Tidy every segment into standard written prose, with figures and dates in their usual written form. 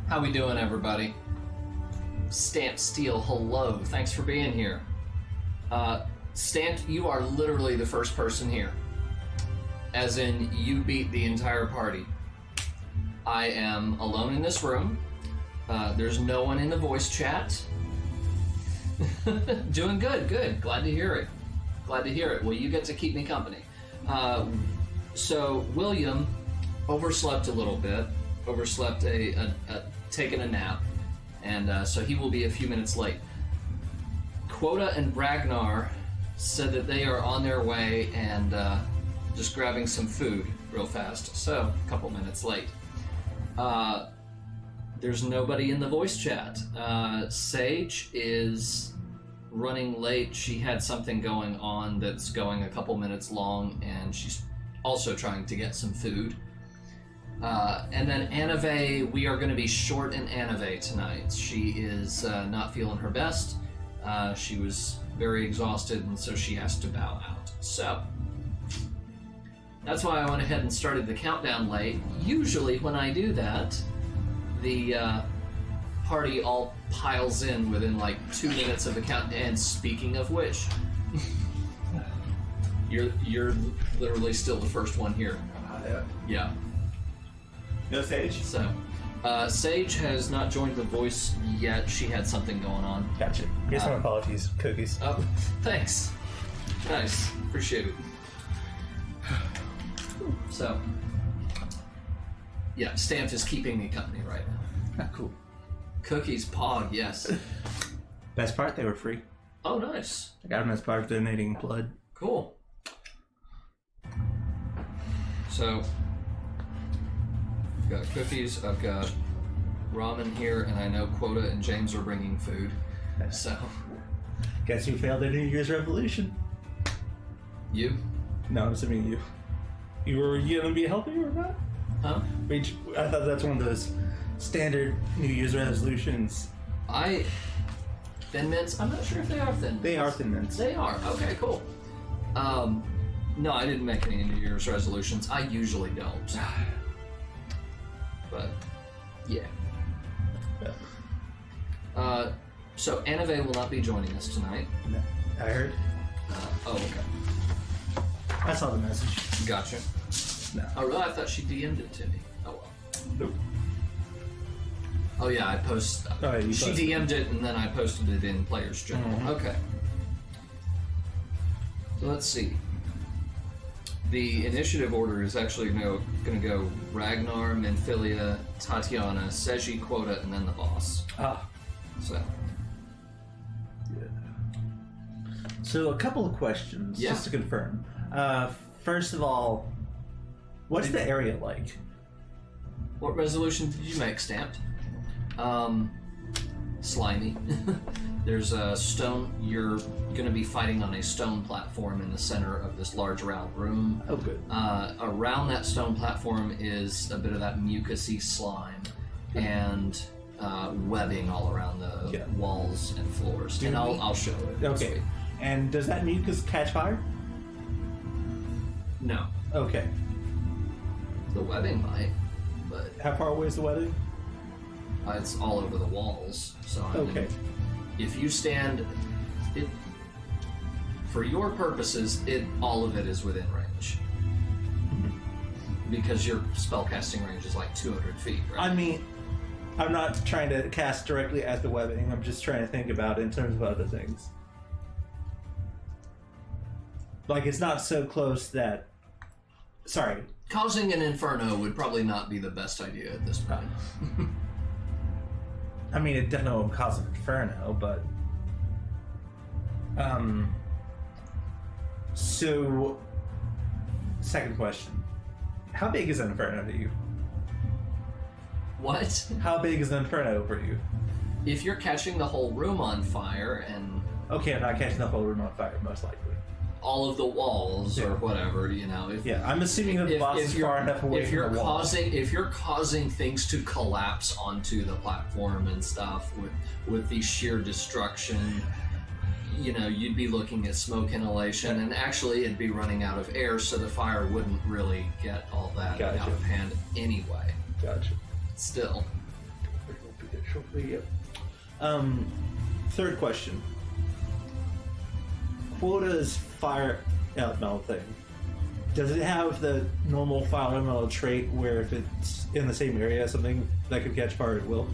How we doing, everybody? Stamp Steel, hello. Thanks for being here. Stamp, you are literally the first person here. As in, you beat the entire party. I am alone in this room. There's no one in the voice chat. Doing good, good. Glad to hear it. Glad to hear it. Well, you get to keep me company. So, William overslept a little bit. Overslept taking a nap. And so he will be a few minutes late. Quota and Ragnar said that they are on their way and just grabbing some food real fast. So, a couple minutes late. There's nobody in the voice chat. Sage is running late. She had something going on that's going a couple minutes long, and she's also trying to get some food. And then Anave, we are going to be short in Anave tonight. She is not feeling her best. She was very exhausted, and so she has to bow out. So, that's why I went ahead and started the countdown late. Usually when I do that, the party all piles in within like 2 minutes of the count. And speaking of which, you're literally still the first one here. Yeah. No Sage? So, Sage has not joined the voice yet. She had something going on. Gotcha. Here's some apologies. Cookies. Oh, thanks. Nice. Appreciate it. So, yeah, Stamp is keeping me company right now. Cool. Cookies, Pog, yes. Best part, they were free. Oh, nice. I got them as part of donating blood. Cool. So, I've got cookies, I've got ramen here, and I know Quota and James are bringing food. So, Guess who failed their New Year's resolution? you? No, I'm assuming you. You were gonna be healthy or not? Huh? I thought that's one of those standard New Year's resolutions. Thin mints? I'm not sure if they are thin mints. They are thin mints. They are. Okay, cool. No, I didn't make any New Year's resolutions. I usually don't. But, yeah. So Anave will not be joining us tonight. No, I heard. Oh, okay. I saw the message. Gotcha. No. Oh, really? I thought she DM'd it to me. Oh, well. Nope. Oh, yeah, I you she posted. DM'd it, and then I posted it in Players Journal. Mm-hmm. Okay. So let's see. The initiative order is actually going to go Ragnar, Menphilia, Tatiana, Seji, Quota, and then the boss. Ah. So. So a couple of questions, Yeah. just to confirm. First of all, what's the area like? What resolution did you make, Stamped? Slimy. There's a stone. You're going to be fighting on a stone platform in the center of this large round room. Oh, good. Around that stone platform is a bit of that mucousy slime and webbing all around the walls and floors. And I'll show it. Okay. And does that mucus catch fire? No. Okay. The webbing might, but How far away is the webbing? it's all over the walls. So I mean, Okay. if you stand, for your purposes, all of it is within range. Because your spellcasting range is like 200 feet, right? I mean, I'm not trying to cast directly at the webbing. I'm just trying to think about it in terms of other things. Like, it's not so close that... Sorry. Causing an inferno would probably not be the best idea at this point. I mean, it definitely won't cause an inferno, but... So... Second question. How big is an inferno to you? What? How big is an inferno for you? If you're catching the whole room on fire and Okay, I'm not catching the whole room on fire, most likely. all of the walls or whatever, you know. If, Yeah, I'm assuming that the boss is far enough away if from you're the wall. if you're causing things to collapse onto the platform and stuff with the sheer destruction, you know, you'd be looking at smoke inhalation, and actually it'd be running out of air, so the fire wouldn't really get all that Gotcha. out of hand anyway. Gotcha. Still. Hopefully, yep. Third question. Quota's fire elemental thing. Does it have the normal fire elemental trait where if it's in the same area as something that could catch fire, it will?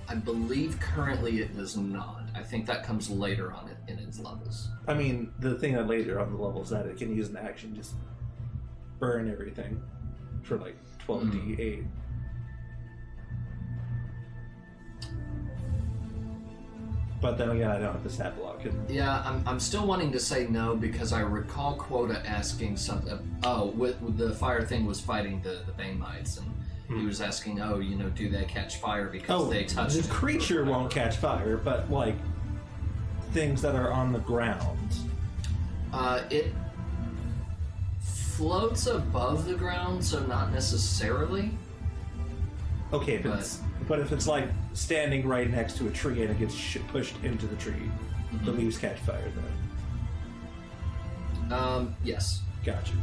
I believe currently it does not. I think that comes later on it in its levels. I mean, the thing that later on the level is that it can use an action, just burn everything for like 12d8. But then again, I don't have the stat block. Yeah, I'm still wanting to say no because I recall Quota asking something. Oh, with the fire thing was fighting the banemites, and he was asking, oh, you know, do they catch fire because they touched the it? creature won't catch fire, but like things that are on the ground. It floats above the ground, so not necessarily. Okay, but if it's like standing right next to a tree and it gets pushed into the tree, the leaves catch fire then. Yes. Gotcha.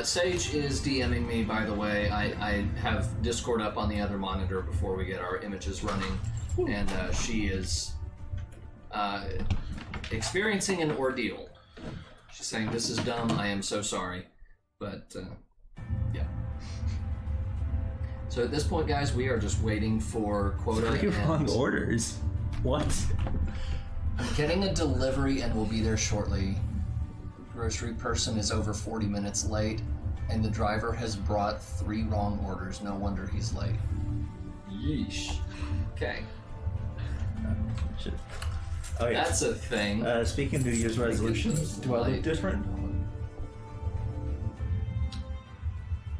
Sage is DMing me, by the way. I have Discord up on the other monitor before we get our images running, and she is experiencing an ordeal. She's saying, "This is dumb. I am so sorry," but yeah. So at this point, guys, we are just waiting for Quota. Pretty wrong orders. What? I'm getting a delivery and we'll be there shortly. Grocery person is over 40 minutes late, and the driver has brought 3 wrong orders. No wonder he's late. Yeesh. Okay. Shit. Oh yeah. That's a thing. Speaking of New Year's resolutions, do I look different?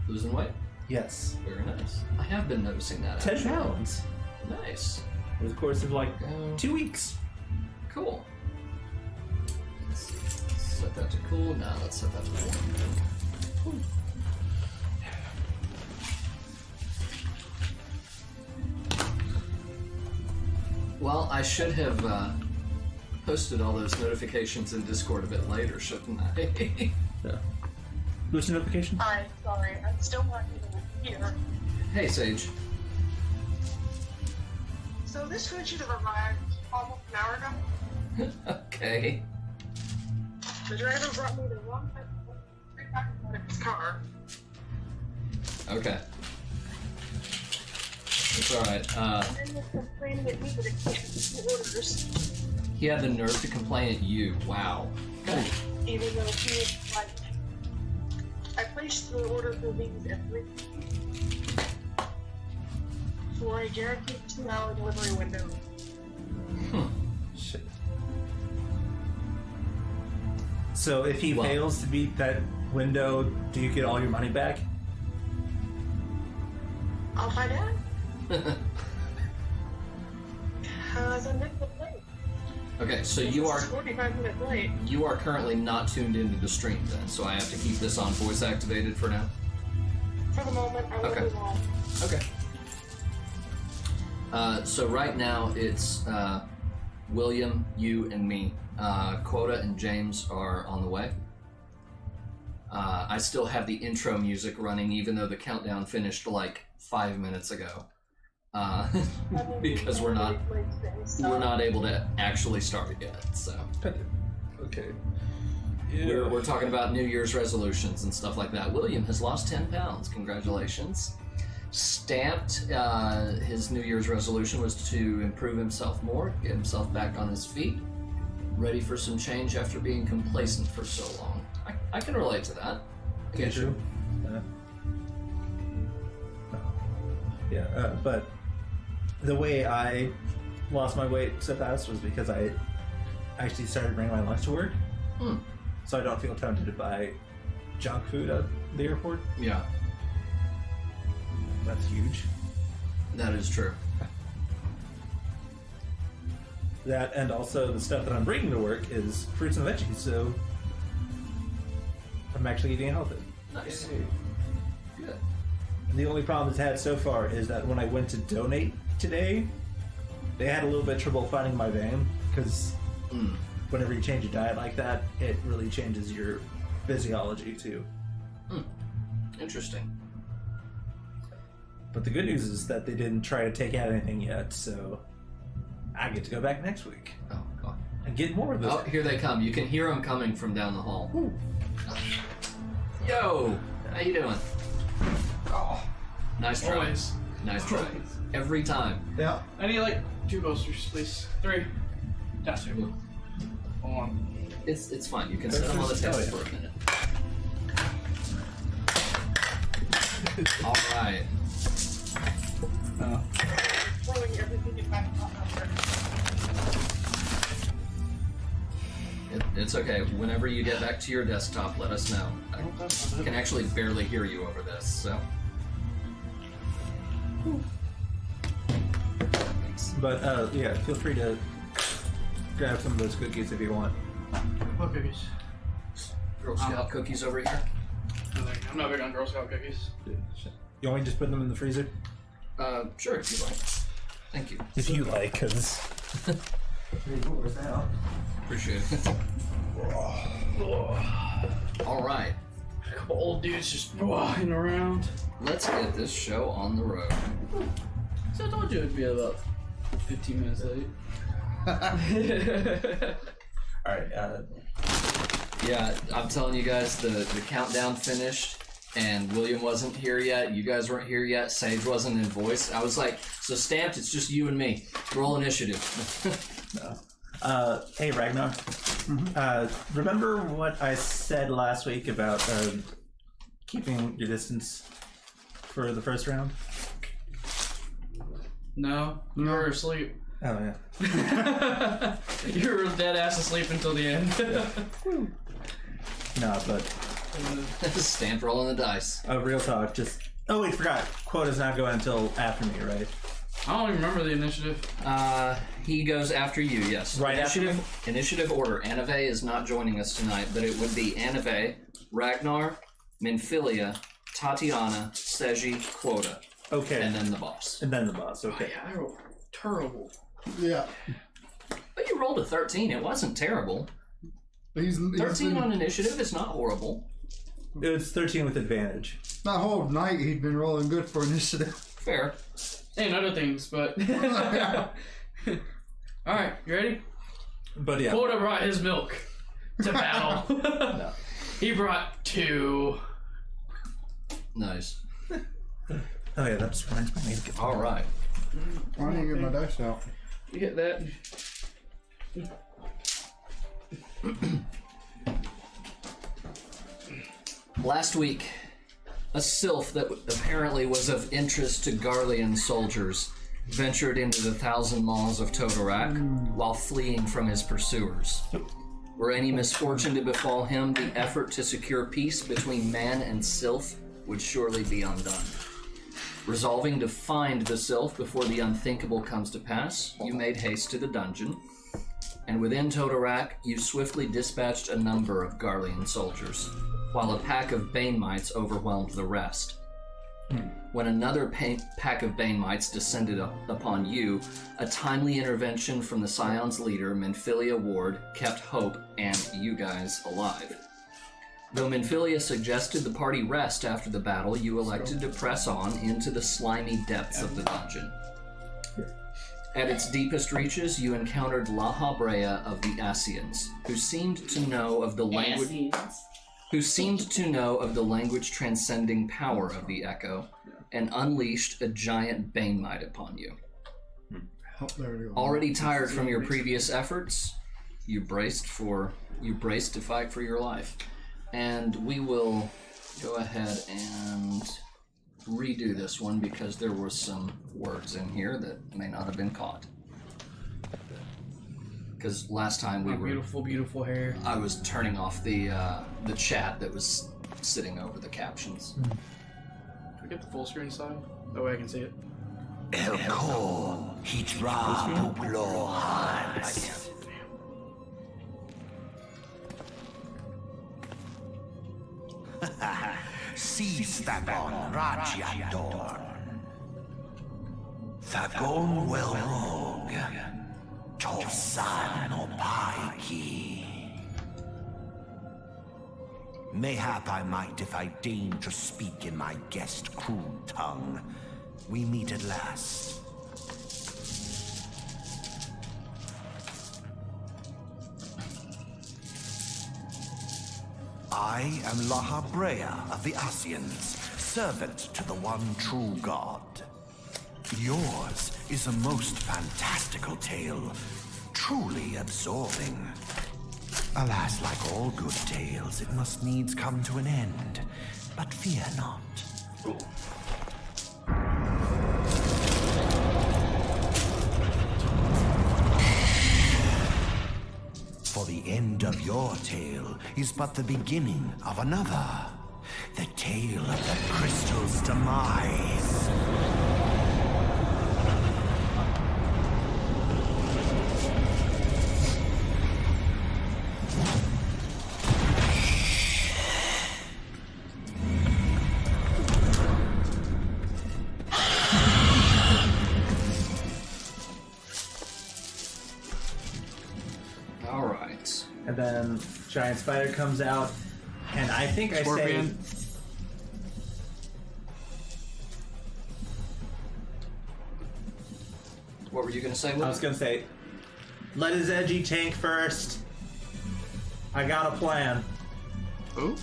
Losing weight? Yes. Very nice. I have been noticing that. 10 actually. pounds. Nice. Over the course of like 2 weeks. Cool. Let's set that to cool. Now let's set that to warm. Well, I should have posted all those notifications in Discord a bit later, shouldn't I? Yeah. Boost notification? I'm sorry, I'm still not even here. Hey, Sage. So this food should have arrived almost an hour ago. Okay. The driver brought me the wrong type of food straight back out of his car. Okay. It's alright. And then was complaining at me that it can't do orders. He had the nerve to complain at you. Wow. Okay. Even though he was like, I placed the order for these at 3 for a guaranteed 2-hour delivery window. Shit. So if he fails to beat that window, do you get all your money back? I'll find out. Cause I'm not late. Okay, so you are 45 minutes late. you are currently not tuned into the stream then, so I have to keep this on voice activated for now. For the moment, I will Okay. move on. Okay. So right now it's William, you, and me. Quota and James are on the way. I still have the intro music running, even though the countdown finished like 5 minutes ago. Because we're not able to actually start it yet. So Okay. we're talking about New Year's resolutions and stuff like that. William has lost 10 pounds. Congratulations. Stamped, his New Year's resolution was to improve himself more, get himself back on his feet, ready for some change after being complacent for so long. I can relate to that. Okay, true. But the way I lost my weight so fast was because I actually started bringing my lunch to work. So I don't feel tempted to buy junk food at the airport. Yeah, That's huge. that is true. That and also the stuff that I'm bringing to work is fruits and veggies, so I'm actually eating healthy. Nice. Good. The only problem it's had so far is that when I went to donate today, they had a little bit of trouble finding my van because whenever you change a diet like that, it really changes your physiology too. Interesting. But the good news is that they didn't try to take out anything yet, so I get to go back next week Oh, God. and get more of this. Oh, here they come. You can hear them coming from down the hall. Yo! How you doing? Oh, Nice try. always. Nice try. Every time. Yeah. I need like 2 coasters, please. 3. That's 2. On. It's fine. You can set them on the table for a minute. All right. Throwing everything in back on It's okay. Whenever you get back to your desktop, let us know. I can actually barely hear you over this, so. Thanks. But yeah, feel free to grab some of those cookies if you want. What cookies? Girl Scout cookies over here. I'm not big on Girl Scout cookies. You want me to just put them in the freezer? Sure, if you like. Thank you. If you like, because... Appreciate it. All right. Old dudes just walking around. Let's get this show on the road. So I told you it'd be about 15 minutes late. Alright, Yeah, I'm telling you guys, the countdown finished, and William wasn't here yet. You guys weren't here yet. Sage wasn't in voice. I was like, so Stamped, it's just you and me. Roll initiative. hey Ragnar. Remember what I said last week about keeping your distance for the first round? No, you were asleep. Oh yeah. You were dead ass asleep until the end. No, but Stamped rolling the dice. real talk, just... Oh wait, forgot. Quota's not going until after me, right? I don't even remember the initiative. He goes after you, yes. Right after me? Initiative order. Anave is not joining us tonight, but it would be Anave, Ragnar, Minfilia, Tatiana, Seji, Quota. Okay. And then the boss. And then the boss, okay. Yeah, I rolled terrible. Yeah. But you rolled a 13. It wasn't terrible. He's 13 been, on initiative is not horrible. It's 13 with advantage. that whole night he'd been rolling good for initiative. Fair. And other things, but... Alright, you ready? But yeah. Quota brought his milk to battle. No. He brought 2. Nice. Oh yeah, that's reminds me to get... All right. Why didn't you get my dice out? You hit that. Last week, a sylph that apparently was of interest to Garlean soldiers ventured into the Thousand Maws of Toto-Rak while fleeing from his pursuers. Were any misfortune to befall him, the effort to secure peace between man and sylph would surely be undone. Resolving to find the sylph before the unthinkable comes to pass, you made haste to the dungeon, and within Toto-Rak, you swiftly dispatched a number of Garlean soldiers, while a pack of banemites overwhelmed the rest. When another pack of banemites descended upon you, a timely intervention from the Scion's leader, Minfilia Ward, kept Hope and you guys alive. Though Minfilia suggested the party rest after the battle, you elected to press on into the slimy depths of the dungeon. At its deepest reaches, you encountered Lahabrea of the Ascians, who seemed to know of the language transcending power of the Echo, and unleashed a giant banemite upon you. Oh, there we go. Already tired from your previous efforts, you braced to fight for your life. And we will go ahead and redo this one because there were some words in here that may not have been caught. Because last time we were... Beautiful, beautiful hair. I was turning off the chat that was sitting over the captions. Can we get the full screen side? That way I can see it. Elko Hitra Puglohan. Seastagon Rajiadorn. Thagon Welrog. Tosan Opaiki. Mayhap I might if I deign to speak in my guest crude tongue. We meet at last. I am Lahabrea of the Ascians, servant to the one true god. Yours is a most fantastical tale, truly absorbing. Alas, like all good tales, it must needs come to an end. But fear not. For the end of your tale is but the beginning of another. The tale of the crystal's demise. All right. And then giant spider comes out, and I think Scorpion. I say, What were you gonna say? I was gonna say, let his edgy tank first. I got a plan. Who?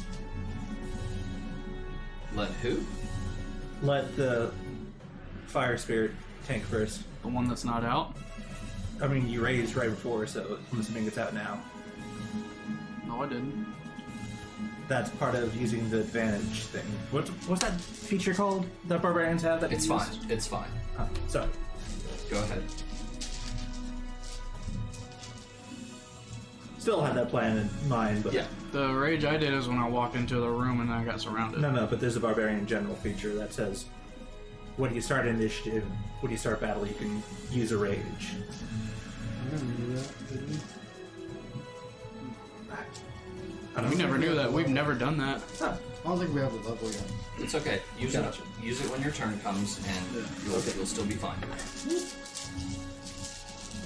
Let who? Let the fire spirit tank first. The one that's not out? I mean, you raised right before, so I'm assuming it's out now. No, I didn't. That's part of using the advantage thing. What's that feature called that barbarians have? That It's you fine. use? It's fine. Oh, sorry. Go ahead. Still had that plan in mind, but Yeah. The rage I did is when I walked into the room and I got surrounded. no. But there's a barbarian general feature that says when you start initiative, when you start battle, you can use a rage. I never knew that, did we? We never knew that. We've never done that. Huh. I don't think we have a level yet. It's okay. Use Gotcha. it. Use it when your turn comes, and you'll still be fine.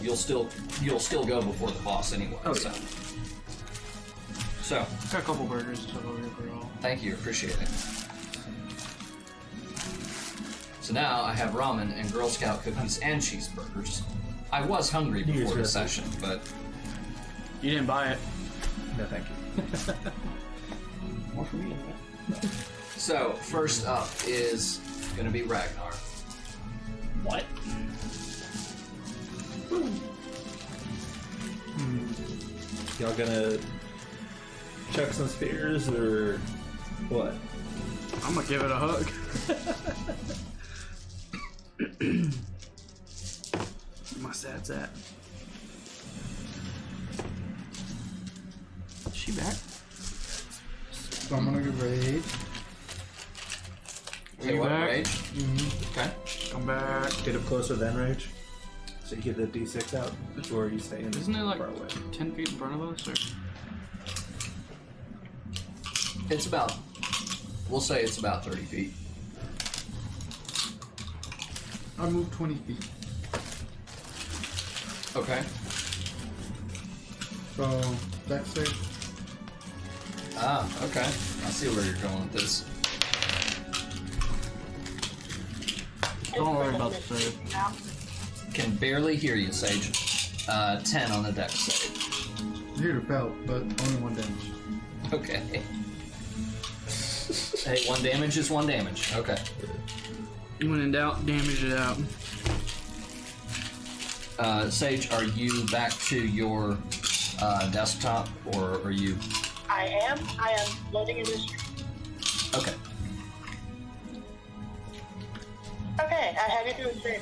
You'll still go before the boss anyway. Oh, so. yeah. So, Got a couple burgers and stuff over here for y'all. thank you. Appreciate it. So now I have ramen and Girl Scout cookies and cheeseburgers. I was hungry Use before the this. session, but You didn't buy it. No, thank you. More for me. so first up is gonna be Ragnar. What? Y'all gonna chuck some spears or what? I'm gonna give it a hug. Where my stats at? Is she back? So I'm gonna get rage. Okay, You what back? rage? Okay. Come back. Get up closer then rage, so you get the d6 out, or you stay in. Isn't it like far away. 10 feet in front of us? Or? It's about. We'll say it's about 30 feet. I moved 20 feet. Okay. So, dex save. Ah, okay. I see where you're going with this. Don't worry about the save. Can barely hear you, Sage. 10 on the dex save. Here to felt, but only 1 damage. Okay. Hey, 1 damage is 1 damage. Okay. When in doubt, damage it out. Sage, are you back to your desktop, or are you? I am loading in this. Okay. Okay, I had to do a stream.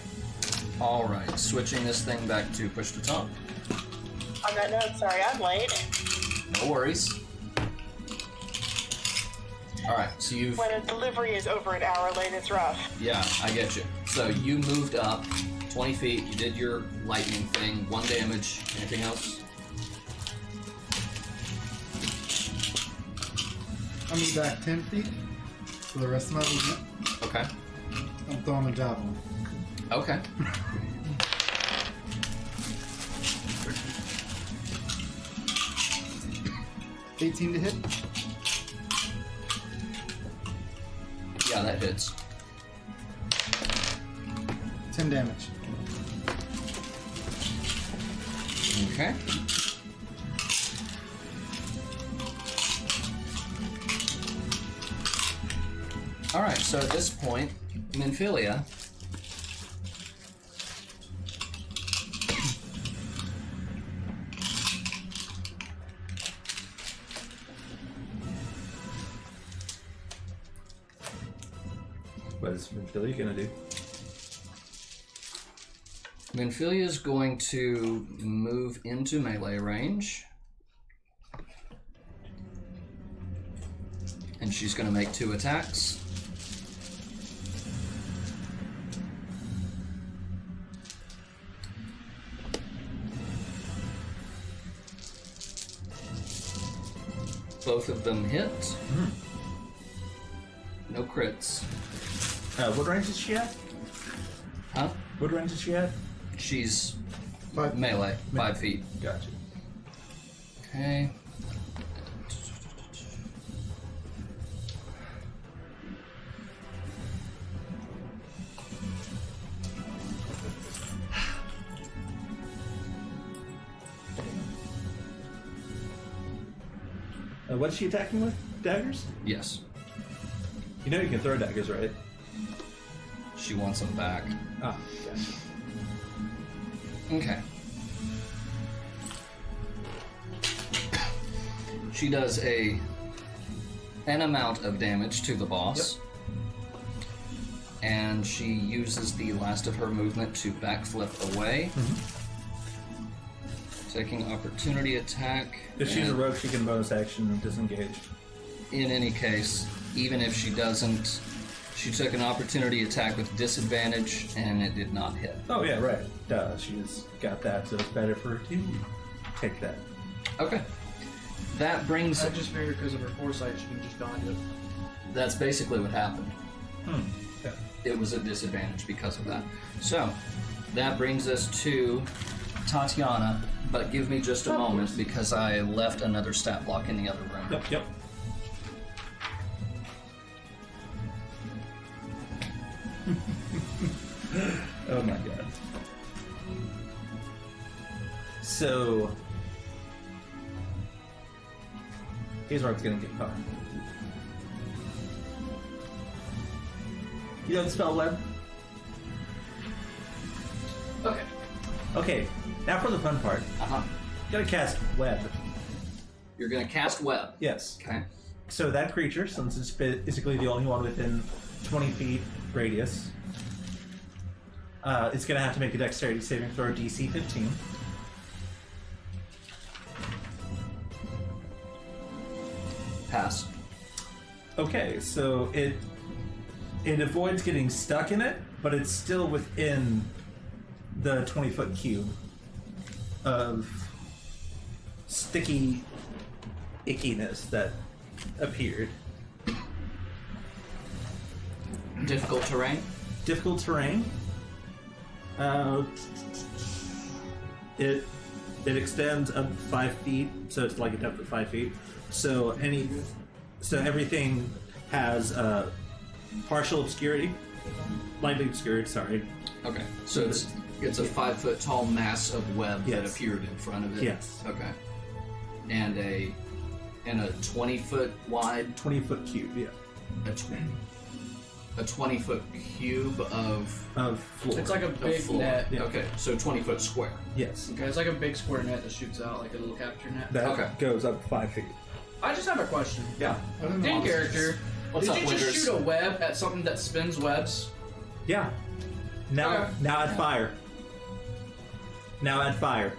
All right. Switching this thing back to push to talk. On that note, sorry I'm late. No worries. All right. So you've. When a delivery is over an hour late, it's rough. Yeah, I get you. So you moved up 20 feet. You did your lightning thing. 1 damage. Anything else? I moved back 10 feet for the rest of my movement. Okay. I'm throwing a javelin. Okay. $18 to hit. Yeah, that hits. 10 damage. Okay. Alright, so at this point, Minfilia What is Minfilia gonna do? Minfilia is going to move into melee range. And she's going to make 2 attacks. Both of them hit. No crits. What range is she at? Huh? What range is she at? She's But melee, 5 feet. Gotcha. Okay. What's she attacking with? Daggers? Yes. You know you can throw daggers, right? She wants them back. Ah, gotcha. Okay. She does an amount of damage to the boss. And she uses the last of her movement to backflip away. Taking opportunity attack. If she's a and rogue, she can bonus action and disengage. in any case, even if she doesn't, she took an opportunity attack with disadvantage and it did not hit. Oh yeah, right. Duh, she's got that, so it's better for her to take that. Okay. That brings... I just figured because of her foresight, she can just dodge it. That's basically what happened. Yeah. It was a disadvantage because of that. So, that brings us to Tatiana, but give me just a moment because I left another stat block in the other room. Yep. Oh my god. So, here's where it's gonna get caught. You know the spell web? Okay. Okay, now for the fun part. Uh-huh. You gotta cast web. You're going to cast web. Yes. Okay. So that creature, since it's basically the only one within 20 feet radius, it's gonna have to make a dexterity saving throw DC 15. Pass. Okay, so it avoids getting stuck in it, but it's still within the 20-foot cube of sticky ickiness that appeared. Difficult terrain. Difficult terrain. It extends up 5 feet, so it's like a depth of 5 feet. So everything has partial obscurity, lightly obscured. Sorry. Okay. So it's a 5 foot tall mass of web that Yes. appeared in front of it. Yes. Okay. And a 20-foot wide 20-foot cube. Yeah. a 20-foot cube of Floor. It's like a big floor. net. Yeah. Okay, so 20-foot square. Yes. Okay, it's like a big square net that shoots out like a little capture net. That Okay. goes up 5 feet. I just have a question. Yeah. I don't know. In character, What's did up, you just Winters? shoot a web at something that spins webs? Yeah. Now Okay. add fire. Now add fire.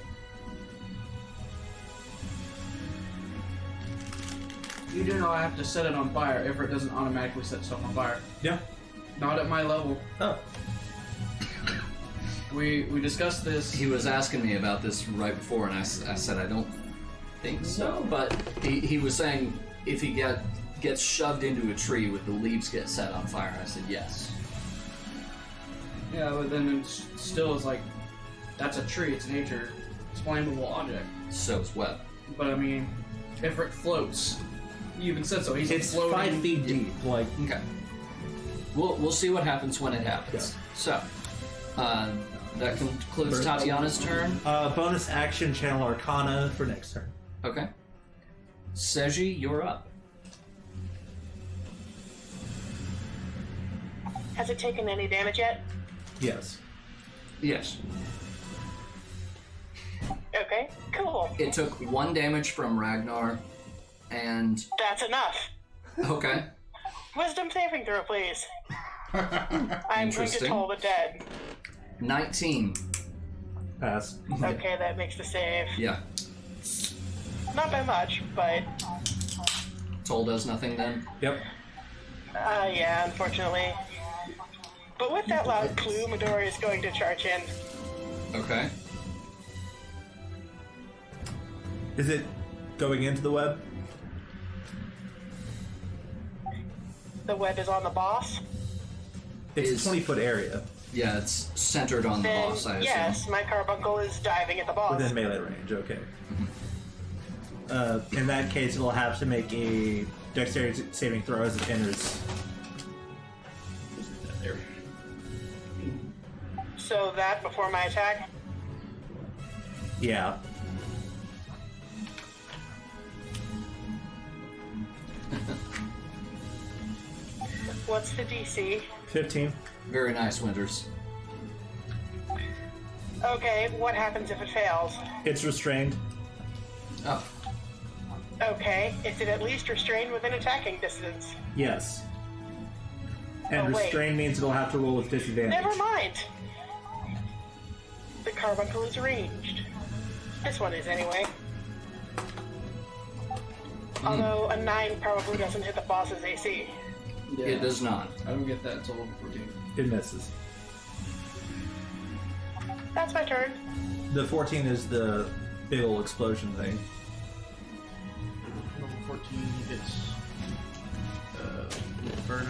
You do know I have to set it on fire if it doesn't automatically set stuff on fire. Yeah. Not at my level. Oh. We discussed this. He was asking me about this right before, and I said I don't think so. But he was saying if he gets shoved into a tree, would the leaves get set on fire? I said yes. Yeah, but then it still is like, that's a tree, it's nature, it's a flammable object. So it's web. But I mean, if it floats, you even said so, he's It's floating. 5 feet deep. Like, Okay. We'll see what happens when it happens. So, that concludes Tatiana's turn. Bonus action, channel Arcana for next turn. Okay. Seji, you're up. Has it taken any damage yet? Yes. Yes. Okay, cool. It took 1 damage from Ragnar, and... That's enough. Okay. Wisdom saving throw, please. I'm going to Interesting. toll the dead. 19. Pass. Okay, that makes the save. Yeah. Not by much, but Toll does nothing then? Yep. yeah, unfortunately. But with that loud clue, Midori is going to charge in. Okay. Is it going into the web? The web is on the boss. It's Is- a 20-foot area Yeah, it's centered on the Then boss, I assume. yes, my carbuncle is diving at the boss. within melee range. Okay. In that case, it'll have to make a dexterity saving throw as it enters. There. So that before my attack. Yeah. What's the DC? 15. Very nice, Winters. Okay, what happens if it fails? It's restrained. Oh, Okay, is it at least restrained within attacking distance? Yes. And Oh, wait. restrained means it'll have to roll with disadvantage. Never mind. The carbuncle is ranged. This one is anyway. Although a 9 probably doesn't hit the boss's AC. Yeah. it does not. I don't get that until level 14. It misses. That's my turn. The 14 is the big ol' explosion thing. Level 14 hits Inferno,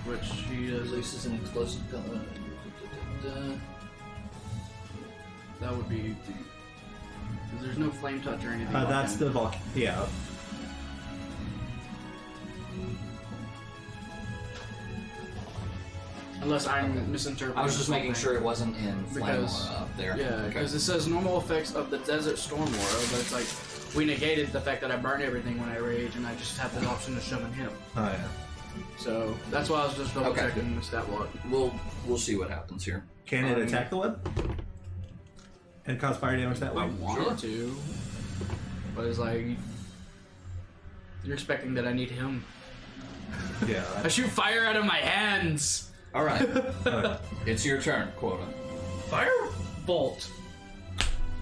which he does. Releases an explosive... That would be. Because there's no flame touch or anything. That's the yeah. Unless I'm misinterpreting. I was just making something. sure it wasn't in Flame Because- Aura up there. Yeah, Okay. because it says normal effects of the Desert Storm Aura, but it's like we negated the fact that I burn everything when I rage, and I just have the option to summon him. Oh yeah. So that's why I was just double Okay. checking the stat block. We'll see what happens here. Can it attack the web? And cause fire damage that way? I wanted to, but it's like you're expecting that I need him. Yeah. I shoot fire out of my hands. All right. Okay. It's your turn, Quota. Firebolt.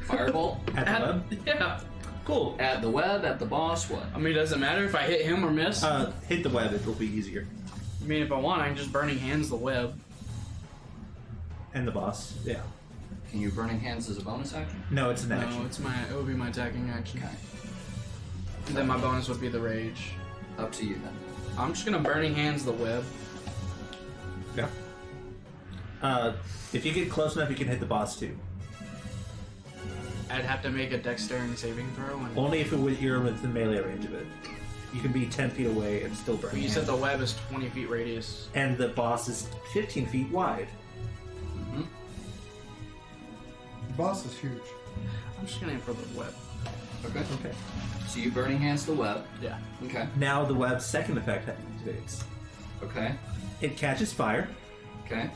Firebolt At the web? Yeah. Cool. at the web, at the boss, what? I mean, does it matter if I hit him or miss? Hit the web, it'll be easier. I mean, if I want, I can just burning hands the web. And the boss, yeah. Can you Burning Hands as a bonus action? No, it's an No, action. it would be my attacking action. Okay. And then my bonus would be the rage. Up to you then. I'm just gonna burning hands the web. Yeah. If you get close enough, you can hit the boss too. I'd have to make a dexterity saving throw. And Only if you're within melee range of it. You can be 10 feet away and still burn. you said the web is 20 feet radius. And the boss is 15 feet wide. The boss is huge. I'm just gonna aim for the web. Okay. Okay. So you Burning Hands the web. Yeah. Okay. Now the web's second effect activates. Okay. It catches fire, Okay.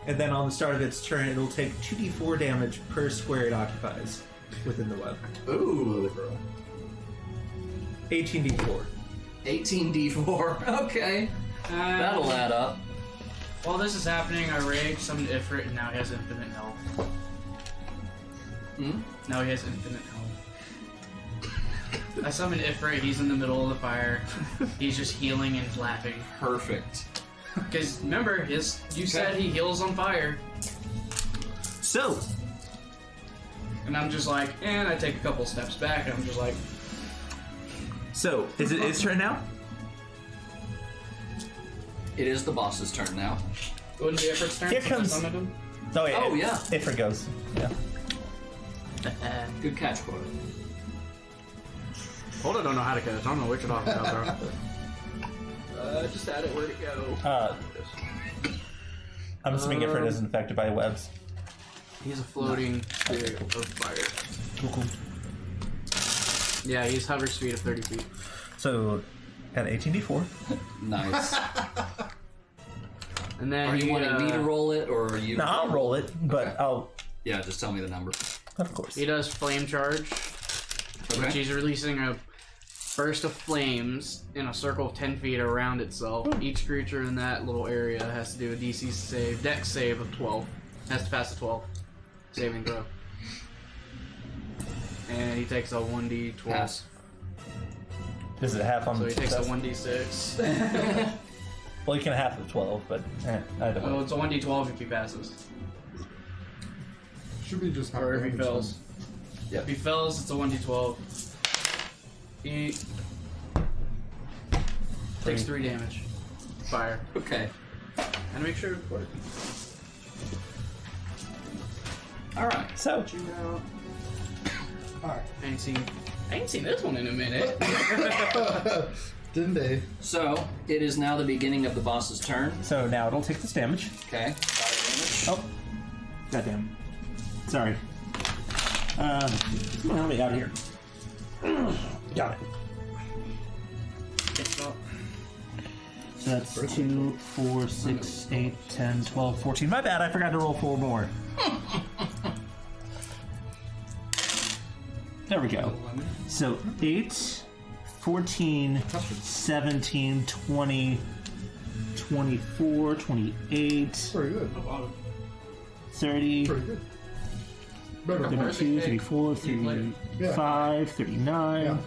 and then on the start of its turn, it'll take 2d4 damage per square it occupies within the web. Ooh. 18d4. 18d4. Okay. That'll add up. While this is happening, I rage, summoned Ifrit, and now he has infinite health. Hmm? Now he has infinite health. I summoned Ifrit, he's in the middle of the fire. He's just healing and laughing. Perfect. Because remember, you said he heals on fire. So, And I'm just like, and I take a couple steps back, and I'm just like, is it its turn now? It is the boss's turn now. wouldn't be Ifrit's turn? Here since I comes- summoned him? Oh yeah. Oh, yeah. It goes. Yeah. Good catch, Quota. Hold, I don't know how to catch. I don't know what you're talking about, bro. Just add it. Where'd it go? I'm assuming Ifrit is infected by webs. He's a floating sphere of fire. Cool. Yeah, he's hover speed of 30 feet. So, at 18d4. Nice. And then Are you wanting me to roll it, or are you? No, I'll roll it, but I'll. Yeah, just tell me the number. Of course. He does flame charge, which he's releasing a burst of flames in a circle of 10 feet around itself. Each creature in that little area has to do a DC save, Dex save of 12. Has to pass a 12 saving throw. And he takes a 1d12. Pass. Is it half on So the he takes a success? 1d6. Well, you can half of 12, but I don't know. Oh, it's a 1d12 if he passes. Should be just half Or if he damage fails. Yeah, if he fails, it's a 1d12. He takes 3 damage. Fire. Okay. And make sure it's working. All right. So, then. Alright. I ain't seen this one in a minute. Didn't they? So it is now the beginning of the boss's turn. now it'll take this damage. Okay. Fire damage. Oh. Goddamn. Sorry. Someone help me out of here. Got it. So that's 2, 4, 6, 8, 10, 12, 14. My bad, I forgot to roll 4 more. There we go. So 8, 14, 17, 20, 24, 28, Pretty good. 30, Pretty good. Better than 32, 34, 35, 39, Yeah.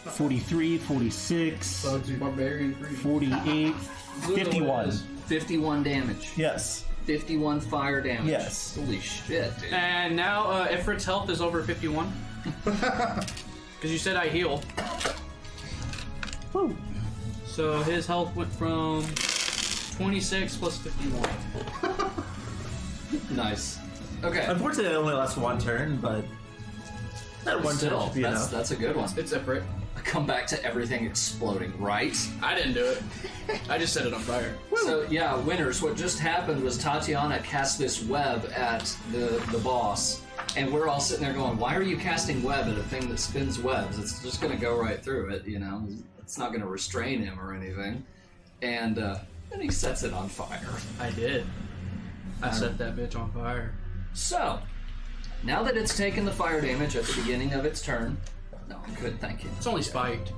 43, 46, Barbarian free. 48, 51. 51 damage. Yes. 51 fire damage. Yes. Holy shit, dude. And now Ifrit's health is over 51. Because you said I heal. Woo. So his health went from 26 plus 51. Nice. Okay. Unfortunately, it only lasts 1 turn, but that one turn Still, should be enough. that's a good one. It's Ifrit. Come back to everything exploding, right? I didn't do it. I just set it on fire. So yeah, winners. What just happened was Tatiana cast this web at the boss, and we're all sitting there going, "Why are you casting web at a thing that spins webs? It's just going to go right through it. You know, it's not going to restrain him or anything." And then he sets it on fire. I did. I set that bitch on fire. So now that it's taken the fire damage at the beginning of its turn, no, I'm good, thank you. It's only spiked.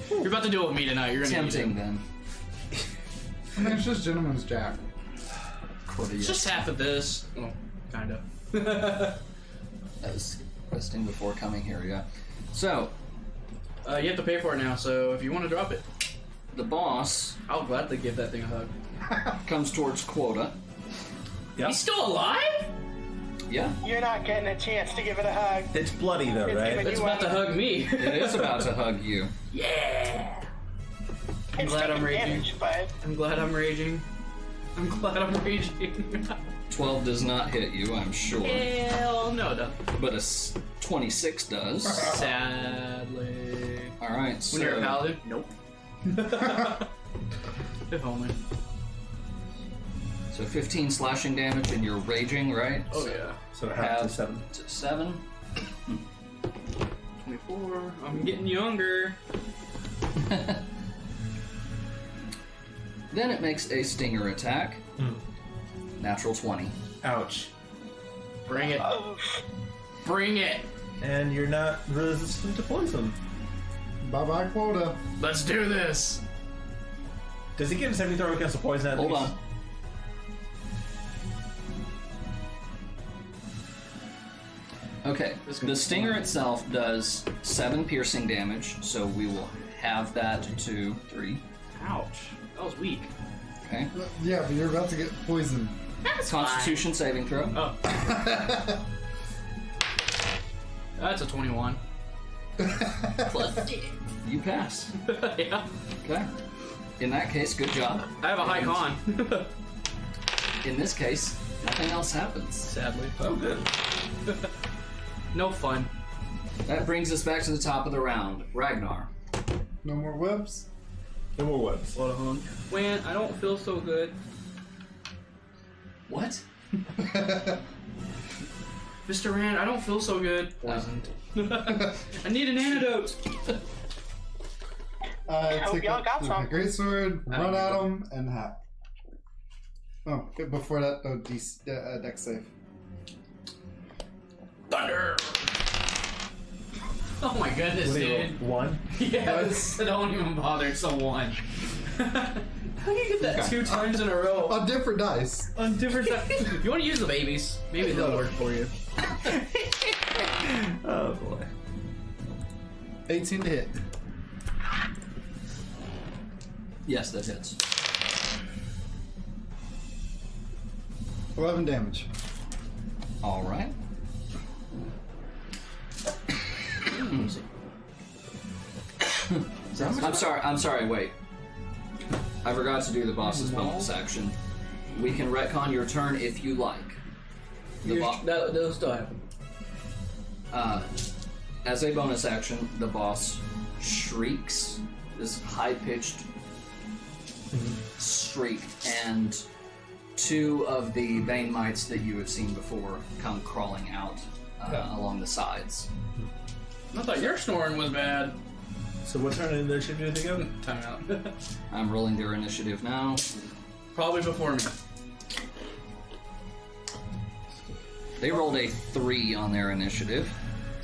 You're about to do it with me tonight. You're gonna Tempting need it. then. I mean, it's just Gentleman's Jack. It's just half of this. Well, kind of. That was resting before coming here, yeah. So, You have to pay for it now, so if you want to drop it, the boss I'll gladly give that thing a hug. comes towards Quota. Yep. He's still alive? Yeah, You're not getting a chance to give it a hug. It's bloody though, It's right? giving It's you about to hug me. it is about to hug you. Yeah. I'm It's glad I'm taking raging. damage, but I'm glad I'm raging. I'm glad I'm raging. 12 does not hit you, I'm sure. Hell no, no. But a 26 does. Sadly. Alright, so... When you're a paladin? Nope. If only. So 15 slashing damage and you're raging, right? Oh yeah. So half to 7. To 7. 24. I'm getting younger. Then it makes a stinger attack. Natural 20. Ouch. Bring it. oof. Bring it. And you're not resistant to poison. Bye-bye quota. Let's do this. Does he get a saving throw against the poison at Hold least? on. Okay, the stinger itself does 7 piercing damage, so we will have that to 3. Ouch. That was weak. Okay. Yeah, but you're about to get poisoned. That's Constitution saving throw. Oh. That's a 21. You pass. Yeah. Okay. In that case, good job. I have a high And con. In this case, nothing else happens. Sadly. Oh, good. No fun. That brings us back to the top of the round. Ragnar. No more webs? No more webs. A lot of hung. When I don't feel so good. What? Mr. Rand, I don't feel so good. Poisoned. I need an antidote. hope Take y'all got my some. greatsword, run at him, and hack. Oh, before that, deck save. Thunder. Oh my goodness, dude. 1? Yes. Don't even bother. It's a 1. How do you get that 2 times in a row? On different dice. On different times. You want to use the babies? Maybe they'll work for you. Oh boy. 18 to hit. Yes, that hits. 11 damage. All right. I'm sorry, wait. I forgot to do the boss's bonus action. We can retcon your turn if you like. That'll still happen. As a bonus action, the boss shrieks, this high-pitched shriek, and 2 of the banemites that you have seen before come crawling out along the sides. I thought your snoring was bad. So what turn in initiative do they go? Time out. I'm rolling their initiative now. Probably before me. They rolled a 3 on their initiative.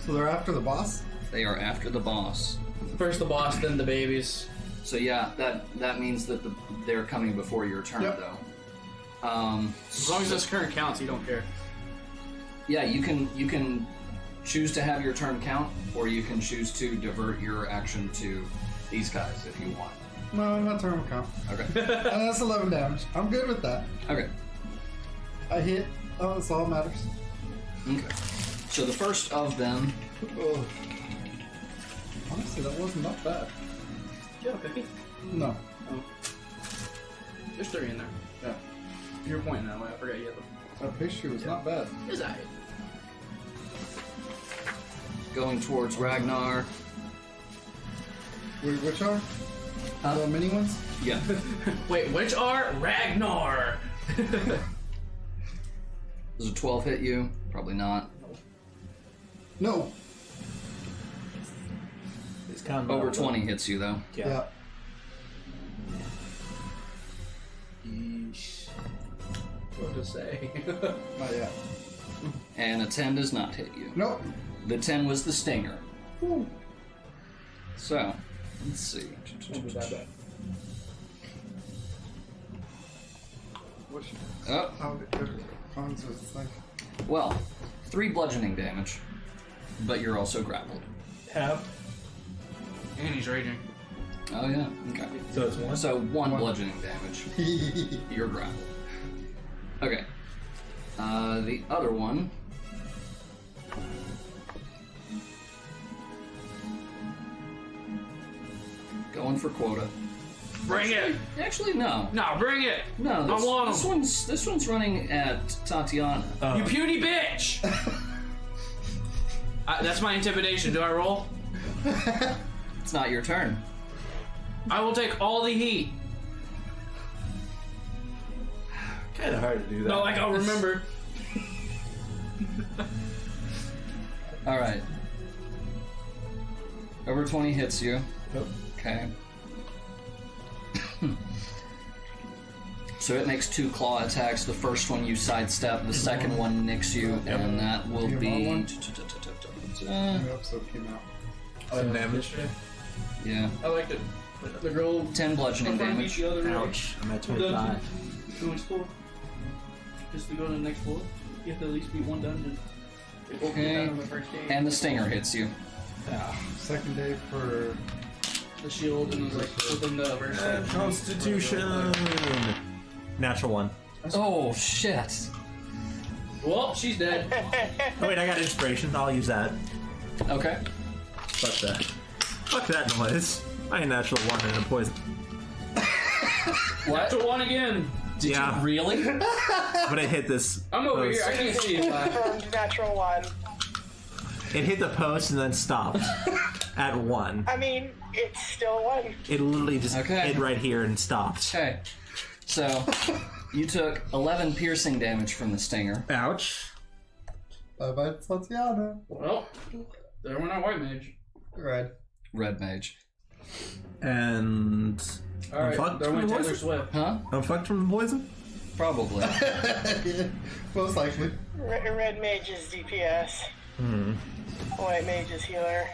So they're after the boss? They are after the boss. First the boss, then the babies. So yeah, that means that they're coming before your turn, Yep. though. As long as this current counts, you don't care. Yeah, you can choose to have your turn count, or you can choose to divert your action to these guys if you want. No, my turn will count. Okay. And that's 11 damage. I'm good with that. Okay. I hit. Oh, that's all that matters. Okay. So the first of them. Oh. Honestly, that wasn't that bad. Yeah, okay. No. Oh. There's 3 in there. Yeah. You're pointing that way. I forgot you had them. That pastry was not bad. Is that? Going towards Ragnar. Wait, which are? The mini ones? Yeah. Wait, which are Ragnar? Does a 12 hit you? Probably not. No. It's kind of Over 20 hits you, though. Yeah. Yeesh. What to say? Not yet. And a 10 does not hit you. Nope. The 10 was the stinger. Ooh. So, let's see. What's Oh, how good cons with this thing? well, 3 bludgeoning damage, but you're also grappled. Half. And he's raging. Oh yeah, okay. So it's 1. So 1 bludgeoning damage. You're grappled. Okay. The other one. Going for quota. Bring it! Actually, no. No, bring it! No, I want this one's running at Tatiana. You puny bitch! That's my intimidation. Do I roll? It's not your turn. I will take all the heat. Kind of hard to do that. Not like I'll remember. All right. Over 20 hits you. Yep. Okay. So it makes 2 claw attacks. The first one you sidestep, the second one nicks you, and that will Do you be. want The episode came out. 10 damage. Yeah, I liked it. The girl 10 bludgeoning damage. the other Ouch. I'm at 25. To next floor. Just to go to the next floor. You have to at least beat 1 dungeon. Okay. On the first day. And the stinger hits you. Second day for The shield and like within the verse. Constitution. Natural 1. Oh shit! Well, she's dead. Oh wait, I got inspiration. I'll use that. Okay. Fuck that. Fuck that noise. I ain't natural 1 and a poison. What? To 1 again. Yeah. Really? But it hit this. I'm over here. I post. can't see you. Confirmed natural 1. It hit the post and then stopped at 1. I mean, It's still one. It literally just Okay. hit right here and stopped. Okay. So, you took 11 piercing damage from the stinger. Ouch. Bye-bye, Tatiana. Well, there went our white mage. Red. Red mage. And Alright, fucked there from went the Taylor poison? Swift. Huh? I'm fucked from the poison? Probably. Yeah, most likely. Red mage is DPS. White mage is healer.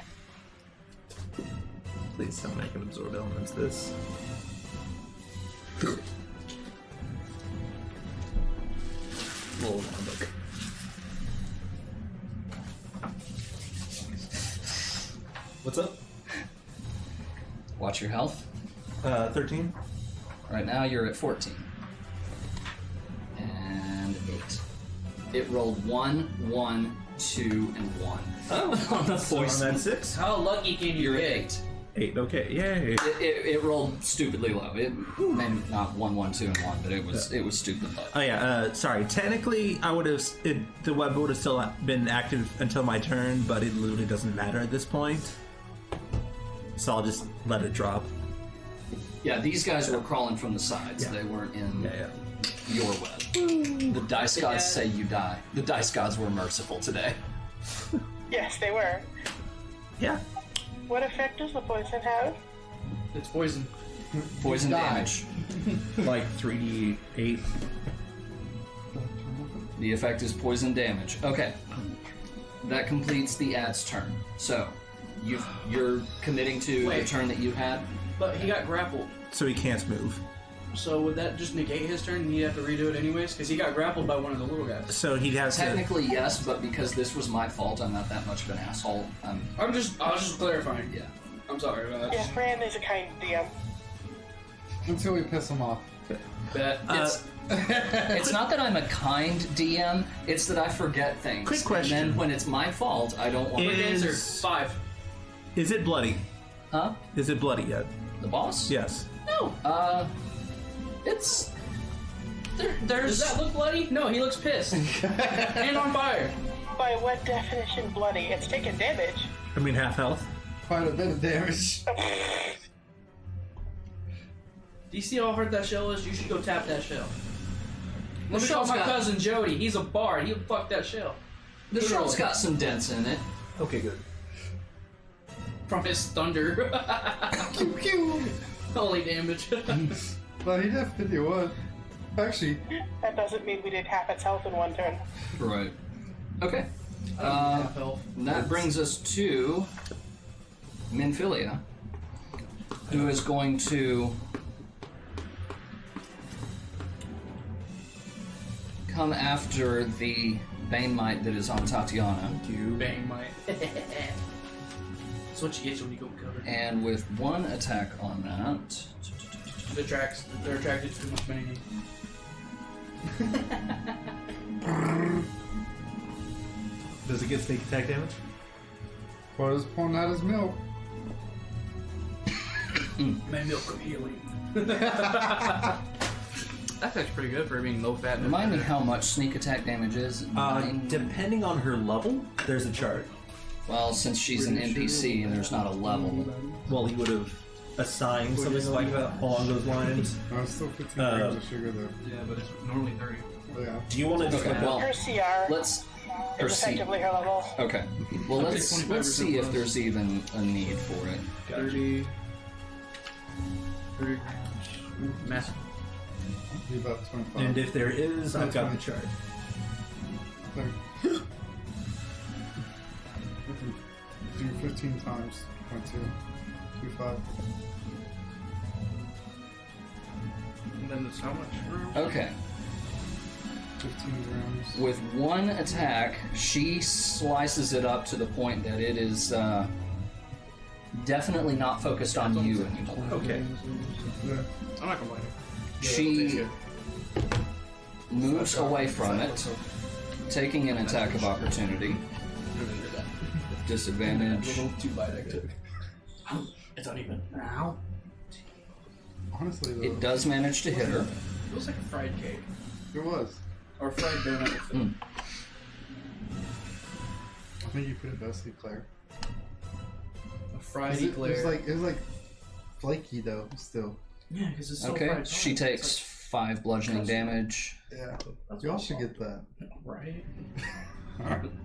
Please don't make him absorb elements this. Little book. What's up? Watch your health. 13. Right now you're at 14. And 8. It rolled 1, 1, 2, and 1. Oh, On the so I'm poison. at 6. How lucky can you You're at get? 8. 8, okay, yay. It rolled stupidly low. It maybe not 1, 1, 2, and 1, but it was stupid low. Oh yeah, sorry. Technically, I would have the web would have still been active until my turn, but it literally doesn't matter at this point. So I'll just let it drop. Yeah, these guys were crawling from the sides. Yeah. They weren't in Yeah. your web. The dice gods say you die. The dice gods were merciful today. Yes, they were. Yeah. What effect does the poison have? It's poison. Poison Die. damage. Like 3d8. The effect is poison damage. Okay. That completes the ad's turn. So, you're committing to the Wait. turn that you had? But he got grappled. So he can't move. So would that just negate his turn and he'd have to redo it anyways? Because he got grappled by one of the little guys. So he'd have to. Technically, yes, but because this was my fault, I'm not that much of an asshole. I was just clarifying. Yeah. I'm sorry. Yeah, Fran is a kind DM. Until we piss him off. Bet. It's not that I'm a kind DM, it's that I forget things. Quick question. And then when it's my fault, I don't want Quick to answer. Is- 5. Is it bloody? Huh? Is it bloody yet? The boss? Yes. No. It's... There's... Does that look bloody? No, he looks pissed. And on fire. By what definition bloody? It's taken damage. I mean, half health. Quite a bit of damage. Do you see how hard that shell is? You should go tap that shell. Let me call shell's my got- cousin Jody. He's a bard. He'll fuck that shell. The shell's got some dents in it. Okay, good. From his thunder. Pew pew. Holy damage. But he did 51. Actually, That doesn't mean we did half its health in one turn. Right. Okay. Half health. That brings us to Minfilia, who is going to come after the banemite that is on Tatiana, Bang my. That's what you get when you go cover. and with one attack on that, They're attracted to too much banging. Does it get sneak attack damage? what is pulling out his milk? My milk of healing. That's actually pretty good for being low fat. remind me how much sneak attack damage is. Depending on her level, there's a chart. Well, since she's an NPC and there's not a level. Well, he would have assigned something like that along those lines. No, it's still 15 grams of sugar though. Yeah, but it's normally 30. Yeah. Do you want to just Okay, look well, Her CR let's... is Or see. effectively her level. Okay. Well, Okay, let's 25% see if plus. there's even a need for it. 30 grams. Massive. Be about 25. And if there is, I've got the chart. Do 15 times 0.2. 25. And then it's how much? Okay. 15 grams. With one attack, she slices it up to the point that it is definitely not focused on you anymore. Okay. Yeah. I'm not complaining. She moves away from it, taking an attack of opportunity. Disadvantage. Too bad activity. It's uneven. Now. Honestly though, It does manage to hit her. Feels like a fried cake. it was. Or fried donut. I think you put it best, Claire. A fried It eclair. was like flaky though. Still. Yeah, because it's so Okay, fried. she takes 5 bludgeoning damage. Yeah. You all should get that. Right.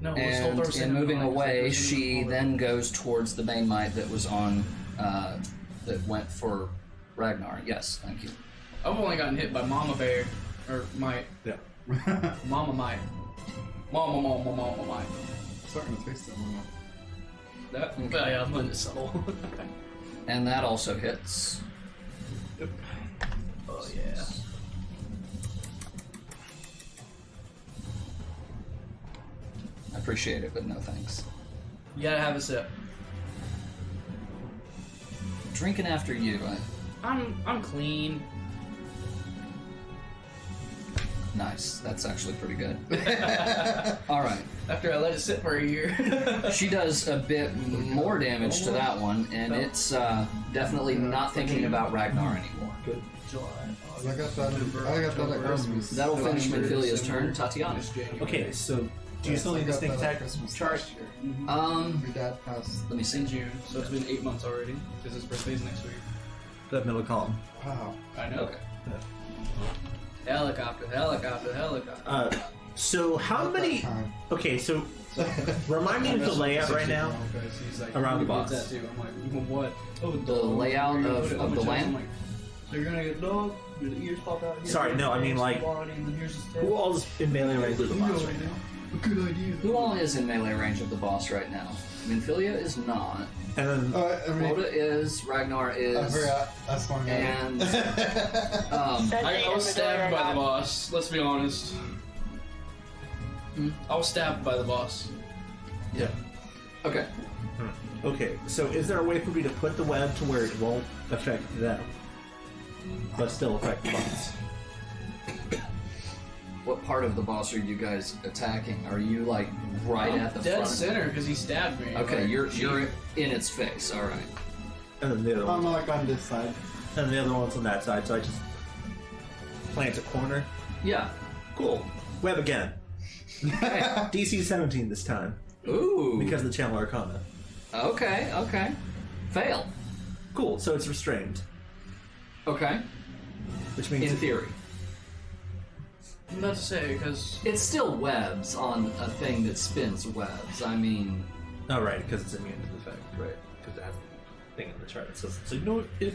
No, we'll still And throw in cinnamon moving on it, away, because there's she cinnamon then goes towards the banemite that was on, that went for Ragnar. Yes, thank you. I've only gotten hit by Mama Bear. Or Mite. Yeah. Mama Mite. Mama Mite. Starting to taste it more now. That? Oh, yeah, I'm letting it subtle. And that also hits. Oh, yeah. I appreciate it, but no thanks. You gotta have a sip. Drinking after you. I'm clean. Nice. That's actually pretty good. All right. After I let it sit for a year. She does a bit more damage to that one, and it's definitely not thinking about Ragnar anymore. Good. I got that at Christmas. That'll finish Minfilia's turn. Tatiana. Okay, so do you still need this thing attack? Charge. Um, Your dad passed. let me see. In June, so it's been 8 months already. Because his birthday's next week. That middle column. Wow. I know. Okay. Helicopter. So how many? Time. Okay, so remind me of the layout right now. Around the box. That too. I'm like, what? Oh, The layout of the land? So you're gonna get dog, your ears pop out here. Sorry, no, I mean, like, body, and then here's his tail. Who all's in melee range of the boss right now? Good idea. Who all is in melee range of the boss right now? Minfilia is not. And then Quota is. Ragnar I is. forgot. That's one guy. And I was stabbed by the boss. Let's be honest. I was stabbed by the boss. yeah. okay. Okay, so is there a way for me to put the web to where it won't affect them, but still affect the boss? What part of the boss are you guys attacking? Are you like right at the dead front? center because he stabbed me. Okay, Like, you're in its face. All right. And then the other I'm one, like on this side. and the other one's on that side. So I just plant a corner. Yeah. Cool. Web again. DC 17 this time Ooh. because of the Channel Arcana. Okay. Okay. Fail. Cool. So it's restrained, Okay. which means In theory, I'm about to say because it's still webs on a thing that spins webs. I mean, Oh, right, because it's immune to the effect, right? Because it has the thing on the chart that says so. It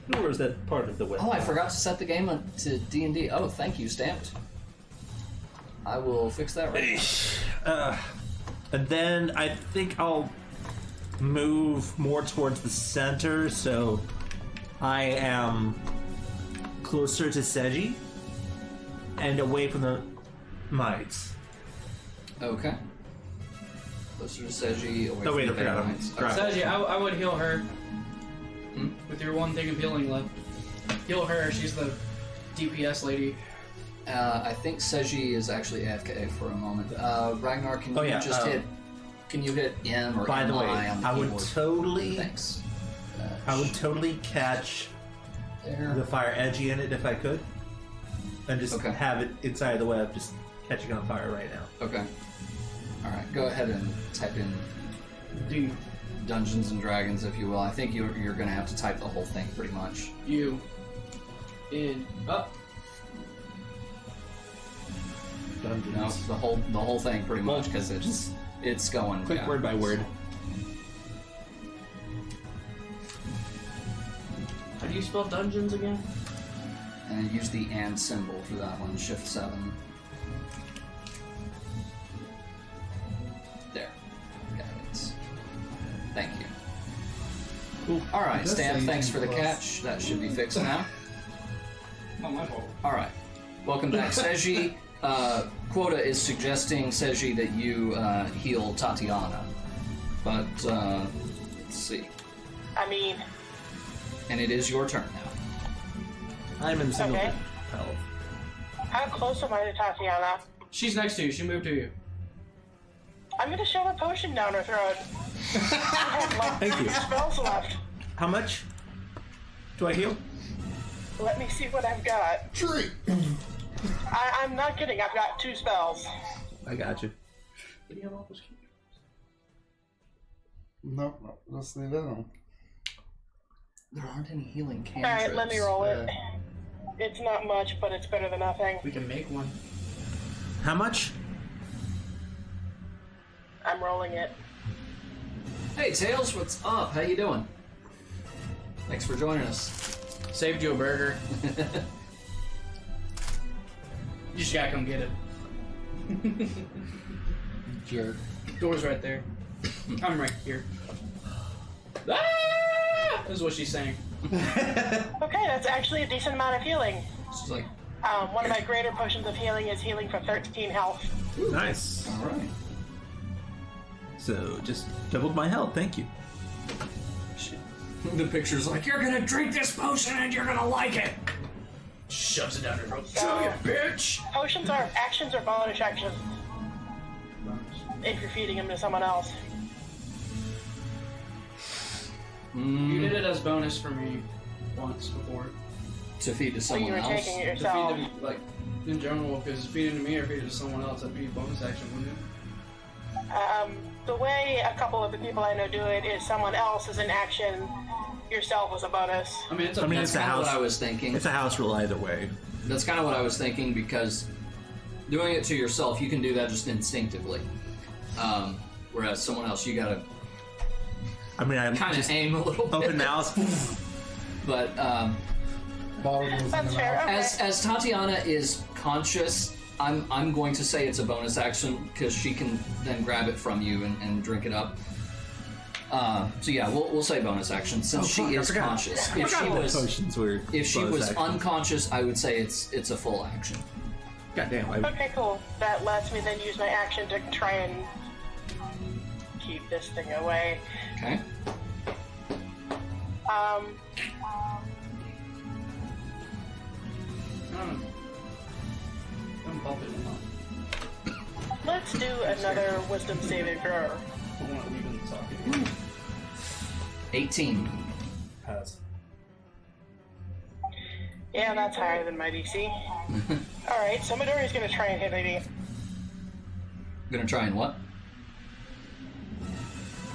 ignores that part of the web. oh, I forgot to set the game to D&D. Oh, thank you, Stamped. I will fix that right now. And then I think I'll move more towards the center, so I am closer to Seji and away from the mites. Okay. Closer to Seji, away Oh, wait, from I forgot. Banemite. Right. Saji, I would heal her with your one thing of healing left. Heal her. She's the DPS lady. I think Seji is actually AFK for a moment. Ragnar, can you Oh, yeah, just hit? Can you hit M or By the way, MI on the I would keyboard? totally, Thanks. I would totally catch There. the fire edgy in it if I could, and just Okay. have it inside the web, just catching on fire right now. Okay. All right. Go ahead and type in Dude, Dungeons and Dragons, if you will. I think you're going to have to type the whole thing pretty much. you in up. Dungeons. No, the whole thing pretty much because it's going. Quick word by word. How do you spell dungeons again? And use the and symbol for that one. Shift 7. There. Got it. Thank you. Cool. All right, That's Stan. 18 Thanks for the plus. catch. That should be fixed now. Not my fault. All right. Welcome back, Seji. Quota is suggesting, Seji, that you heal Tatiana. But, let's see. I mean, And it is your turn now. I'm in single Okay. health. how close am I to Tatiana? She's next to you. She moved to you. I'm gonna shove a potion down her throat. I have like Thank you. 2 spells left. How much do I heal? Let me see what I've got. Tree. I'm not kidding. I've got 2 spells. I got you. Did you have all those keys? Nope, let's leave it alone. There aren't any healing cantrips. Alright, let me roll it. It's not much, but it's better than nothing. We can make one. How much? I'm rolling it. Hey, Tails, what's up? How you doing? Thanks for joining us. Saved you a burger. You just gotta come get it. Jerk. Door's right there. I'm right here. Ah! This is what she's saying. Okay, that's actually a decent amount of healing. She's like, One of my greater potions of healing is healing for 13 health. Nice. all right. So just doubled my health. Thank you. The picture's like, you're gonna drink this potion and you're gonna like it. Shoves it down her throat. So, you bitch! potions are actions or bonus actions if you're feeding them to someone else. You did it as bonus for me once before. To feed to So someone you were else. taking it To yourself. feed them, like, in general, because feeding to me or feeding to someone else, that'd be bonus action, wouldn't it? The way a couple of the people I know do it is someone else is an action, yourself was a bonus. I mean, it's a I mean, That's it's a kind of house. what I was thinking. It's a house rule either way. That's kind of what I was thinking because doing it to yourself, you can do that just instinctively. Whereas someone else, you gotta I mean, I'm kind of just aim a little bit. open mouth. But Bottle goes in That's the fair. mouth. Okay. as Tatiana is conscious, I'm going to say it's a bonus action because she can then grab it from you and drink it up. So yeah, we'll say bonus action since she is conscious. If she was Potions were bonus actions. unconscious, I would say it's a full action. Goddamn. Okay, cool. That lets me then use my action to try and keep this thing away. Okay. I'm bumping them up. Let's do another wisdom saving throw. I want to leave them talking. 18. Pass. Yeah, that's higher than my DC. Alright, so Midori's gonna try and hit it. Gonna try and what?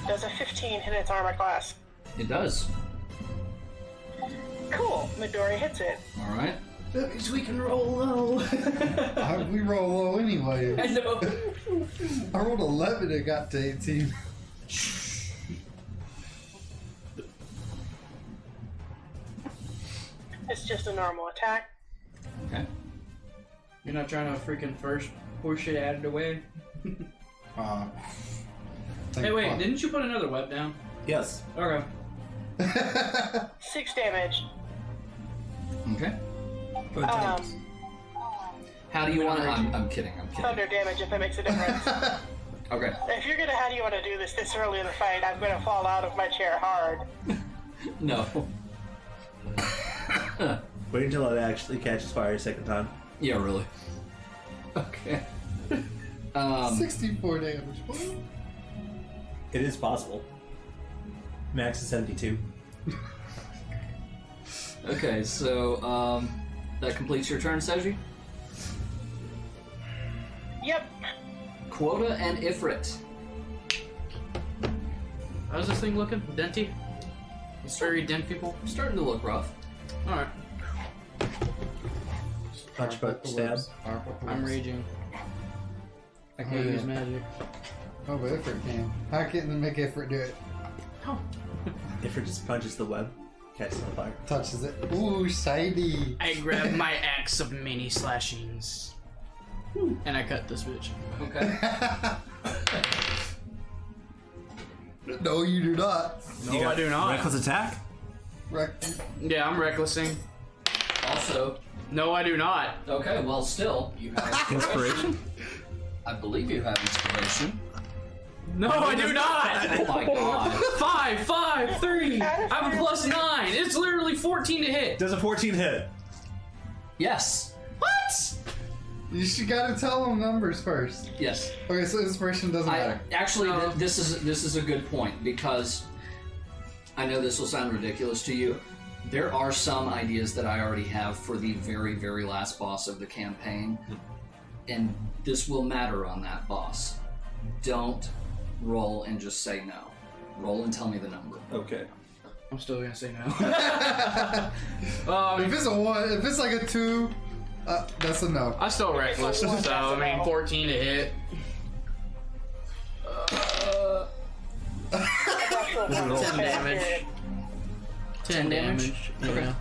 Does a 15 hit its armor class? It does. Cool, Midori hits it. All right. That means we can roll low. We roll low anyway. I know. I rolled 11 and got to 18. It's just a normal attack. Okay. You're not trying to freaking first push it out of the way? Hey, wait, didn't you put another web down? Yes. Okay. 6 damage. Okay. Um, How do you want to? I'm kidding. I'm kidding. thunder damage if that makes a difference. Okay. If you're gonna, how do you want to do this early in the fight? I'm gonna fall out of my chair hard. No. Wait until it actually catches fire a second time. Yeah, really. Okay. 64 damage. What? It is possible. Max is 72. Okay, so that completes your turn, Seiji. Yep. Quota and Ifrit. How's this thing looking? Denty? It's very dent people? Starting to look rough. Alright. Punch, but stab. I'm raging. I can't use magic. Oh, but Ifrit can. How can they make Ifrit do it? If it just punches the web, catches on fire. Touches it. Ooh, shiny. I grab my axe of many slashings. And I cut this bitch. Okay. No, you do not. No, I do not. Reckless attack? Yeah, I'm recklessing. Also, No, I do not. okay. Well, still, you have Inspiration? I believe you have inspiration. No, I do not. Oh my god. 5, 3. I'm a +9. It's literally 14 to hit. Does a 14 hit? Yes. What? You should gotta tell them numbers first. Yes. Okay, so inspiration doesn't matter. Actually, this is a good point because I know this will sound ridiculous to you. There are some ideas that I already have for the very, very last boss of the campaign, and this will matter on that boss. Don't roll and just say no. Roll and tell me the number. Okay. I'm still gonna say no. If it's a 1, if it's like a 2, that's a no. I'm still reckless, so I mean 14 to hit. 10 damage. 10 damage. Yeah.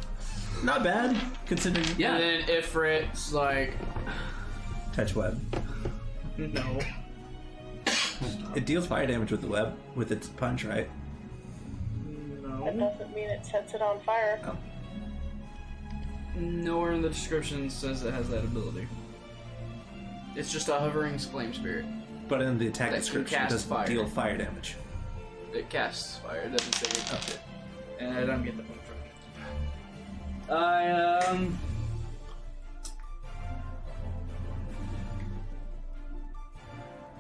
Not bad, considering. Yeah. And then Ifrit's like, Touch web. no. It deals fire damage with the web, with its punch, right? That doesn't mean it sets it on fire. Oh. Nowhere in the description says it has that ability. It's just a hovering flame spirit. But in the attack That can description, it cast does fire. deal fire damage. It casts fire. It doesn't say it. Okay. And I don't get the point from it.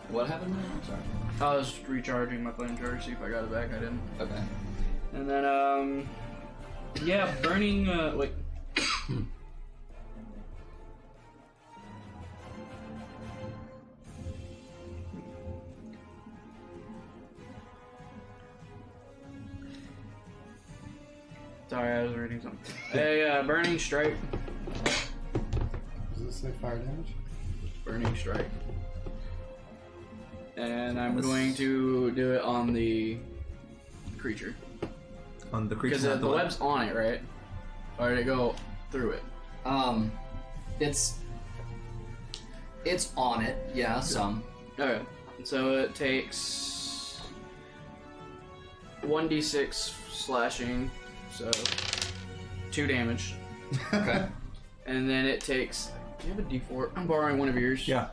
What happened there? I'm sorry. I was recharging my flame charge, see if I got it back. I didn't. Okay. And then, yeah, burning, wait. Sorry, I was reading something. A burning strike. Does it say fire damage? Burning strike. And I'm going to do it on the creature. On the creature. Because not the web. web's on it, right? Or did it go through it? It's on it. Yeah, some. Okay. So it takes 1d6 slashing, so 2 damage. Okay. And then it takes. Do you have a d4? I'm borrowing one of yours. Yeah.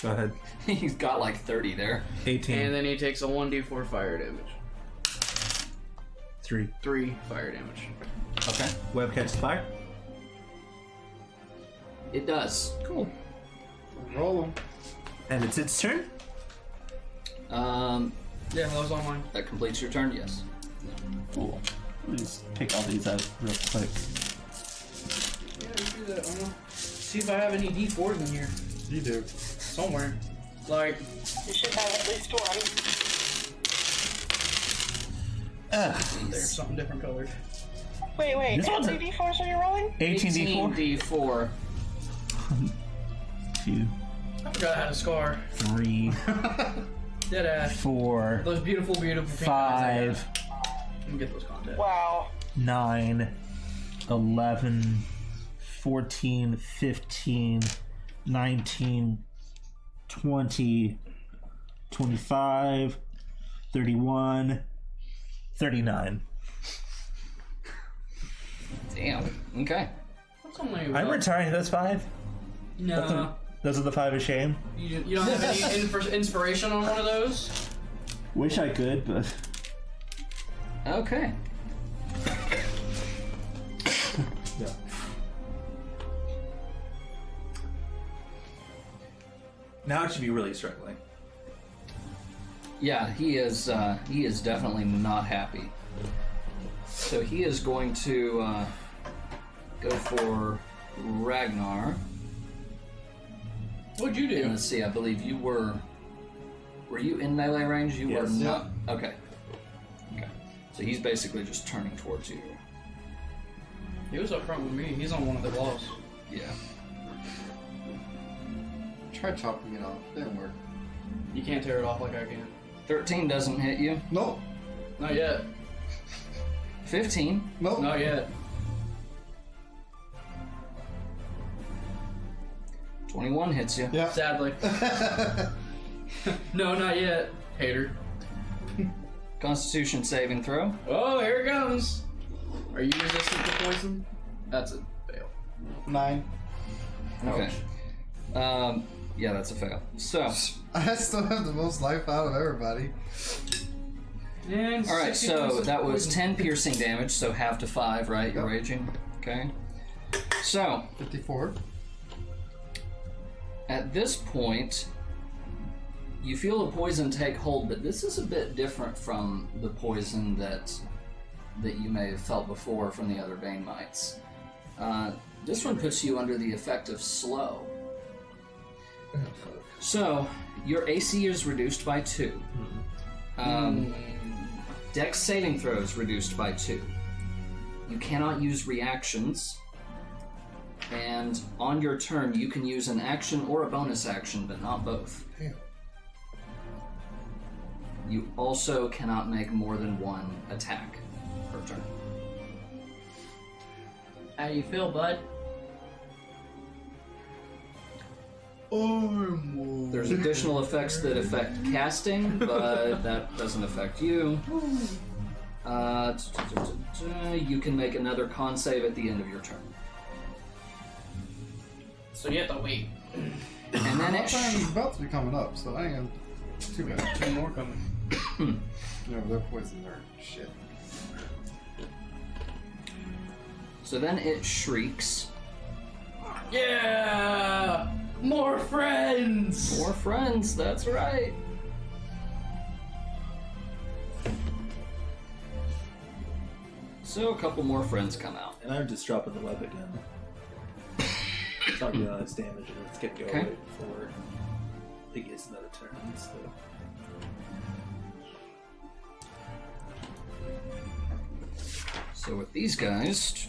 Go ahead. He's got like 30 there. 18. And then he takes a 1d4 fire damage. 3. 3 fire damage. Okay. Web catches fire. It does. Cool. Roll them. And it's its turn. Yeah, that was all mine. That completes your turn. Yes. Cool. Let me just pick all these out real quick. Yeah, you do that. See if I have any d4s in here. You do. Somewhere. Like, You should have at least one. there's something different colored. Wait, This how one's many d4s are you rolling? 18d4. d4. 2, I forgot I had a scar. 3, Dead ass. 4, Those beautiful, beautiful pink eyes 5, I got. Let me get those contacts. Wow. 9, 11, 14, 15, 19, 20, 25, 31, 39. Damn. Okay. That's only I'm about- retiring those 5. No. Those are the 5 of shame. You don't have any inspiration on one of those? Wish I could, but Okay. Yeah. Now it should be really struggling. Yeah, he is definitely not happy. So he is going to go for Ragnar. What'd you do? And let's see, I believe you were you in melee range? You were Yes. not. Okay. Okay. So he's basically just turning towards you. He was up front with me. He's on one of the walls. Yeah. Try chopping it off. Didn't work. You can't tear it off like I can. 13 doesn't hit you. Nope. Not yet. 15. Nope. Not yet. 21 hits you. Yeah. Sadly. No, not yet. Hater. Constitution saving throw. Oh, here it comes. Are you resistant to poison? That's a fail. 9. Okay. Yeah, that's a fail. So, I still have the most life out of everybody. And all right. 60 So points of that was poison. 10 piercing damage. So half to 5, right? You're Yep. raging. Okay. So 54. at this point, you feel the poison take hold, but this is a bit different from the poison that you may have felt before from the other banemites. This one puts you under the effect of slow. So your AC is reduced by 2. Dex saving throws reduced by 2. You cannot use reactions. And on your turn, you can use an action or a bonus action, but not both. Damn. You also cannot make more than 1 attack per turn. How you feel, bud? There's additional effects that affect casting, but that doesn't affect you. You can make another con save at the end of your turn. So you have to wait. And then My it time is about to be coming up, so I ain't too bad. 2 more coming. No, their poisons are shit. So then it shrieks. Yeah! More friends! More friends, that's right. So a couple more friends come out. And I'm just dropping the web again. It's not doing its damage, and it's getting Okay. away before it gets another turn. So. So with these guys,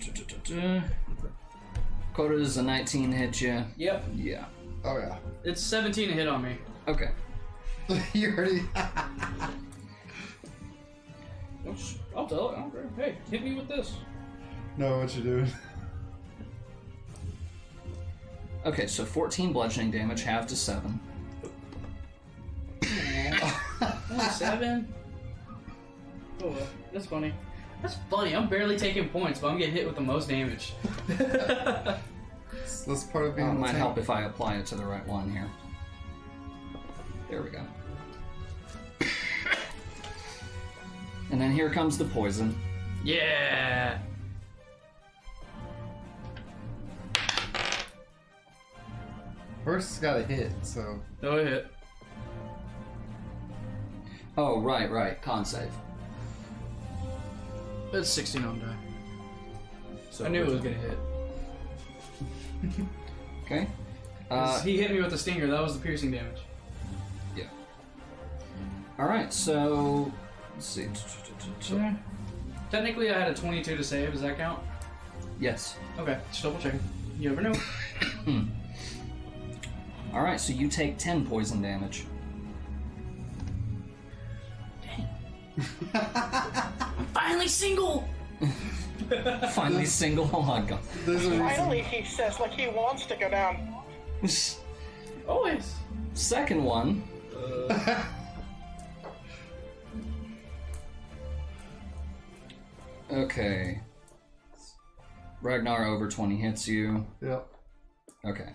Kota's a 19 hit you. Yep. Yeah. Oh yeah. It's 17 to hit on me. Okay. You already. I'll tell it. I don't care. Hey, hit me with this. know what you're doing. Okay, so 14 bludgeoning damage, halved to 7. 7? Oh, well, that's funny. That's funny. I'm barely taking points, but I'm getting hit with the most damage. That's part of being. It on the might team. help if I apply it to the right one here. There we go. And then here comes the poison. Yeah. First, it's got to hit. So No hit. Oh, right. Con save. It's 16 on die. So I knew it was gonna hit. Okay. He hit me with the stinger. That was the piercing damage. Yeah. Alright, so... Let's see. Technically, I had a 22 to save. Does that count? Yes. Okay, just double checking. You never know. Alright, so you take 10 poison damage. I'm finally single. Finally single. Oh my god. there's a reason. Finally, he says, like he wants to go down. Always. Second one. Okay. Ragnar over 20 hits you. Yep. Okay.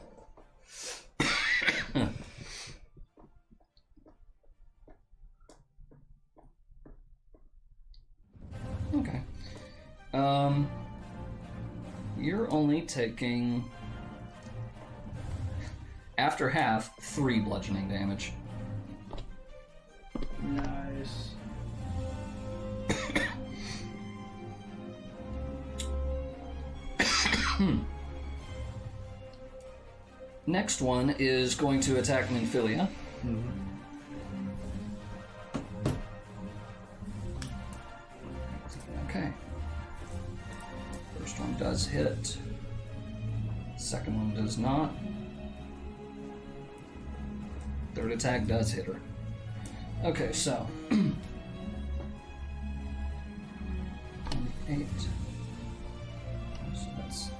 Okay. You're only taking, after half, 3 bludgeoning damage. Nice. Next one is going to attack Nymphilia. Okay. First one does hit. Second one does not. Third attack does hit her. Okay, so 8. So that's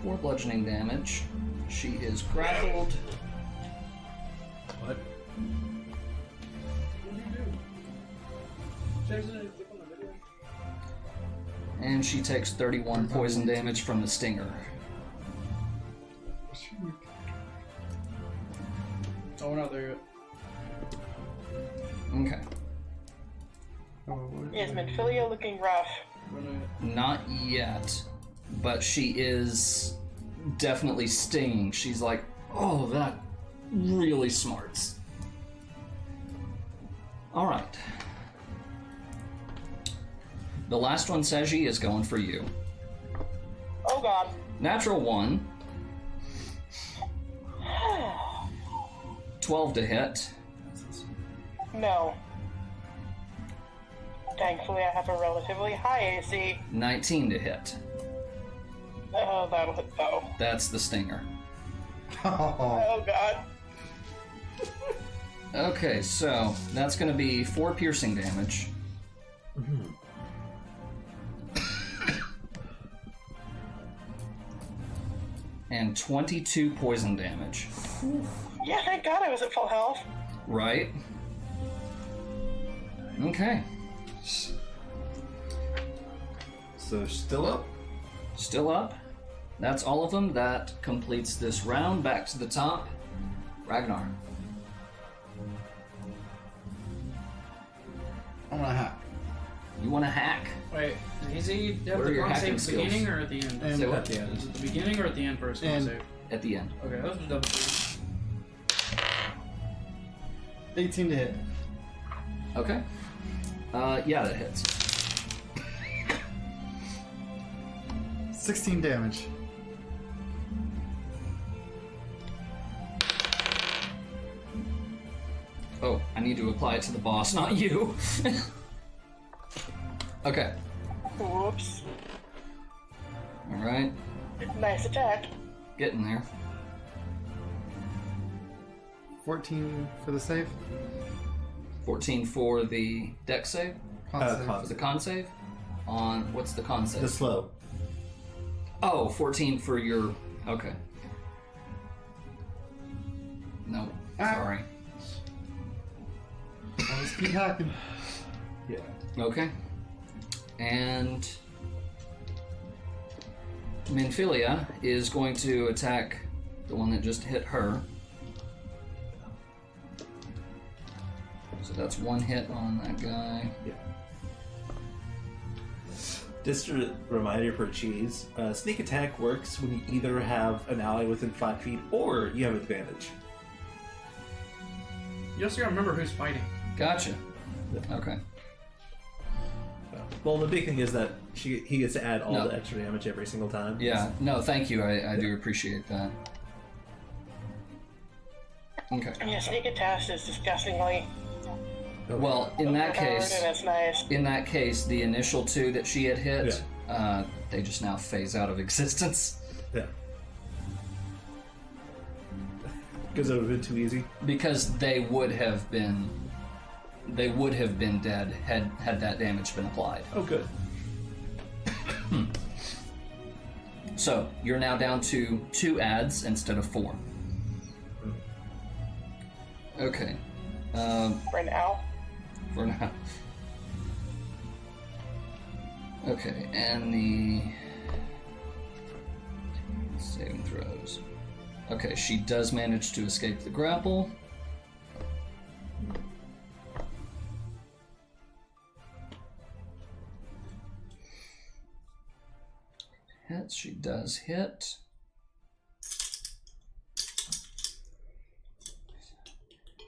4 bludgeoning damage. She is grappled. What? And she takes 31 poison damage from the stinger. Oh, we're not there yet. Okay. Is Minfilia looking rough? Not yet, but she is definitely stinging. She's like, oh, that really smarts. Alright. The last one, Seji, is going for you. Oh god. Natural 1. 12 to hit. No. Thankfully, I have a relatively high AC. 19 to hit. Oh, that'll hit though. That's the stinger. Oh god. Okay, so that's going to be 4 piercing damage. And 22 poison damage. Yeah, thank god I was at full health. Right? Okay. So still up? Still up. That's all of them. That completes this round. Back to the top. Ragnar. I'm gonna hack. You want to hack? Wait, does he have What are the your con hacking save at the beginning skills? or at the end? And Say what? At the end. Is it the beginning or at the end for his con And- save? At the end. Okay, let's just double check. 18 to hit. Okay. Yeah, that hits. 16 damage. Oh, I need to apply it to the boss, not you. Okay. Whoops. Alright. Nice attack. Getting there. 14 for the save. 14 for the dex save. Con save. For the con save. On, what's the con save? The slow. Oh, 14 for your... Okay. No, sorry. I'll just keep hacking. Yeah. Okay. And... Minfilia is going to attack the one that just hit her. So that's 1 hit on that guy. Yeah. Just a reminder for Cheese, sneak attack works when you either have an ally within 5 feet or you have advantage. You also gotta remember who's fighting. Gotcha. Okay. Well, the big thing is that he gets to add all No. the extra damage every single time. Yeah, no, thank you. I do appreciate that. Okay. Yeah, sneak attack is disgustingly Well, in that overpowered, case, and it's nice. the initial 2 that she had hit, they just now phase out of existence Yeah. Because it would have been too easy. because they would have been dead had that damage been applied. Oh, good. So you're now down to 2 adds instead of 4. Okay. For now. For now. Okay, and the saving throws. Okay, she does manage to escape the grapple. Hits, she does hit.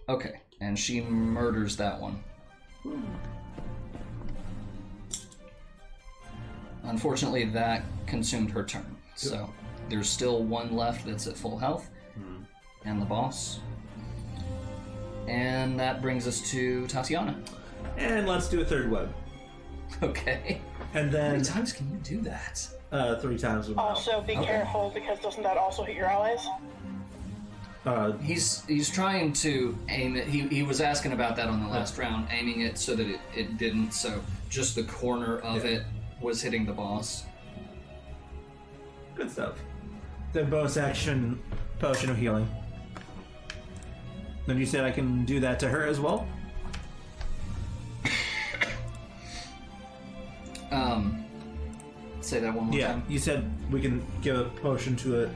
Okay, and she murders that one. Unfortunately, that consumed her turn. So there's still 1 left that's at full health, and the boss. And that brings us to Tatiana. And let's do a third web. Okay. And How then many times can you do that? 3 times with mouth. Also, be Okay. careful because doesn't that also hit your allies? He's trying to aim it. He was asking about that on the last round, aiming it so that it didn't. So just the corner of it was hitting the boss. Good stuff. Then bonus action, potion of healing. Then you said I can do that to her as well? Say that one more Yeah, time. you said we can give a potion to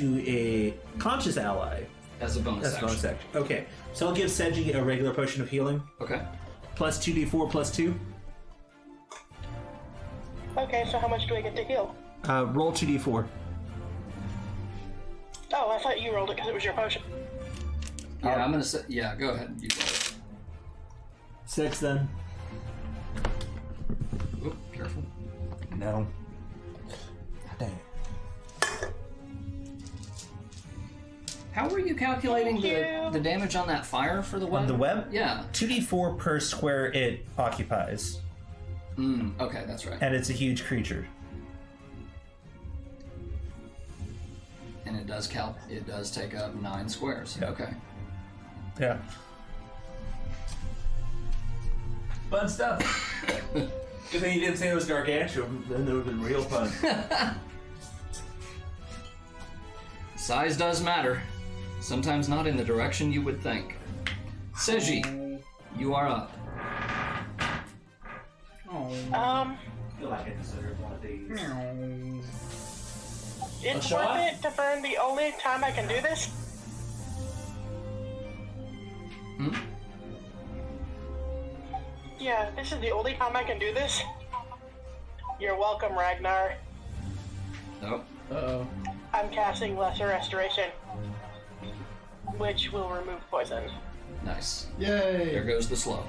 a conscious ally. As a bonus That's action. bonus action. Okay, so I'll give Seji a regular potion of healing. Okay. Plus 2d4 plus 2. Okay, so how much do I get to heal? Roll 2d4. Oh, I thought you rolled it because it was your potion. Yeah, I'm gonna say. Yeah, go ahead. You got it. 6 then. Oop, careful. No. Dang it. How were you calculating Thank the damage on that fire for the web? On the web? Yeah. 2d4 per square it occupies. Okay, that's right. And it's a huge creature. And it does take up 9 squares. Yeah. Okay. Yeah. Fun stuff. Good thing you didn't say it was gargantuan, then it would have been real fun. Size does matter. Sometimes not in the direction you would think. Seji, you are up. Oh. I feel like I deserve one of these. It's A shot? worth it to burn the only time I can do this. Hmm? Yeah, this is the only time I can do this. You're welcome, Ragnar. Oh. Uh-oh. I'm casting Lesser Restoration, which will remove poison. Nice. Yay! There goes the slow.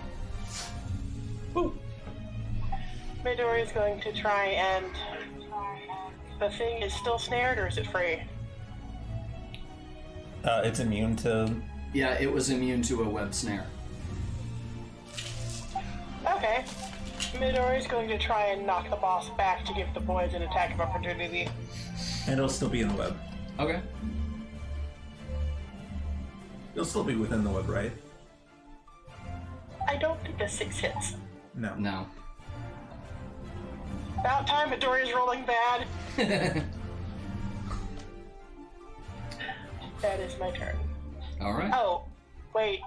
Midori is going to try and... The thing is still snared, or is it free? It's immune to... Yeah, it was immune to a web snare. Okay. Midori is going to try and knock the boss back to give the boys an attack of opportunity. And it'll still be in the web. Okay. It'll still be within the web, right? I don't think the 6 hits. No. No. About time Midori's rolling bad. That is my turn. All right. Oh, wait.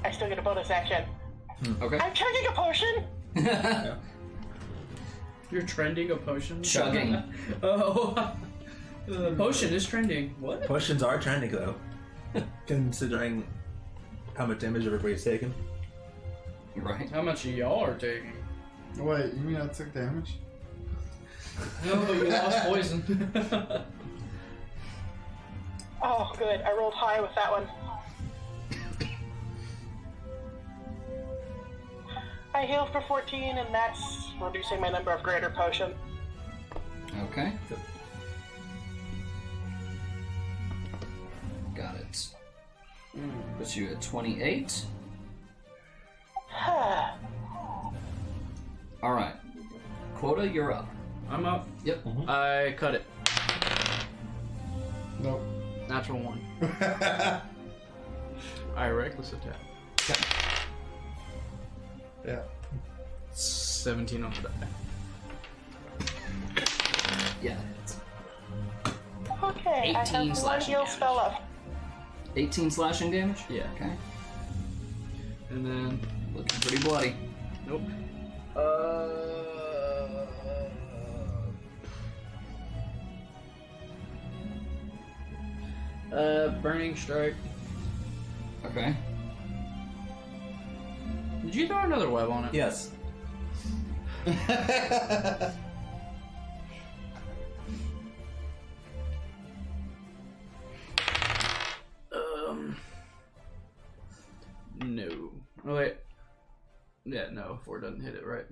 I still get a bonus action. Okay. I'm chugging a potion! You're trending a potion? Chugging. Oh. The potion is trending. What? Potions are trending, though. Considering how much damage everybody's taken. Right. How much y'all are taking? Wait, you mean I took damage? No, you lost poison. Oh, good. I rolled high with that one. I heal for 14, and that's reducing my number of greater potion. Okay. Got it. Puts you at 28. All right. Quota, you're up. I'm up. Yep. I cut it. Nope. Natural 1. I reckless attack. Okay. Yeah. 17 on the die. Yeah. It's Okay, I 18 have one slashing heal damage. spell left. 18 slashing damage? Yeah. Okay. And then, Looking pretty bloody. nope. Burning strike. Okay. Did you throw another web on it? Yes. No. Oh wait. Yeah, no. 4 doesn't hit it, right?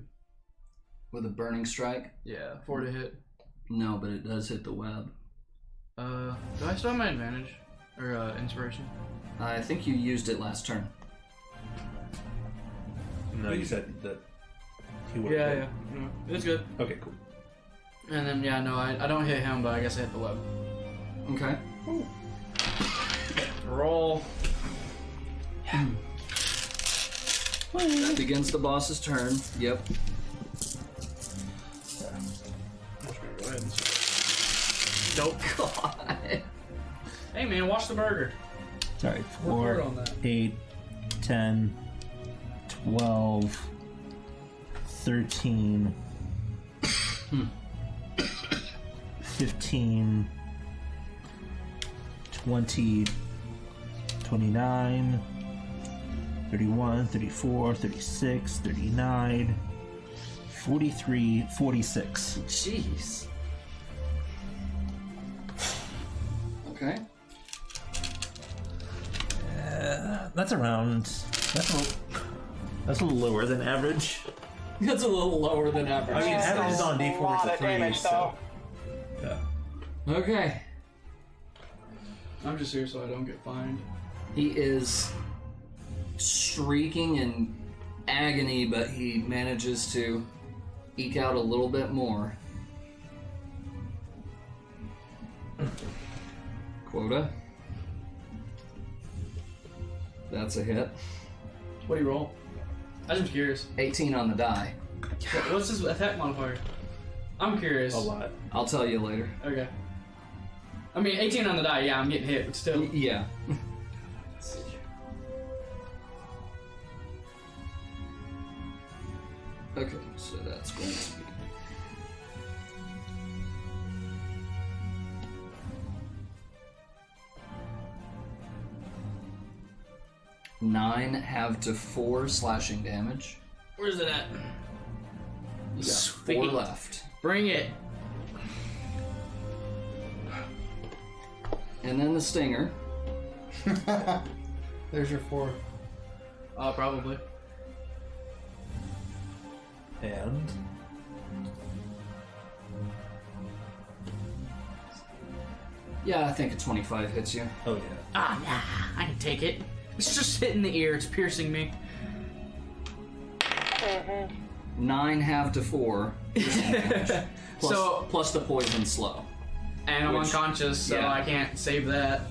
With a burning strike? Yeah, 4 to hit. No, but it does hit the web. Do I still have my advantage? Or, inspiration? I think you used it last turn. No, you said that he would. Yeah. No, it's good. Okay, cool. And then, yeah, no, I don't hit him, but I guess I hit the web. Okay. Roll. That begins the boss's turn. Yep. Nope. God. Hey man, watch the burger. Sorry, Report 4, on that. 8, 10, 12, 13, 15, 20, 29, 31, 34, 36, 39, 43, 46. Jeez. Okay. That's around. That's a little lower than average. That's a little lower than average. I mean, Yeah, average is on a D4 lot is a of 3, damage, so. Yeah. Okay. I'm just here so I don't get fined. He is shrieking in agony, but he manages to eke out a little bit more. Quota. That's a hit. What do you roll? I'm just curious. 18 on the die. What's his attack modifier? I'm curious. A lot. I'll tell you later. Okay. I mean, 18 on the die, yeah, I'm getting hit, but still. Yeah. Okay, so that's going to be 9 have to 4 slashing damage. Where's it at? You got 4 Sweet. left. Bring it. And then the stinger. There's your 4. Probably. And Yeah, I think a 25 hits you. oh yeah. Ah, nah, I can take it. It's just hitting the ear, it's piercing me. 9 have to 4 damage. Plus, So- plus the poison slow. And I'm Which- unconscious, so yeah. I can't save that.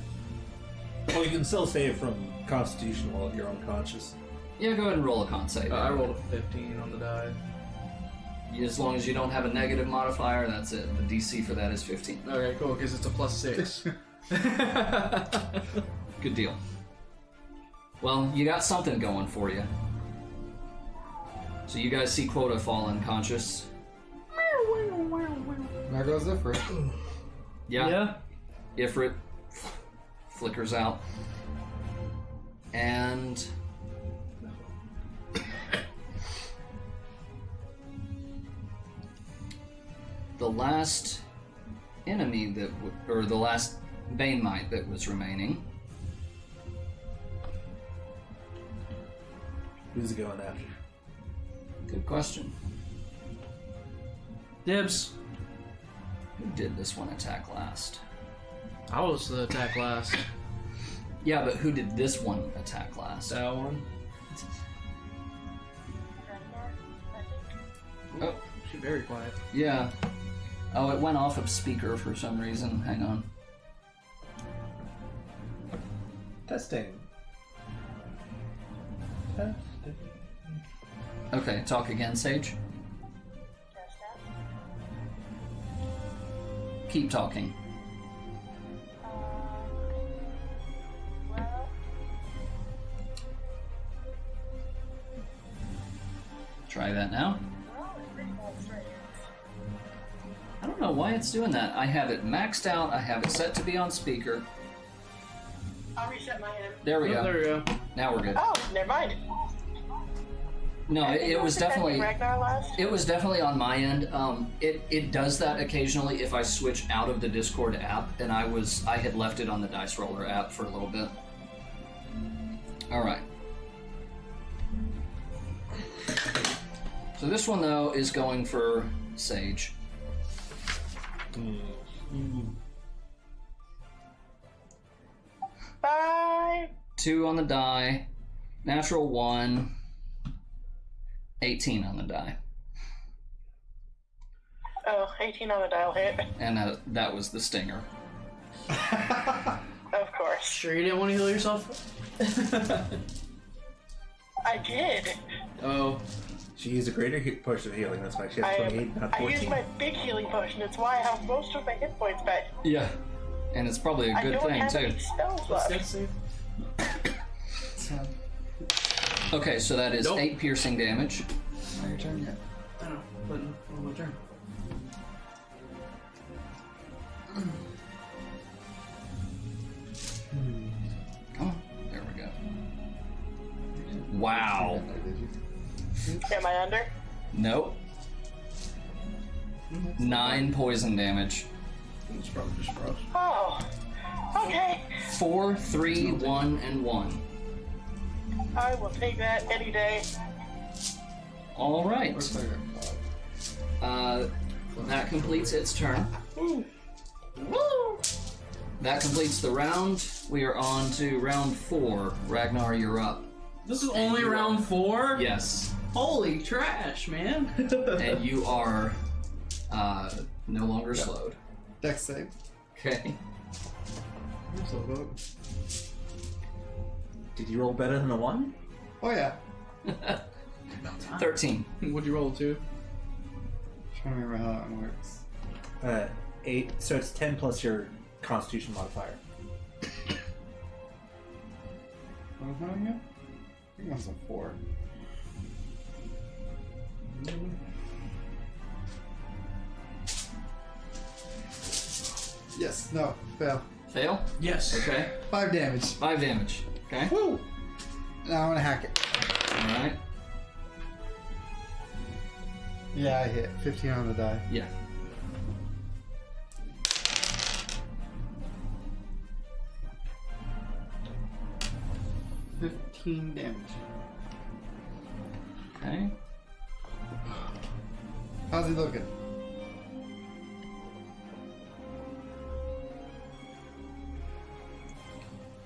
Well, you can still save from Constitution while you're unconscious. Yeah, go ahead and roll a con save. I rolled a 15 on the die. As long as you don't have a negative modifier, that's it. The DC for that is 15. Okay, cool, because it's a +6. Good deal. Well, you got something going for you. So you guys see Quota fall unconscious. There goes the first. Yeah. Ifrit flickers out. And the last enemy that or the last banemite that was remaining. Who's it going after? Good question. Dibs. Who did this one attack last? I was the attack last. Yeah, but who did this one attack last? That one. Oh, She's very quiet. yeah. Oh, it went off of speaker for some reason. Hang on. Testing. Testing. Okay, talk again, Sage. Keep talking. Try that now. I don't know why it's doing that. I have it maxed out. I have it set to be on speaker. I'll reset my end. There we Oh, go. there we go. Now we're good. Oh, never mind. No, I think it was defending definitely Ragnar last. it was definitely on my end. It does that occasionally if I switch out of the Discord app, and I had left it on the Dice Roller app for a little bit. All right. So this one though is going for Sage. 5. 2 on the die, natural 1, 18 on the die, Oh, 18 on the dial hit. and that was the stinger. Of course. Sure you didn't want to heal yourself? I did. Oh. She used a greater potion of healing. That's why she has 28, not I used 14. my big healing potion. That's why I have most of my hit points back. Yeah, and it's probably a I good don't thing have too. any spells What's left. that save? Okay, so that is Nope. 8 piercing damage. Not your turn yet. I don't know. Button on my turn. Come on, there we go. Wow. Am I under? Nope. 9 poison damage. It's probably just for us. Oh. Okay. 4, 3, 1, and 1. I will take that any day. All right. Looks like That completes its turn. Woo! that completes the round. We are on to round 4. Ragnar, you're up. This is only round 4? Yes. Holy trash, man. And you are no longer slowed. Dex save. Okay. Did you roll better than a 1? Oh yeah. 13. What'd you roll to? Trying to remember how that one works. 8. So it's 10 plus your Constitution modifier. What was that again? I think it was a 4. Yes. No. Fail. Fail? Yes. Okay. 5 damage. 5 damage. Okay. Woo! Now I'm gonna hack it. Alright. Yeah, I hit 15 on the die. Yeah. $15 damage. Okay. How's he looking?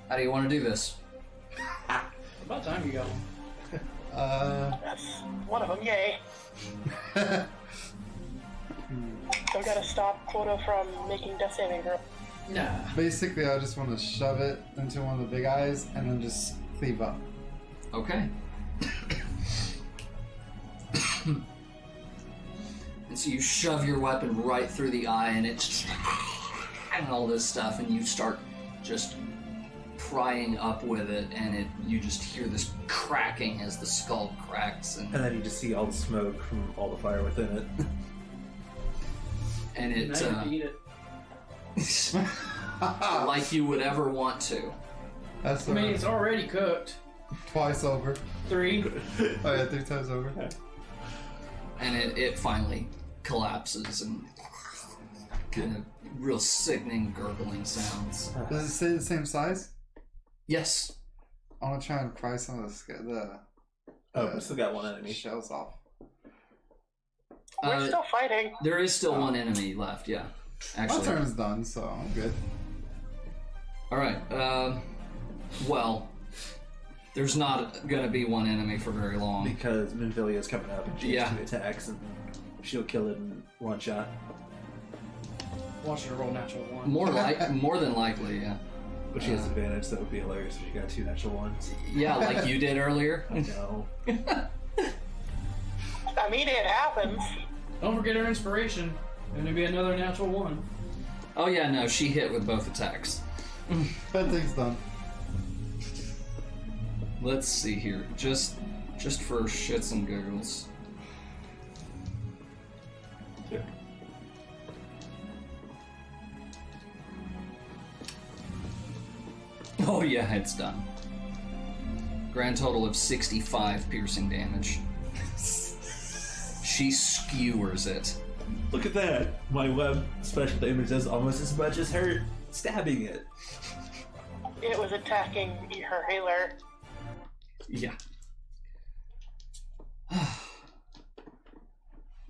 How do you want to do this? About time you got one. That's one of them, yay. So we gotta stop Quota from making death saving throw. Nah. Basically, I just want to shove it into one of the big eyes and then just cleave up. Okay. And so you shove your weapon right through the eye, and it's and all this stuff, and you start just prying up with it, and you just hear this cracking as the skull cracks, and And then you just see all the smoke from all the fire within it. and it Now you eat it. like you would ever want to. That's I mean, it's already cooked. twice over. 3. Oh yeah, 3 times over. And it finally collapses and kind of real sickening gurgling sounds. Does it stay the same size? Yes. I want to try and pry some of the Oh, we still got one enemy. shells off. We're still fighting. There is still one enemy left, yeah. My Actually. turn's done, so I'm good. Alright, well, there's not gonna be one enemy for very long. Because Minvilia's coming up and she has Yeah. 2 attacks and she'll kill it in one shot. Want you to roll natural 1. More than likely, yeah. But she has advantage, so that would be hilarious if she got 2 natural ones. Yeah, like you did earlier. No. I mean, it happens. Don't forget her inspiration. Gonna be another natural 1. Oh yeah, no, she hit with both attacks. That thing's done. Let's see here, just for shits and giggles. Yeah. Oh yeah, it's done. Grand total of 65 piercing damage. She skewers it. Look at that! My web special damage does almost as much as her stabbing it. It was attacking her healer. Yeah.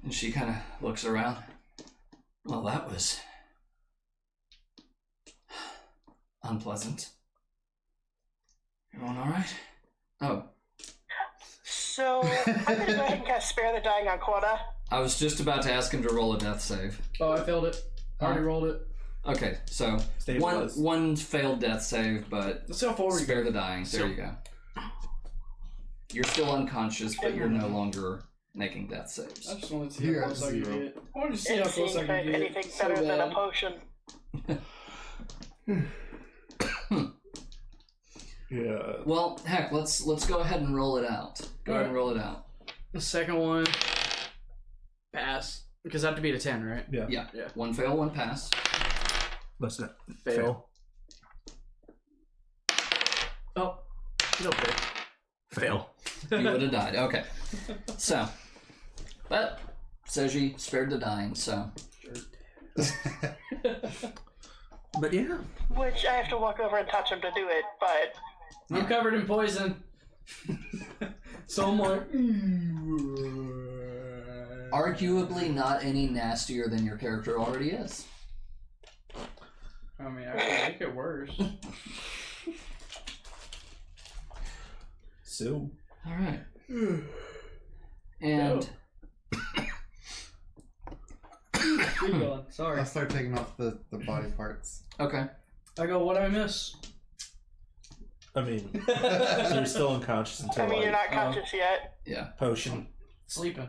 And she kind of looks around. Well, that was unpleasant. Everyone all right? Oh, So I'm gonna go ahead and cast Spare the Dying on Quota. I was just about to ask him to roll a death save. Oh, I failed it. I already rolled it. Okay, so Stay was. one failed death save, but Let's see how forward you spare go. the dying. There you go. You're still unconscious, but you're no longer making death saves. I just wanted to see You how got close I could 0. get. I wanted to see And how close I seeing could if get. anything So better than a bad. potion. Yeah. Well, heck, let's go ahead and roll it out. Go ahead and roll it out. The second one, pass. Because I have to beat a 10, right? Yeah. Yeah. Yeah. One fail, one pass. Let's not Fail. Oh, no fail. Fail. You would have died. Okay. So, but Seji spared the dying, so. But yeah. Which I have to walk over and touch him to do it, but I'm covered in poison. So I'm like, Arguably not any nastier than your character already is. I mean, I can make it worse. So, All right. And Keep going. Sorry. I'll start taking off the body parts. okay. I go, what I miss? I mean, you're still unconscious until I mean, you're like not conscious yet. Yeah. potion. Sleeping.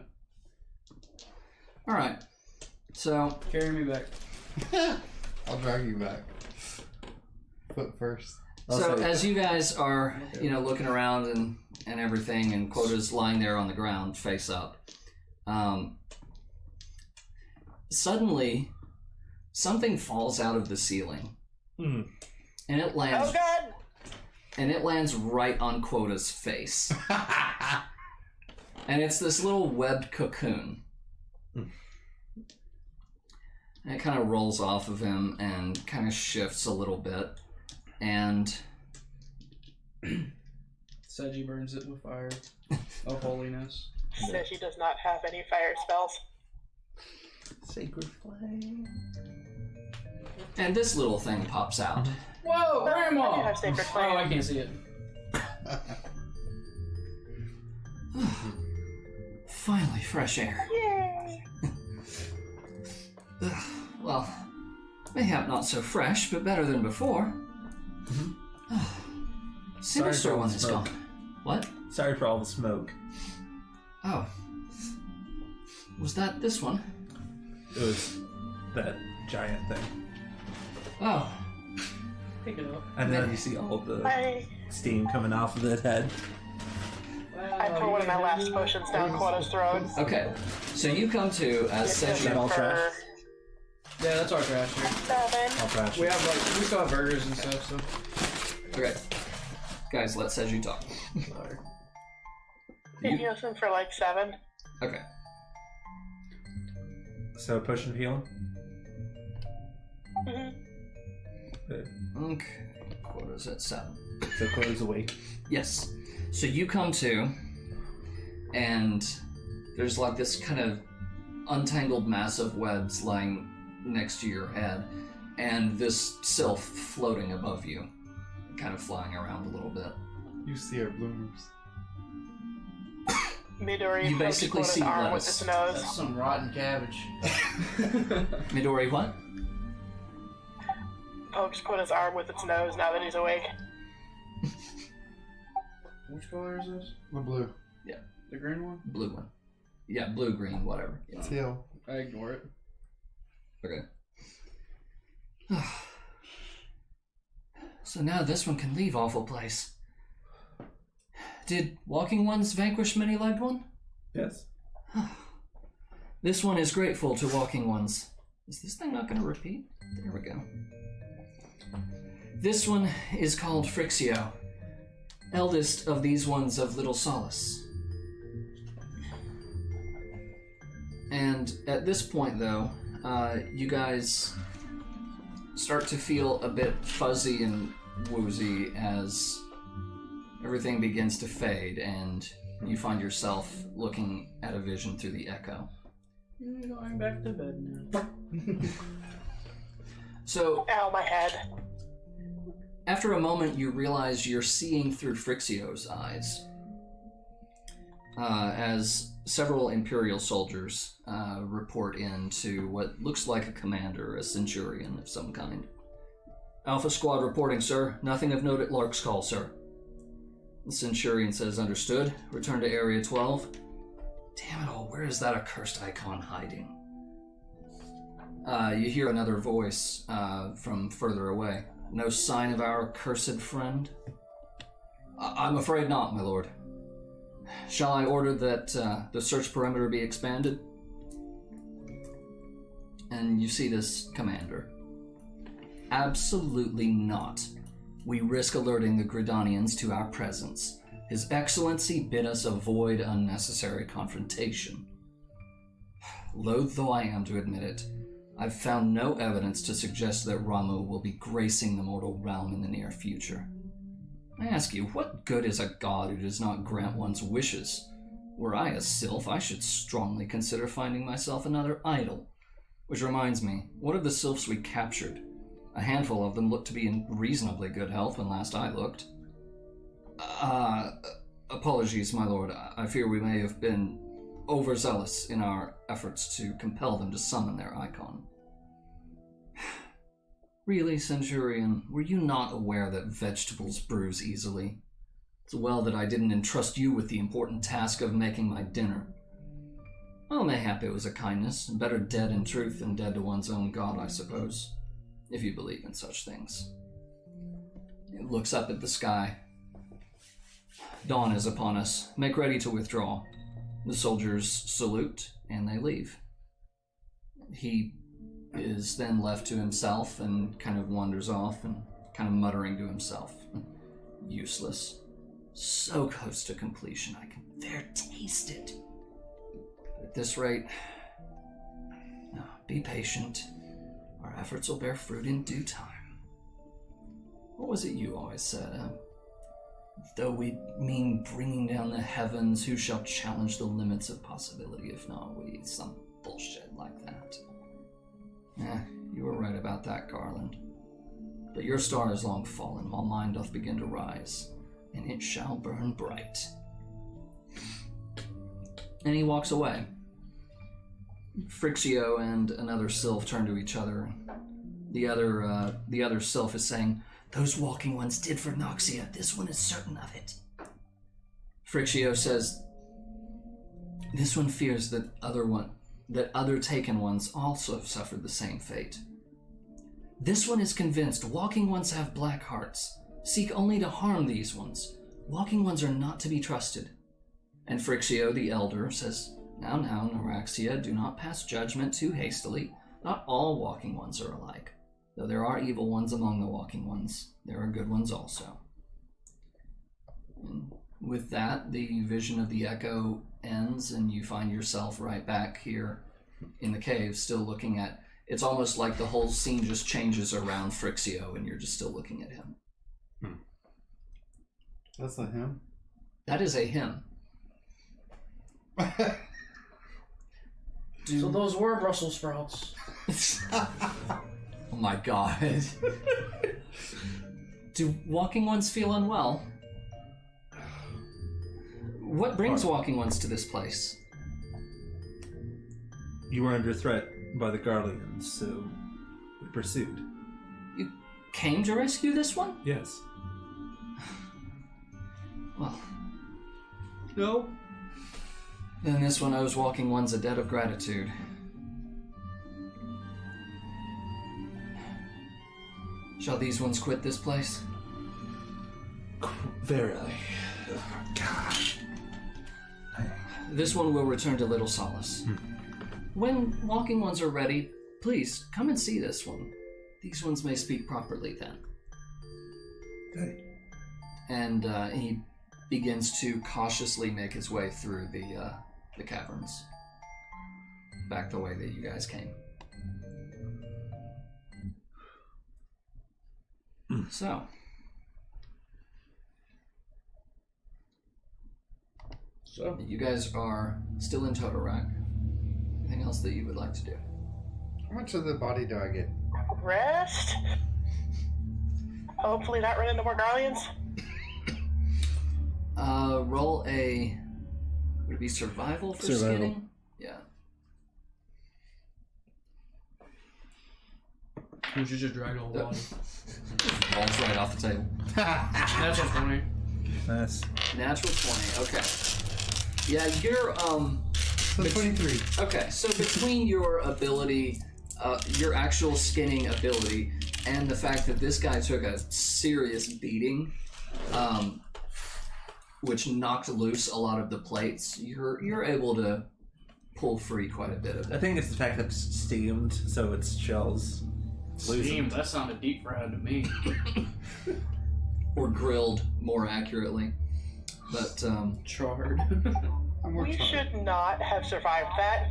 All right. So Carry me back. I'll drag you back. Foot first. So as you guys are, looking around and everything, and Quota's lying there on the ground, face up, suddenly something falls out of the ceiling, and it lands. Oh God! And it lands right on Quota's face, and it's this little webbed cocoon. And it kind of rolls off of him and kind of shifts a little bit. And Seji burns it with fire of holiness. Says she does not have any fire spells. sacred flame. and this little thing pops out. Whoa, I Grandma! do have sacred Oh, flame. I can't see it. Finally, fresh air. Yay! Well, mayhap not so fresh, but better than before. Sinister for all one the is smoke. gone. What? Sorry for all the smoke. Oh. Was that this one? It was that giant thing. Oh. Pick it up. And then you see all the I steam coming off of the head. pour one of my last potions down Quota's throat. Okay. So you come to as Is that all Seji. trash? Yeah, that's our trash here. 7. All trash. We still have burgers and stuff, so. Okay. Guys, let Seji talk. Sorry. Healing for like 7. Okay. So potion of healing. Mm-hmm. Good. Okay. Quota's at 7. So Quota's awake. Yes. So you come to, and there's like this kind of untangled mass of webs lying next to your head, and this sylph floating above you, kind of flying around a little bit. You see our bloomers. Midori You pokes basically Quota's see arm with lettuce. its nose. That's some rotten cabbage. Midori, what? Pokes Quota's arm with its nose now that he's awake. Which color is this? The blue. The green one? Blue one. Yeah, blue, green, whatever. Yeah. Teal. I ignore it. Okay. So now this one can leave awful place. Did walking ones vanquish many-legged one? Yes. This one is grateful to walking ones. Is this thing not going to repeat? There we go. This one is called Frixio, eldest of these ones of Little Solace. And at this point, though, you guys start to feel a bit fuzzy and woozy as everything begins to fade, and you find yourself looking at a vision through the echo. You're going back to bed now. So, Ow, my head. after a moment, you realize you're seeing through Frixio's eyes. As several Imperial soldiers report in to what looks like a commander, a centurion of some kind. Alpha Squad reporting, sir. Nothing of note at Lark's call, sir. The centurion says, understood. Return to Area 12. Damn it all, where is that accursed icon hiding? You hear another voice from further away. No sign of our accursed friend? I'm afraid not, my lord. Shall I order that the search perimeter be expanded? And you see this commander. Absolutely not. We risk alerting the Gridanians to our presence. His Excellency bid us avoid unnecessary confrontation. Loath though I am to admit it, I've found no evidence to suggest that Ramu will be gracing the mortal realm in the near future. I ask you, what good is a god who does not grant one's wishes? Were I a sylph, I should strongly consider finding myself another idol. Which reminds me, what of the sylphs we captured? A handful of them look to be in reasonably good health when last I looked. Apologies, my lord. I fear we may have been overzealous in our efforts to compel them to summon their icon. Really, Centurion, were you not aware that vegetables bruise easily? It's well that I didn't entrust you with the important task of making my dinner. Well, mayhap it was a kindness. Better dead in truth than dead to one's own god, I suppose. If you believe in such things. It looks up at the sky. Dawn is upon us. Make ready to withdraw. The soldiers salute, and they leave. He is then left to himself and kind of wanders off and kind of muttering to himself. Useless. So close to completion, I can there taste it. At this rate, no, be patient. Our efforts will bear fruit in due time. What was it you always said? Though we mean bringing down the heavens, who shall challenge the limits of possibility if not we? Some bullshit like that. You were right about that, Garland. But your star is long fallen, while mine doth begin to rise, and it shall burn bright. And he walks away. Frixio and another Sylph turn to each other. The other Sylph is saying, "Those walking ones did for Noxia. This one is certain of it." Frixio says, "This one fears that other taken ones also have suffered the same fate. This one is convinced walking ones have black hearts, seek only to harm these ones. Walking ones are not to be trusted." And Frixio the elder says, Now, Noraxia, do not pass judgment too hastily. Not all walking ones are alike. Though there are evil ones among the walking ones, there are good ones also. And with that, the vision of the echo ends, and you find yourself right back here in the cave, still looking at... It's almost like the whole scene just changes around Frixio, and you're just still looking at him. That's a him? That is a him. So those were Brussels sprouts. Oh my god. Do walking ones feel unwell? What brings walking ones to this place? You were under threat by the Garleans, so we pursued. You came to rescue this one? Yes. Well, No. then this one owes walking ones a debt of gratitude. Shall these ones quit this place? Verily. God. This one will return to Little Solace. When walking ones are ready, please come and see this one. These ones may speak properly then. Okay. And he begins to cautiously make his way through the caverns. Back the way that you guys came. So. You guys are still in Toto-Rak. Anything else that you would like to do? How much of the body do I get? Rest. Hopefully not run into more Garleans. Roll a... Would it be survival for Survival. skinning? Yeah. You should just drag the whole body. Falls right off the table. That's just funny. Nice. Natural 20, okay. Yeah, you're, So 23. Okay, so between your ability, your actual skinning ability, and the fact that this guy took a serious beating, which knocked loose a lot of the plates, you're able to pull free quite a bit of I it. think it's the fact that it's steamed, so its shells loosened. Steam, that sounded deep fried to me. Or grilled, more accurately. But, Charred. I'm more We charred. should not have survived that.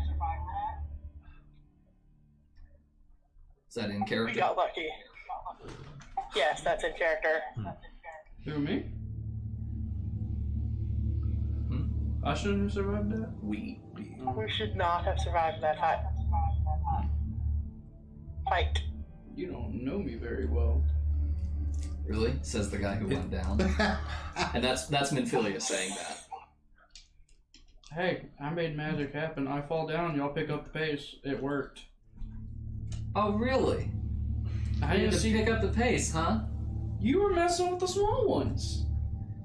is that in We character? got lucky. Yes, that's in character. Who, me? Hmm? I shouldn't have survived that? We. We should not have survived that fight. You don't know me very well. Really? Says the guy who went down. And that's Minfilia saying that. Hey, I made magic happen. I fall down, y'all pick up the pace. It worked. Oh, really? I You didn't had to see pick up the pace, huh? you were messing with the small ones.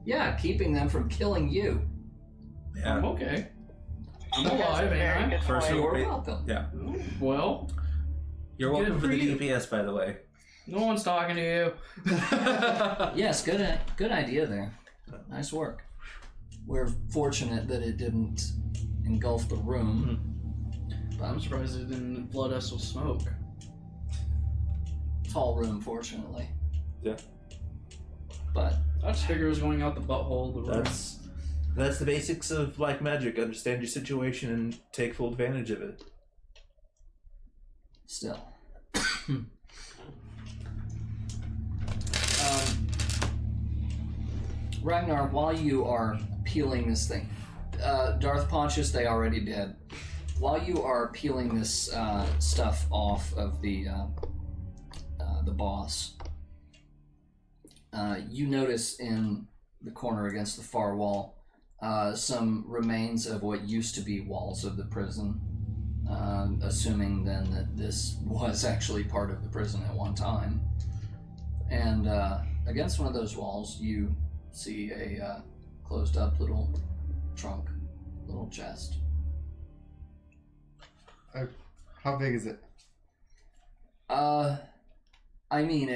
Yeah, keeping them from killing you. Yeah. I'm okay. I'm That's a alive, very ain't good First point. You're Wait. welcome. Yeah. I? Well, You're Good welcome for for the you. DPS, by the way. no one's talking to you. Yes, good idea there. Nice work. We're fortunate that it didn't engulf the room. I'm surprised it didn't flood us with smoke. Tall room, fortunately. Yeah. But I just figured it was going out the butthole of the room. That's the basics of black magic. Understand your situation and take full advantage of it. still. Ragnar, while you are peeling this thing, Darth Pontius, they already did. While you are peeling this stuff off of the boss, you notice in the corner against the far wall some remains of what used to be walls of the prison, assuming then that this was actually part of the prison at one time. And against one of those walls, you see a closed up little trunk, little chest. How big is it? I mean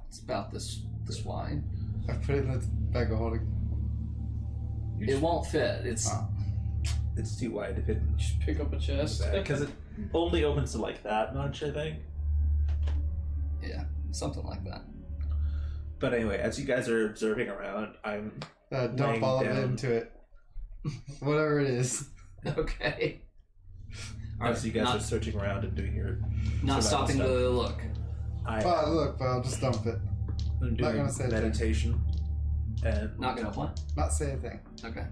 it's about this wide. I put it in the bag of holding. It won't fit. It's It's too wide to fit Just pick up a chest. because it only opens to like that much, I think. yeah, something like that. But anyway, as you guys are observing around, I'm Dump laying all of it down. into it. Whatever it is. Okay. All As you guys are searching around and doing your not survival stopping stuff. to look. But look, but I'll just dump it. I'm not doing gonna say a thing. meditation, and Not gonna what? Not say a thing. Okay.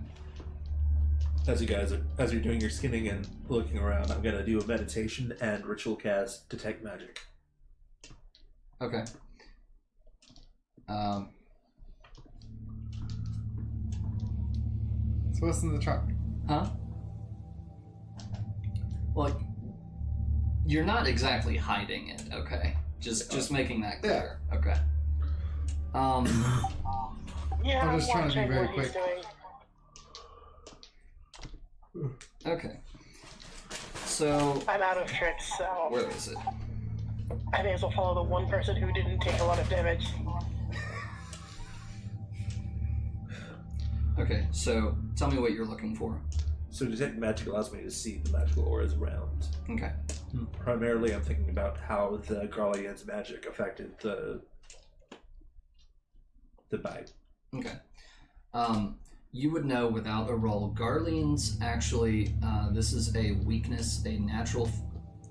as you're doing your skinning and looking around, I'm gonna do a meditation and ritual cast detect magic. Okay. So what's in the trunk? Huh? Well, you're not exactly hiding it, okay? Just making that clear. Okay. Yeah, I'm I'm just trying to be watching very what he's quick. doing. Okay. So, I'm out of tricks, so where is it? I may as well follow the one person who didn't take a lot of damage. Okay, so tell me what you're looking for. So detect magic allows me to see the magical auras around. Okay. Primarily, I'm thinking about how the Garlean's magic affected the bite. Okay. You would know without a roll. Garleans actually, this is a weakness, a natural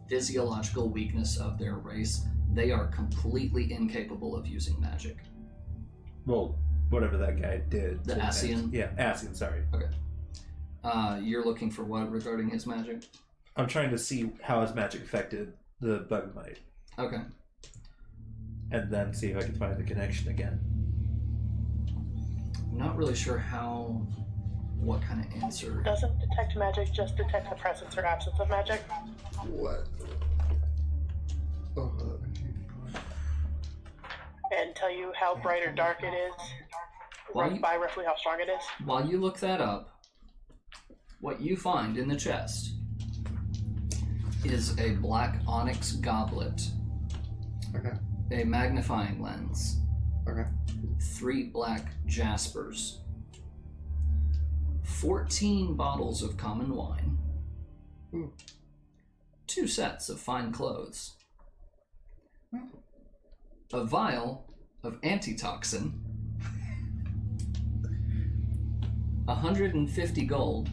physiological weakness of their race. They are completely incapable of using magic. Well, whatever that guy did. The Ascian? Yeah, Ascian, sorry. Okay. You're looking for what regarding his magic? I'm trying to see how his magic affected the bug mite, Okay. and then see if I can find the connection again. I'm not really sure what kind of answer. Doesn't detect magic just detect the presence or absence of magic? What? Oh, And tell you how bright or dark it is? Why you- By roughly how strong it is? While you look that up, what you find in the chest is a black onyx goblet, okay. a magnifying lens, Okay. 3 black jaspers, 14 bottles of common wine, Ooh. 2 sets of fine clothes, a vial of antitoxin, 150 gold,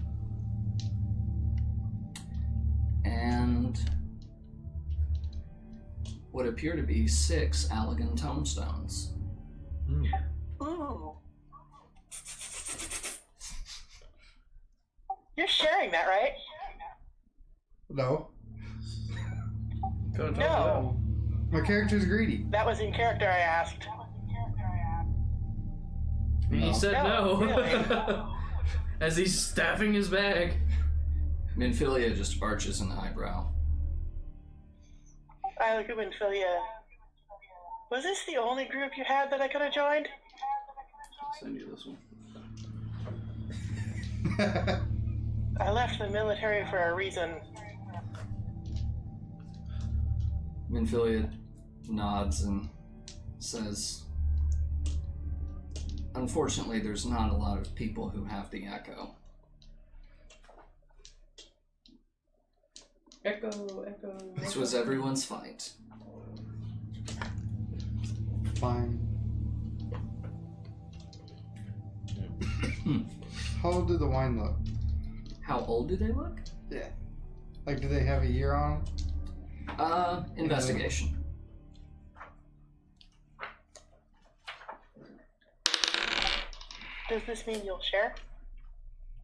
and what appear to be 6 Allegan tomestones. Ooh. You're sharing that, right? No. Could've told No. My character's greedy. That was in character, I asked. He said no. Really. As he's staffing his bag. Minfilia just arches an eyebrow. I look at Winfilia. Was this the only group you had that I could have joined? I'll send you this one. I left the military for a reason. Minfilia nods and says, unfortunately, there's not a lot of people who have the echo. Echo. This was everyone's fight. Fine. How old did the wine look? How old do they look? Yeah. Like, do they have a year on them? Investigation. Does this mean you'll share?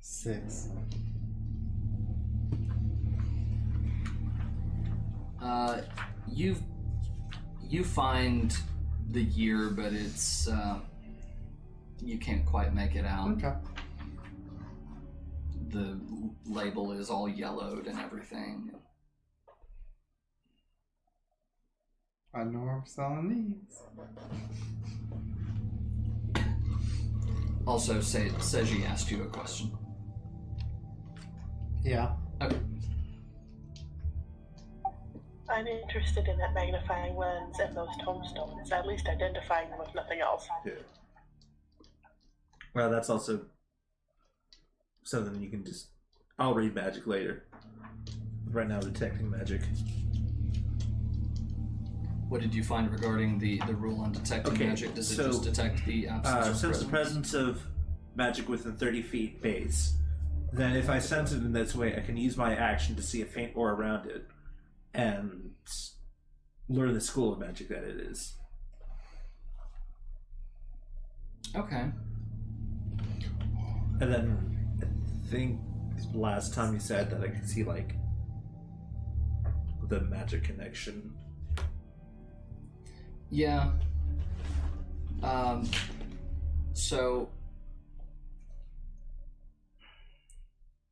6. You find the year, but it's you can't quite make it out. Okay. The label is all yellowed and everything. I know I'm selling these. Also, Seji asked you a question. Yeah. Okay. I'm interested in that magnifying lens and those tombstones, at least identifying them if nothing else. Yeah. Well, that's also something you can just... I'll read magic later. Right now, detecting magic. What did you find regarding the rule on detecting Okay, magic? Does it so, just detect the absence of sense the presence of magic within 30 feet base. Then if I sense it in this way, I can use my action to see a faint aura around it and learn the school of magic that it is. Okay. And then I think last time you said that I could see like the magic connection. Yeah. So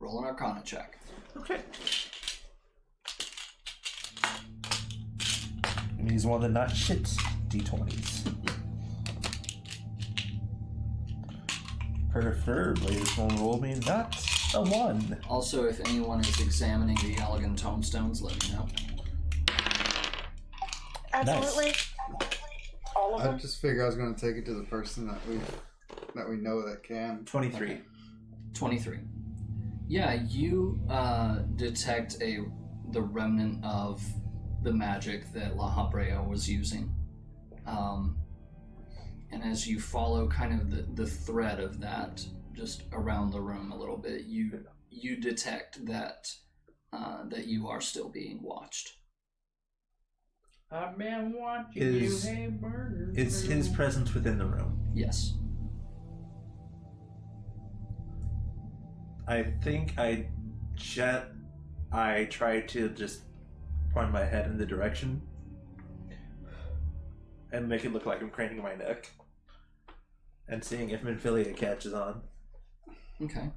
roll an Arcana check. Okay. And use one of the not shit d20s. Preferably this one roll me not a 1. Also, if anyone is examining the elegant tombstones, let me know. Absolutely. All of I them? just figured I was going to take it to the person that we know that can. 23. 23. Yeah, you detect the remnant of the magic that Lahabrea was using. And as you follow kind of the thread of that, just around the room a little bit, you detect that that you are still being watched. I've been watching Is you, hey burger. his presence within the room? Yes. I think I try to just point my head in the direction and make it look like I'm craning my neck and seeing if Minfilia catches on. Okay.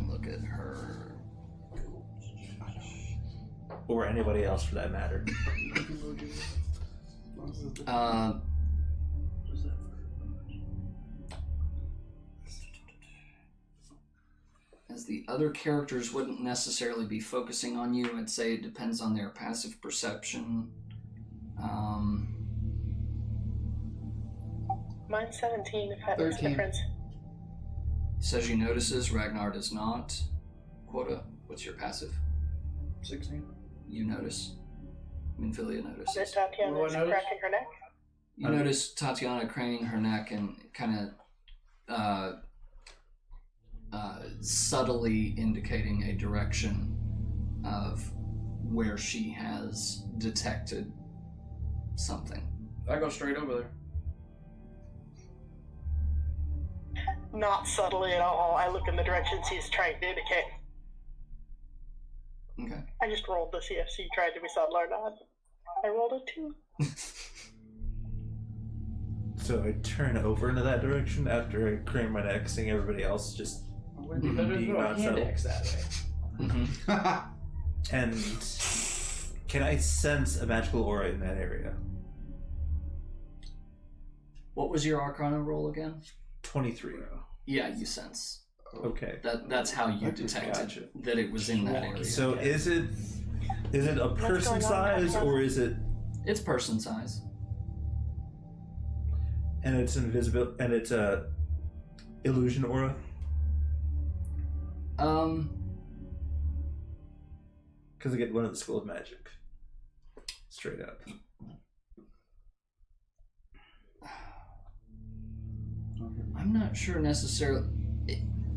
Look at her. Or anybody else for that matter. As the other characters wouldn't necessarily be focusing on you, I'd say it depends on their passive perception. Mine's 17, if that makes a 13. difference. Seji notices, Ragnar does not. Quota, what's your passive? 16. You notice. Minfilia That notices. Tatiana What is do I notice? cracking her neck. You notice Tatiana craning her neck and kind of subtly indicating a direction of where she has detected something. I go straight over there. Not subtly at all. I look in the direction she's trying to indicate. Okay. I just rolled to see if she tried to be subtle or not. I rolled a 2. So I turn over into that direction after I crane my neck, seeing everybody else just Would be better to being throw a not hand subtle. axe that way. And can I sense a magical aura in that area? What was your Arcana roll again? 23. Yeah, you sense. Okay. That's how you detected Gotcha. that it was in that area. So is it a person going on, size Pascal? or is it? It's person size. And it's invisible and it's a illusion aura. Because I get one of the School of Magic. Straight up. I'm not sure necessarily.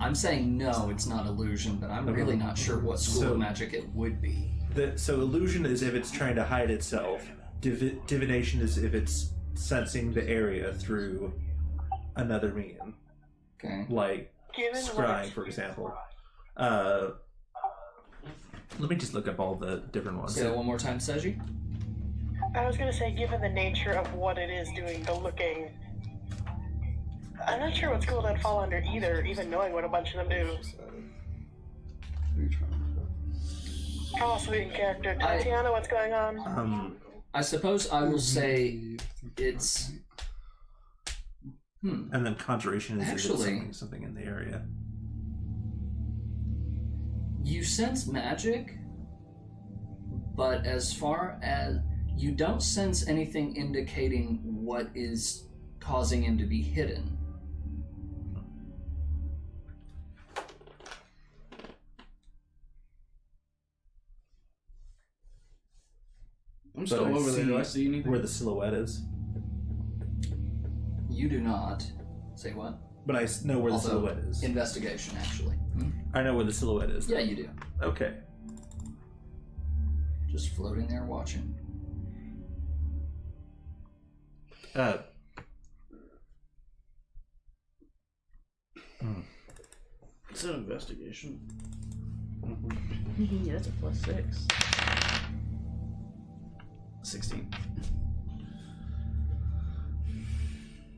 I'm saying no, it's not illusion, but I'm really not sure what school of magic it would be. So illusion is if it's trying to hide itself. Divination is if it's sensing the area through another medium, Okay. like Given scrying, for example. Let me just look up all the different ones. Say that one more time, Seji. I was gonna say, given the nature of what it is doing, the looking, I'm not sure what school that'd fall under either, even knowing what a bunch of them do. Possibly in character. Tatiana, what's going on? I suppose I will say it's. And then conjuration is Actually- something in the area. You sense magic, but as far as you don't sense anything indicating what is causing him to be hidden. I'm still over there. Do I see anything? Where the silhouette is? You do not. Say what? But I know where the Although, silhouette is. Investigation, actually. I know where the silhouette is. Yeah, you do. Okay. Just floating there watching. It's an investigation. Yeah, that's a +6. 16.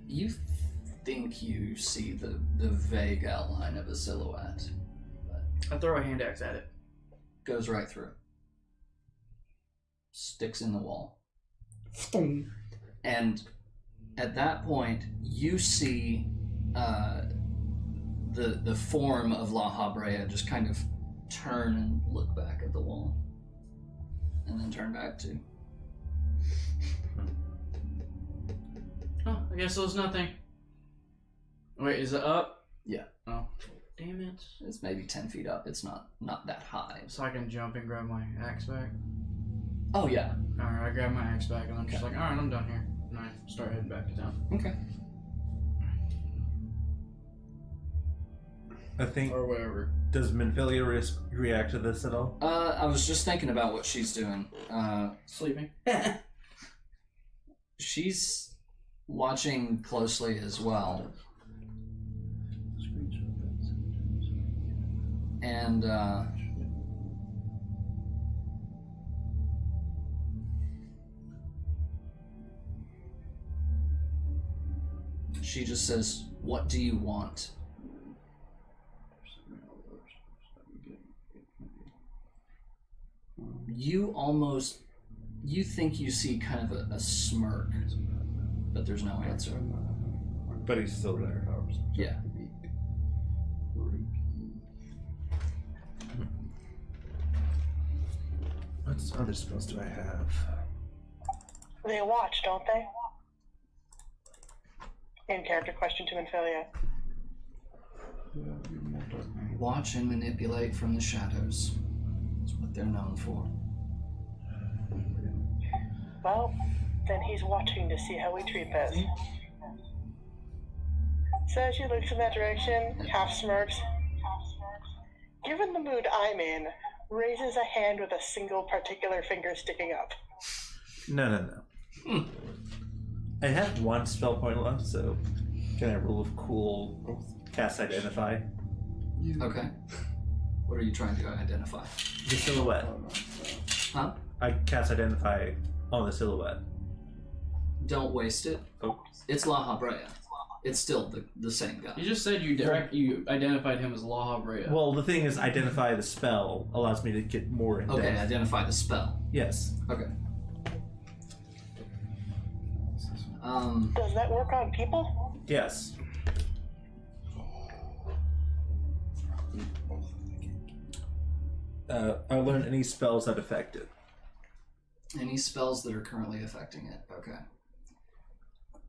You think you see the vague outline of a silhouette. I throw a hand axe at it. Goes right through. Sticks in the wall. And at that point, you see the form of Lahabrea just kind of turn and look back at the wall. And then turn back to. Oh, I guess there's nothing. Wait, is it up? Yeah. Oh, damn it. It's maybe 10 feet up. It's not that high. So I can jump and grab my axe back? Oh, yeah. Alright, I grab my axe back and I'm just like, alright, I'm done here. And I start heading back to town. Okay. I think. Or whatever. Does Minfilia react to this at all? I was just thinking about what she's doing. Sleeping. She's watching closely as well. And she just says, "What do you want?" You think you see kind of a smirk, but there's no answer. But he's still there. Yeah. What other spells do I have? They watch, don't they? In character question to Minfilia. Watch and manipulate from the shadows. That's what they're known for. Well, then he's watching to see how we treat this. So she looks in that direction, half smirks. Given the mood I'm in, raises a hand with a single particular finger sticking up. No. I have one spell point left, so can I roll a cool cast identify? Okay. What are you trying to identify? The silhouette. Huh? I cast Identify on the silhouette. Don't waste it. Oh. It's Lahabrea. It's still the same guy. You just said you identified him as Lahabrea. Well, the thing is, Identify the spell allows me to get more in Okay, depth. identify the spell. Yes. Okay. Does that work on people? Yes. I learn any spells that affect it. Any spells that are currently affecting it. Okay.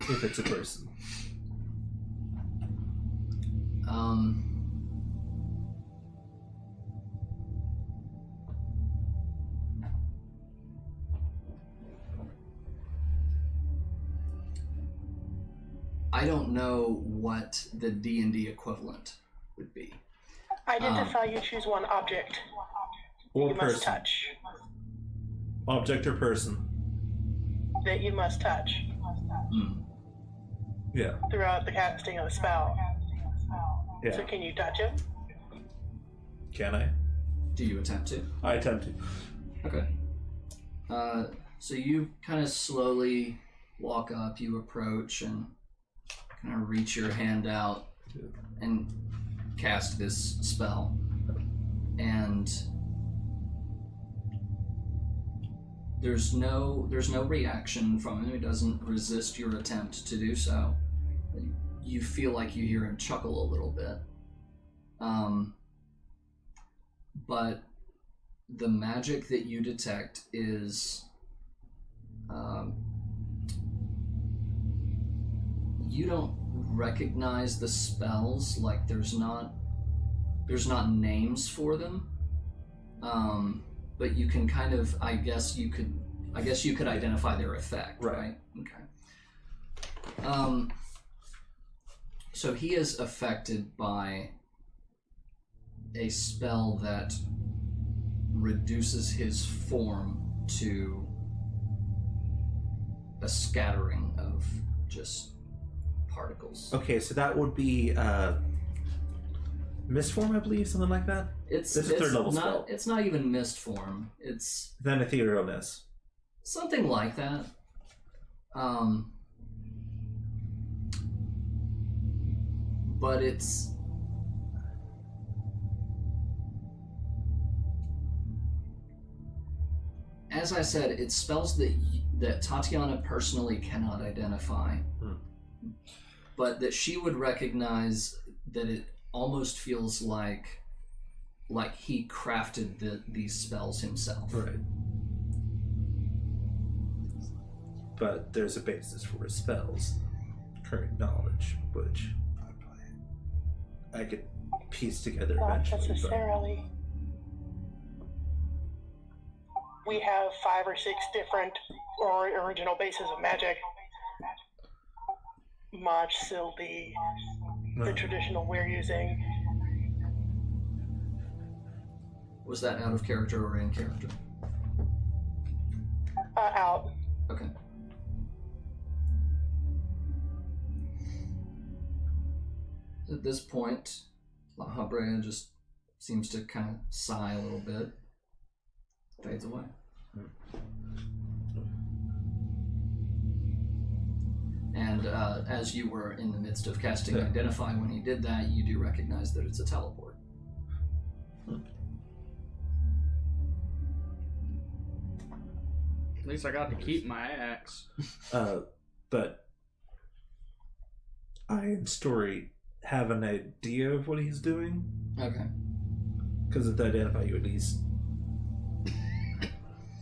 If it's a person. I don't know what the D&D equivalent would be. Identify, you choose one object Or you person. must touch. Object or person. That you must touch Yeah. throughout the casting of the spell. Yeah. So can you touch him? Can I? Do you attempt to? I attempt to. Okay. So you kind of slowly walk up, you approach, and kind of reach your hand out and cast this spell. And there's no reaction from him. He doesn't resist your attempt to do so. You feel like you hear him chuckle a little bit. But the magic that you detect is you don't recognize the spells. Like there's not names for them, but you can kind of I guess you could identify their effect, right? Okay. So he is affected by a spell that reduces his form to a scattering of just particles. Okay, so that would be mist form, I believe, something like that. It's a third level not, spell. It's not even mist form. It's Then etherealness. something like that. But it's as I said, it's spells that Tatiana personally cannot identify, but that she would recognize that it almost feels like he crafted these spells himself. Right. But there's a basis for his spells. Current knowledge, which I could piece together Not eventually. necessarily. We have 5 or 6 different or original bases of magic. Mach, Sylph, the traditional we're using. Was that out of character or in character? Out. Okay. At this point, Lahabrea just seems to kind of sigh a little bit. Fades away. And as you were in the midst of casting Identify, when he did that, you do recognize that it's a teleport. At least I got to keep my axe. But I and Story have an idea of what he's doing. Okay. Because of the Identify, you at least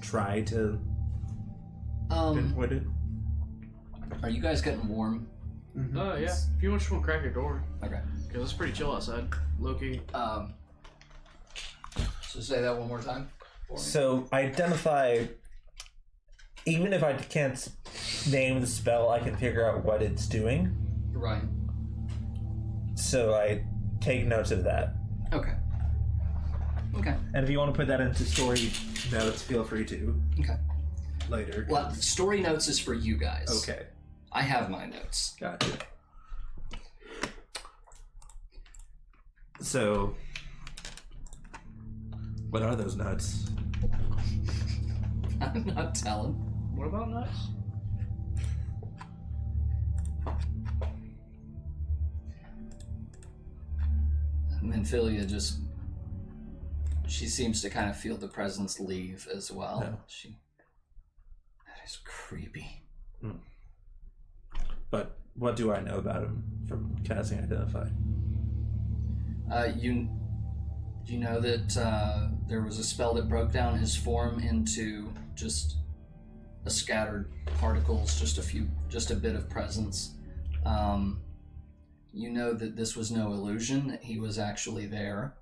try to pinpoint it. Are you guys getting warm? Oh, yeah. If you just want to crack your door. Okay. Because it's pretty chill outside. Low-key. So say that one more time for me. So Identify, even if I can't name the spell, I can figure out what it's doing. Right. So I take notes of that. Okay. Okay. And if you want to put that into story notes, feel free to. Okay. Later. Well, story notes is for you guys. Okay. I have my notes. Gotcha. So What are those nuts? I'm not telling. What about nuts? Minfilia just... She seems to kind of feel the presence leave as well. Yeah. That is creepy. But what do I know about him from casting Identify? You know that there was a spell that broke down his form into just a scattered particles, just a bit of presence. You know that this was no illusion, that he was actually there.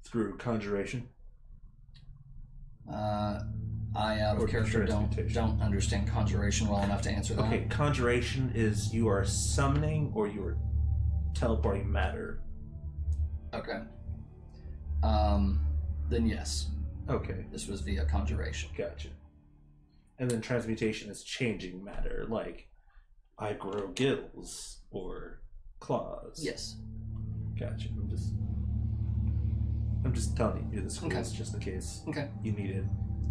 Through conjuration? I, out of character, don't understand conjuration well enough to answer that. Okay, conjuration is you are summoning or you are teleporting matter. Okay. Then yes. Okay, This was via conjuration. gotcha. And then transmutation is changing matter, like I grow gills or claws. Yes. Gotcha. I'm just telling you this rules just in case Okay. you needed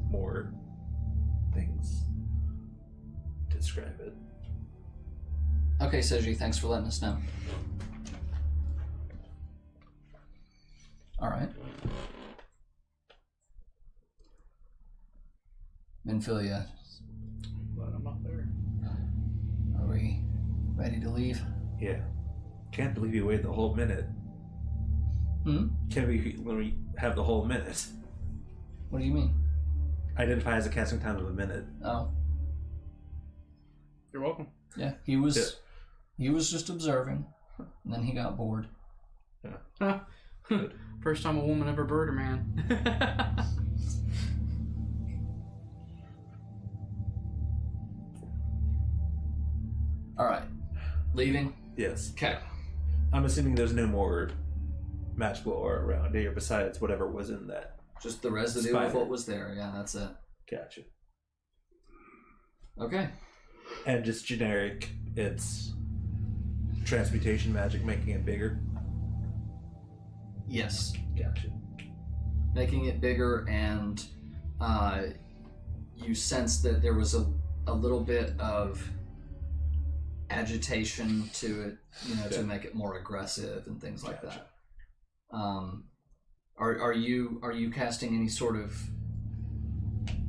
more things to describe it. Okay, Seiji, thanks for letting us know. Alright. Minfilia, But I'm not there. are we ready to leave? Yeah. Can't believe you waited the whole minute. Can't believe when we have the whole minute. What do you mean? Identify as a casting time of a minute. Oh, You're welcome. yeah. He was just observing, and then he got bored. First time a woman ever bird a man. Alright. Leaving? Yes. Okay. I'm assuming there's no more magical aura around here besides whatever was in that. Just the residue Spider. of what was there. Yeah, that's it. Gotcha. Okay. And just generic, it's transmutation magic making it bigger. Yes. Gotcha. Making it bigger, and you sense that there was a little bit of agitation to it, to make it more aggressive and things like that. Are you casting any sort of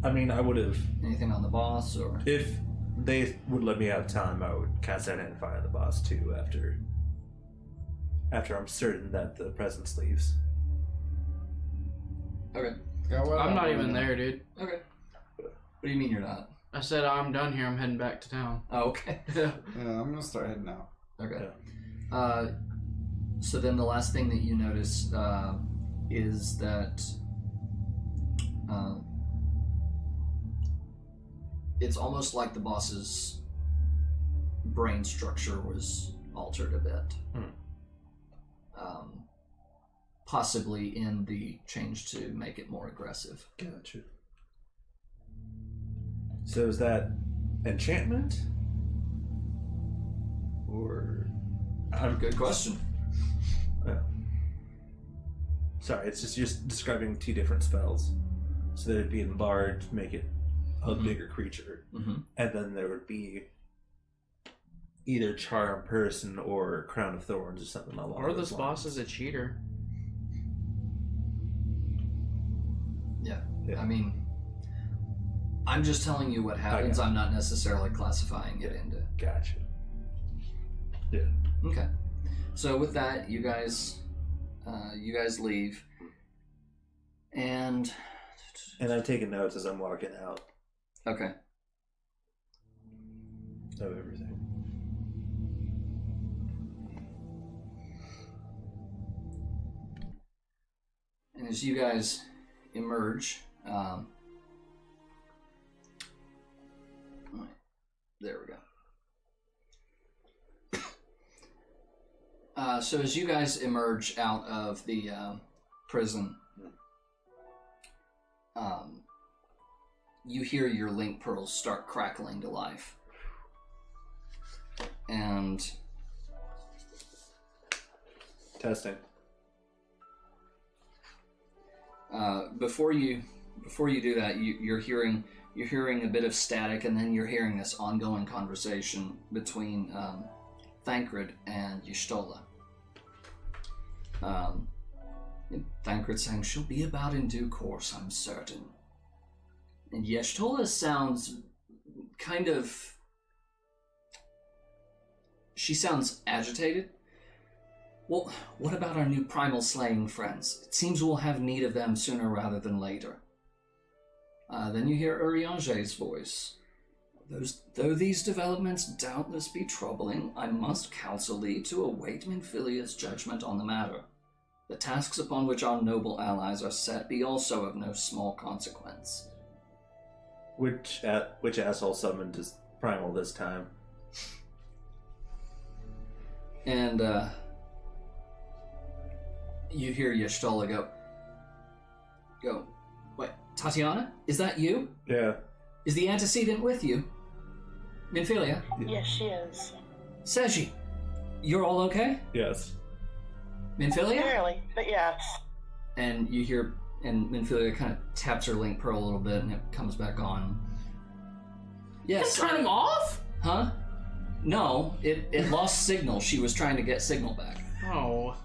I mean, I would have, anything on the boss, or if they would let me have time, I would cast Identify on the boss too after I'm certain that the presence leaves. okay, Yeah, well, I'm not even there, dude. okay. What do you mean you're not? I said I'm done here. I'm heading back to town. Oh, okay. Yeah, I'm gonna start heading out. Okay. So then the last thing that you notice is that it's almost like the boss's brain structure was altered a bit. Possibly in the change to make it more aggressive. Gotcha. So is that enchantment? Or... Good question. Sorry, it's just describing two different spells. So there'd be enlarged, make it a bigger creature. And then there would be either Charm Person or Crown of Thorns or something along Or those this boss lines. is a cheater. Yeah. I mean, I'm just telling you what happens. I'm not necessarily classifying it into. Gotcha. Yeah. Okay. So with that, you guys leave, and I'm taking notes as I'm walking out okay. of everything. And as you guys emerge, there we go. So as you guys emerge out of the prison, you hear your link pearls start crackling to life. And Testing. Before you do that, you're hearing a bit of static, and then you're hearing this ongoing conversation between Thancred and Y'shtola. Thancred saying, "She'll be about in due course, I'm certain." And Y'shtola sounds kind of... She sounds agitated. "Well, what about our new primal slaying friends? It seems we'll have need of them sooner rather than later." Then you hear Uriange's voice. "Though these developments doubtless be troubling, I must counsel thee to await Minfilia's judgment on the matter. The tasks upon which our noble allies are set be also of no small consequence." Which asshole summoned his primal this time? And you hear Y'shtola go, "Wait, Tatiana? Is that you? Yeah. Is the antecedent with you? Minfilia? Yes, she is. Seji, you're all okay? Yes. Minfilia?" Barely, but yes. And you hear, and Minfilia kind of taps her link pearl a little bit, and it comes back on. Yes. Turn him off? Huh? No, it lost signal. She was trying to get signal back. Oh.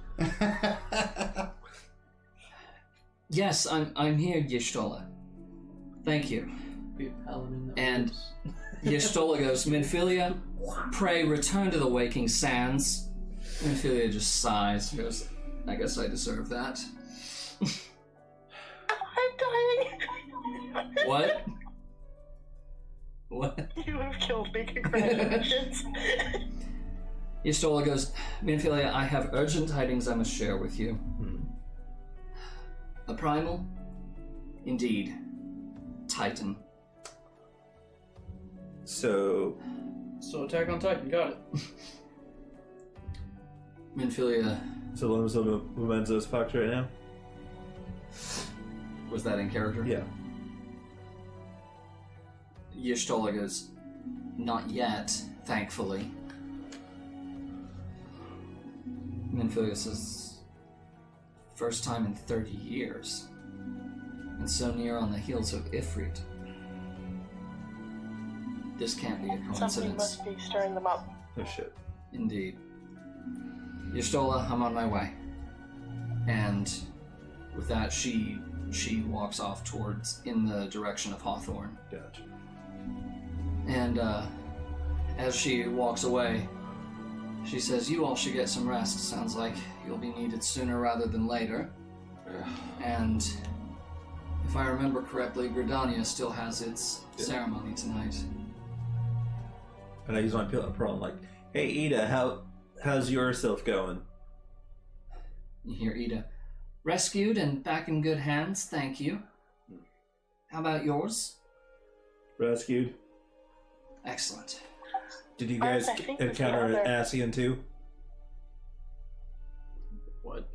Yes, I'm here, Y'shtola. Thank you. Be a paladin. And Y'shtola goes, "Minfilia, pray return to the waking sands." Minfilia just sighs, goes, "I guess I deserve that." I'm dying. What? What? You have killed me. Congratulations. Y'shtola goes, "Minfilia, I have urgent tidings I must share with you. A primal? Indeed. Titan." So So Attack on Titan, got it. Minfilia, Lorenzo's fucked right now? was that in character? Yeah. Y'shtola goes, "Not yet, thankfully." Minfilia says, "First time in 30 years. And so near on the heels of Ifrit. This can't be a Something coincidence." must be stirring them up. Oh shit. Indeed. Y'shtola, I'm on my way. And with that, she walks off in the direction of Hawthorne. Gotcha. And as she walks away, she says, "You all should get some rest. Sounds like you'll be needed sooner rather than later. And if I remember correctly, Gridania still has its ceremony tonight." And I use my pearl. I'm like, "Hey Ida, how's your Sylph going?" You hear Ida, "Rescued and back in good hands, thank you. How about yours?" Rescued. Excellent. Did you guys I think it's encounter the an other. Ascian too? What?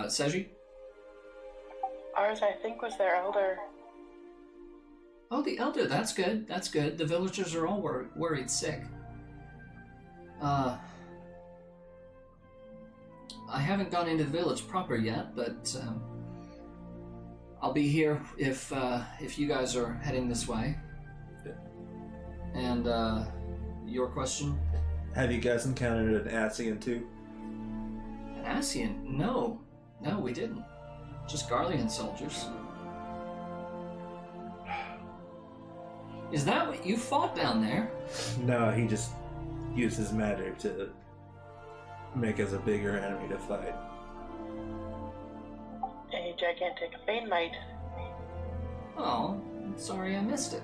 Seji? Ours, I think, was their elder. Oh, the elder, that's good, that's good. The villagers are all worried sick. I haven't gone into the village proper yet, but I'll be here if you guys are heading this way. And your question? Have you guys encountered an Ascian too? An Ascian? No, we didn't. Just Garlean soldiers. Is that what you fought down there? No, he just used his magic to make us a bigger enemy to fight. A gigantic banemite. Oh, sorry I missed it.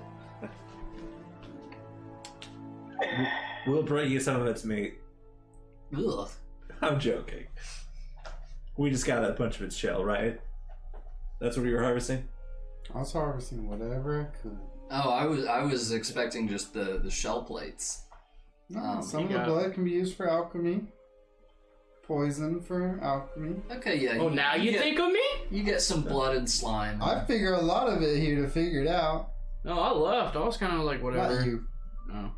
We'll bring you some of its meat. Ugh. I'm joking. We just got a bunch of its shell, right? That's what you were harvesting? I was harvesting whatever I could. Oh, I was expecting just the shell plates. No, some you of the got- blood can be used for alchemy. Poison for alchemy. Okay, yeah. Oh, now you think of me? You get some blood and slime. I figure a lot of it here to figure it out. No, I left. I was kind of like, whatever. Not you. No.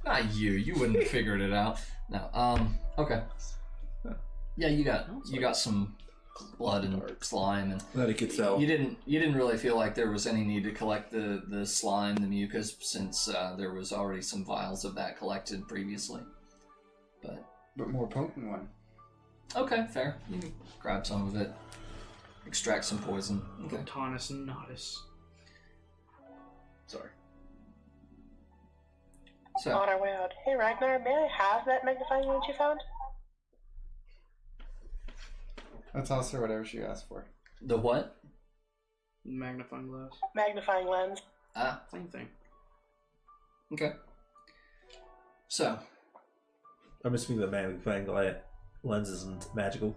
Not you. You wouldn't have figured it out. No. Okay. Yeah, you got some blood and slime, and Let it get out. you didn't really feel like there was any need to collect the slime, the mucus, since there was already some vials of that collected previously. But more potent one. okay, fair. You can grab some of it, extract some poison. Okay. Tonus and Nodus. Sorry. So On our way out. Hey Ragnar, may I have that magnifying lens you found? I'll toss her whatever she asked for. the what? Magnifying glass. Magnifying lens. Ah, Same thing. okay. So I'm assuming the magnifying lens isn't magical.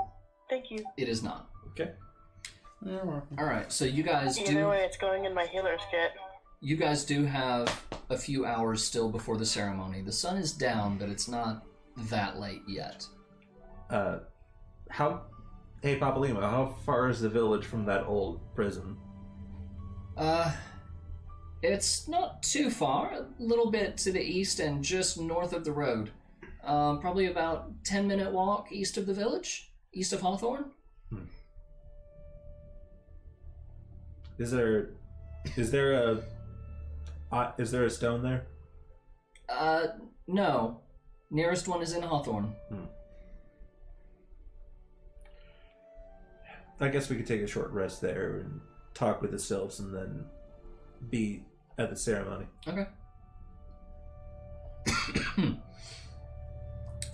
Thank you. it is not. Okay. All right. So you guys Either way, it's going in my healer's kit. You guys do have a few hours still before the ceremony. The sun is down, but it's not that late yet. Hey, Papalima, how far is the village from that old prison? It's not too far. A little bit to the east and just north of the road. Probably about 10-minute walk east of the village, east of Hawthorne. Is there a stone there? No. Nearest one is in Hawthorne. I guess we could take a short rest there and talk with the Sylphs and then be at the ceremony. Okay.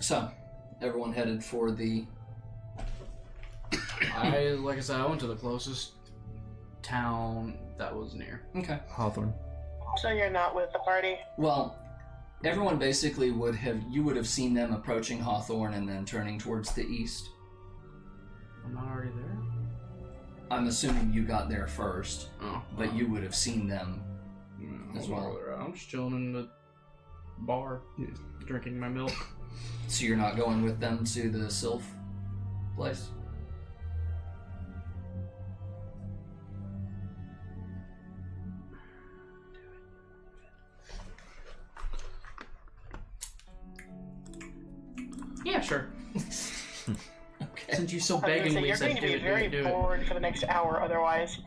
So, everyone headed for the... Like I said, I went to the closest town that was near. Okay. Hawthorne. So you're not with the party? Well, everyone basically you would have seen them approaching Hawthorne and then turning towards the east. I'm not already there? I'm assuming you got there first, but you would have seen them as well. I'm just chilling in the bar, drinking my milk. So you're not going with them to the Sylph place? Yeah, sure. Okay. Since you so I was gonna say, beggingly you're said going to do be it, very do it, do it. bored for the next hour otherwise.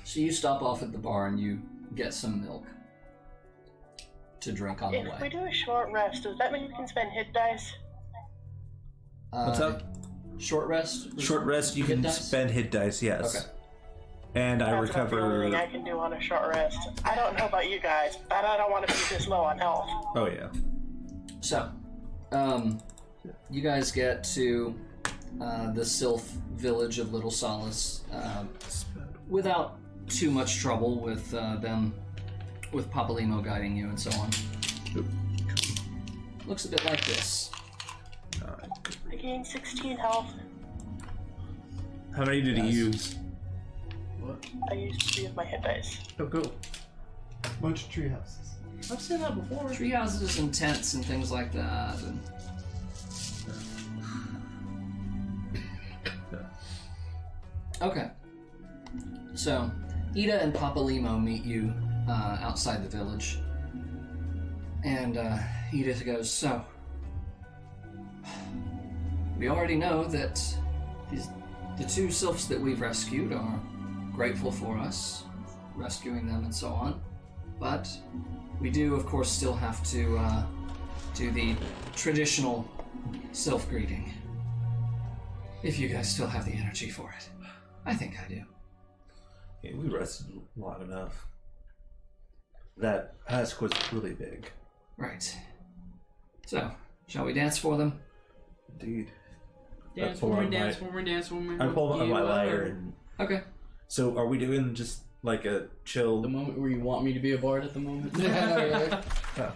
So you stop off at the bar and you get some milk to drink on the If we way. do a short rest, does that mean we can spend hit dice? What's up? Short rest? Short rest, you Hit can dice? spend hit dice, yes. Okay. And I That's about the only recover. thing I can do on a short rest. I don't know about you guys, but I don't want to be this low on health. Oh, yeah. So, you guys get to the Sylph village of Little Solace without too much trouble with with Papalimo guiding you and so on. Looks a bit like this. I gained 16 health. How many did he Yes. use? What? I used 3 of my hit dice. Oh, cool. Bunch of tree houses. I've seen that before. Tree houses and tents and things like that. And... Okay. So, Ida and Papalimo meet you outside the village. And Ida goes, so, we already know that the 2 Sylphs that we've rescued are grateful for us, rescuing them and so on. But we do, of course, still have to do the traditional Sylph greeting. If you guys still have the energy for it. I think I do. Yeah, we rested long enough. That husk was really big. Right. So, shall we dance for them? Indeed. Dance pull for me, on dance my- for me, dance for me. I pulled on You my are lyre and... Okay. So are we doing just like a chill... The moment where you want me to be a bard at the moment. Oh.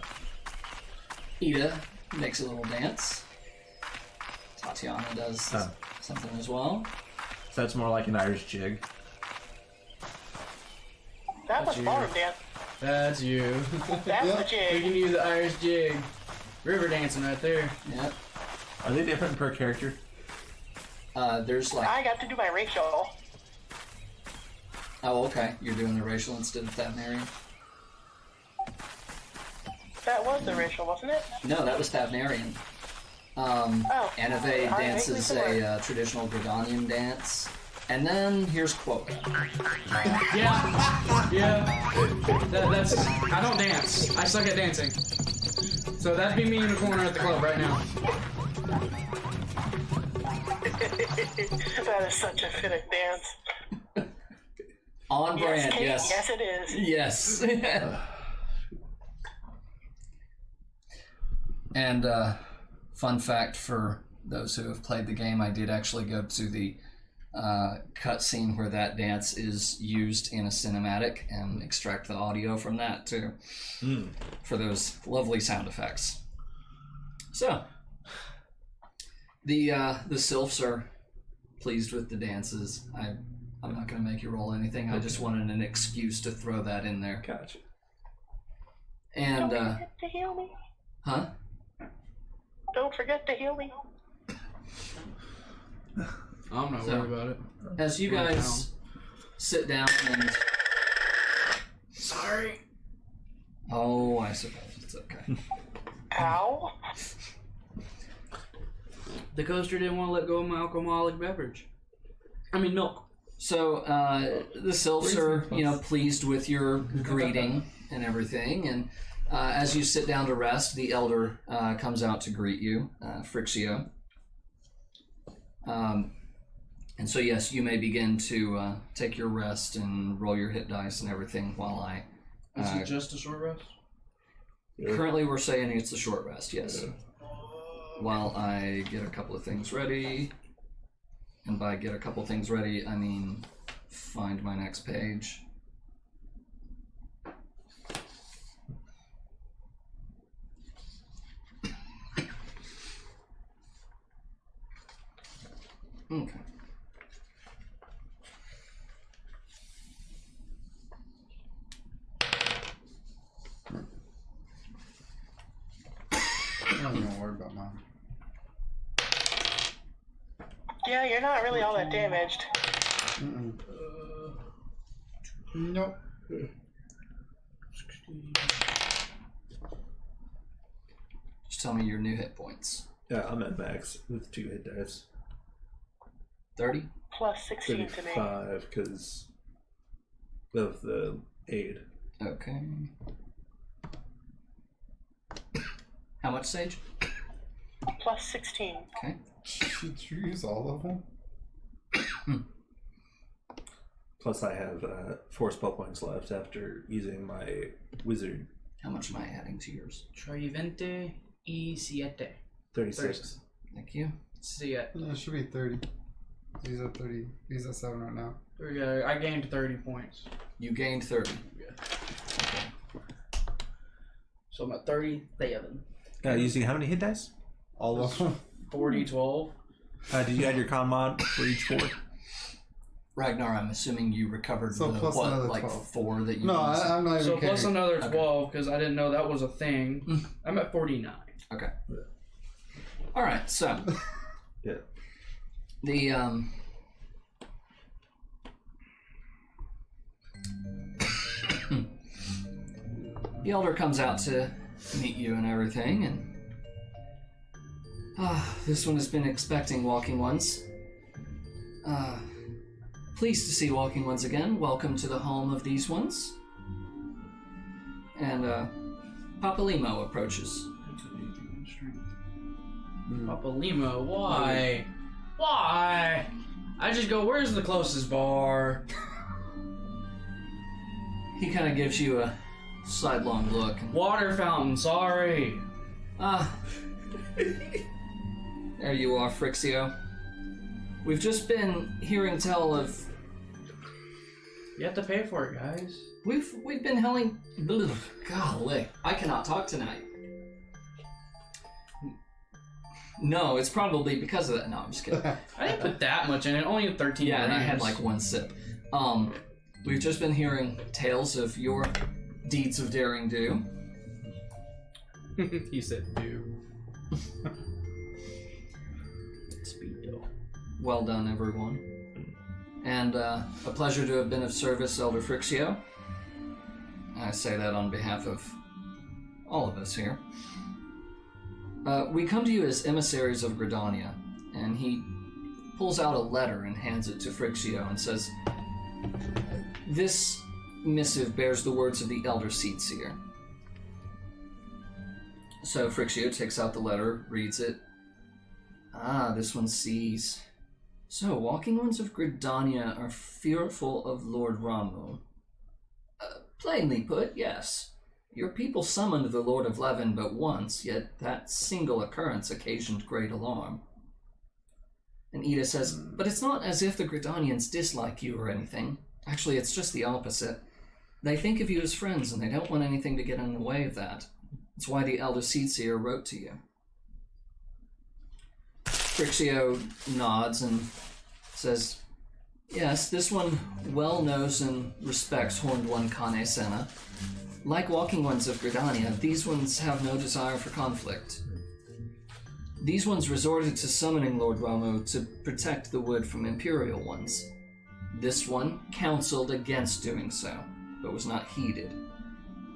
Ida makes a little dance. Tatiana does Oh. something as well. So that's more like an Irish jig. That was you. ballroom dance. That's you. That's the We jig. can use the Irish jig. River dancing right there. Yep. Are they different per character? There's like... I got to do my racial. Oh, okay. You're doing the racial instead of Thavnarian? That was the racial, wasn't it? No, that was Thavnarian. Anave dances a traditional Gridanian dance. And then here's Quote. Yeah. That's. I don't dance. I suck at dancing. So that'd be me in the corner at the club right now. That is such a fitting dance. On brand, Kate, yes. Yes, it is. Yes. And fun fact for those who have played the game, I did actually go to the cutscene where that dance is used in a cinematic and extract the audio from that too, for those lovely sound effects. So the Sylphs are pleased with the dances. I'm not going to make you roll anything. I just wanted an excuse to throw that in there. Gotcha. And Don't forget to heal me. huh? Don't forget to heal me. I'm not worried about it. As you guys sit down and... Sorry. Oh, I suppose it's okay. Ow. The coaster didn't want to let go of my alcoholic beverage. I mean, milk. So, the Sylphs are, pleased with your greeting and everything, and as you sit down to rest, the Elder comes out to greet you, Frixio. And so, yes, you may begin to take your rest and roll your hit dice and everything while I... Is it just a short rest? Currently, we're saying it's a short rest, yes. While I get a couple of things ready. And by get a couple things ready, I mean find my next page. Okay. I'm not gonna worry about mine. Yeah, you're not really all that damaged. Nope. Just tell me your new hit points. Yeah, I'm at max with 2 hit dice. 30? Plus 16 to me. 35 because of the aid. Okay. How much, Sage? Plus 16. Okay. Did you use all of them? Plus I have 4 spell points left after using my wizard. How much am I adding to yours? Trae 20 y 7. 36. Thank you. See ya. Yeah, it should be 30. He's at 30. He's at 7 right now. I gained 30 points. You gained 30. So I'm at 37. Using how many hit dice? All of them. 40, 12. Did you add your con mod for each 4? Ragnar, I'm assuming you recovered So the, plus what, another like 12. 4 that you No, used? I'm not even So kidding. plus another 12 because I didn't know that was a thing. I'm at 49. Okay. All right, so Yeah. the the Elder comes out to meet you and everything, and this one has been expecting walking ones. Pleased to see walking ones again. Welcome to the home of these ones. And Papa Limo approaches. Papa Lima, why? Why? I just go, where's the closest bar? He kind of gives you a sidelong look. Water fountain, sorry. There you are, Frixio. We've just been hearing tell of... You have to pay for it, guys. We've been helling... Golly, I cannot talk tonight. No, it's probably because of that. No, I'm just kidding. I didn't put that much in it, only 13 Yeah, and I had grams. like 1 sip. We've just been hearing tales of your deeds of daring do. He said do. Speedo. Well done, everyone. And a pleasure to have been of service, Elder Frixio. I say that on behalf of all of us here. We come to you as emissaries of Gridania, and he pulls out a letter and hands it to Frixio and says, "This missive bears the words of the Elder Seedseer." So Frixio takes out the letter, reads it. Ah, this one sees. So, Walking Ones of Gridania are fearful of Lord Ramu. Plainly put, yes. Your people summoned the Lord of Levin but once, yet that single occurrence occasioned great alarm. And Ida says, but it's not as if the Gridanians dislike you or anything. Actually, it's just the opposite. They think of you as friends, and they don't want anything to get in the way of that. That's why the Elder Seedseer wrote to you. Frixio nods and says, yes, this one well knows and respects Horned One Kane Senna. Like Walking Ones of Gridania, these ones have no desire for conflict. These ones resorted to summoning Lord Ramu to protect the wood from Imperial ones. This one counseled against doing so, but was not heeded.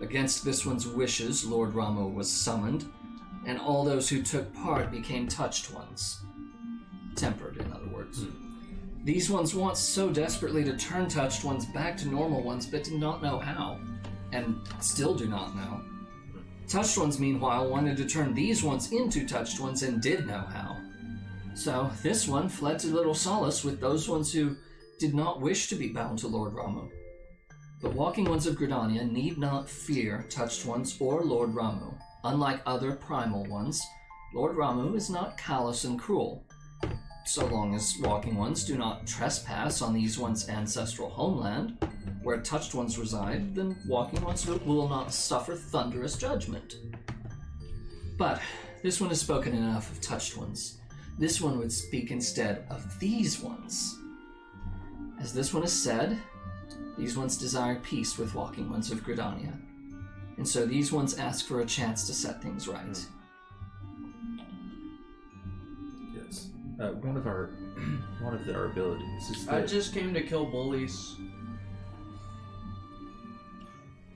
Against this one's wishes, Lord Ramu was summoned, and all those who took part became touched ones. Tempered, in other words. These ones want so desperately to turn touched ones back to normal ones, but did not know how, and still do not know. Touched ones, meanwhile, wanted to turn these ones into touched ones and did know how. So this one fled to little solace with those ones who did not wish to be bound to Lord Ramu. But Walking Ones of Gridania need not fear touched ones or Lord Ramu. Unlike other primal ones, Lord Ramu is not callous and cruel. So long as Walking Ones do not trespass on these ones' ancestral homeland, where touched ones reside, then Walking Ones will not suffer thunderous judgment. But this one has spoken enough of touched ones. This one would speak instead of these ones. As this one has said, these ones desire peace with Walking Ones of Gridania, and so these ones ask for a chance to set things right. Yes. One of our abilities is that I just came to kill bullies.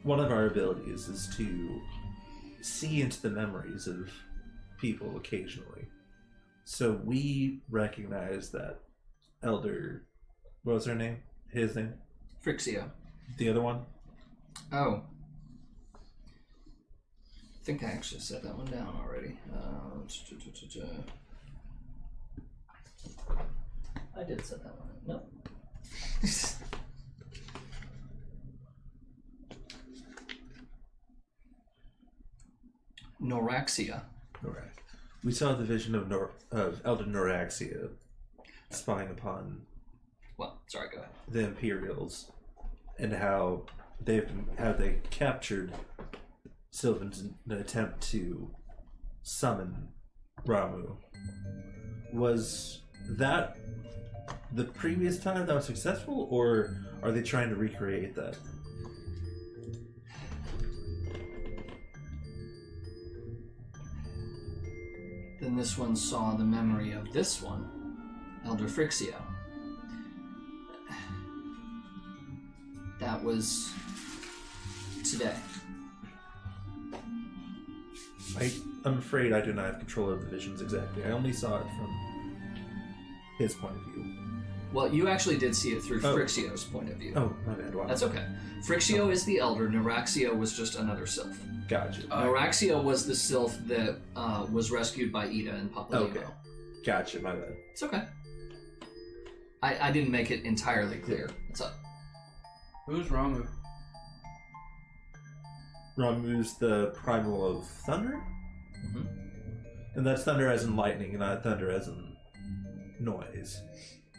one of our abilities is to see into the memories of people occasionally. So we recognize that Elder, what was her name? His name? Frixio. The other one? Oh. I think I actually set that one down already. I did set that one. Nope. Noraxia. Norak. We saw the vision of Elder Noraxia spying upon Well, sorry, go ahead. the Imperials and how they captured Sylvans in an attempt to summon Ramu. Was that the previous time that was successful, or are they trying to recreate that? Then this one saw the memory of this one, Elder Frixio. That was today. I'm afraid I do not have control of the visions exactly. I only saw it from his point of view. Well, you actually did see it through Frixio's point of view. Oh, my bad. Wow. That's okay. Frixio is the Elder, Noraxio was just another Sylph. Gotcha. Noraxio was the Sylph that was rescued by Ida and Papa Okay. Leo. Gotcha, my bad. It's okay. I didn't make it entirely clear. It's up. Who's Ramu? Ramu's the primal of thunder? Mm-hmm. And that's thunder as in lightning, and not thunder as in noise.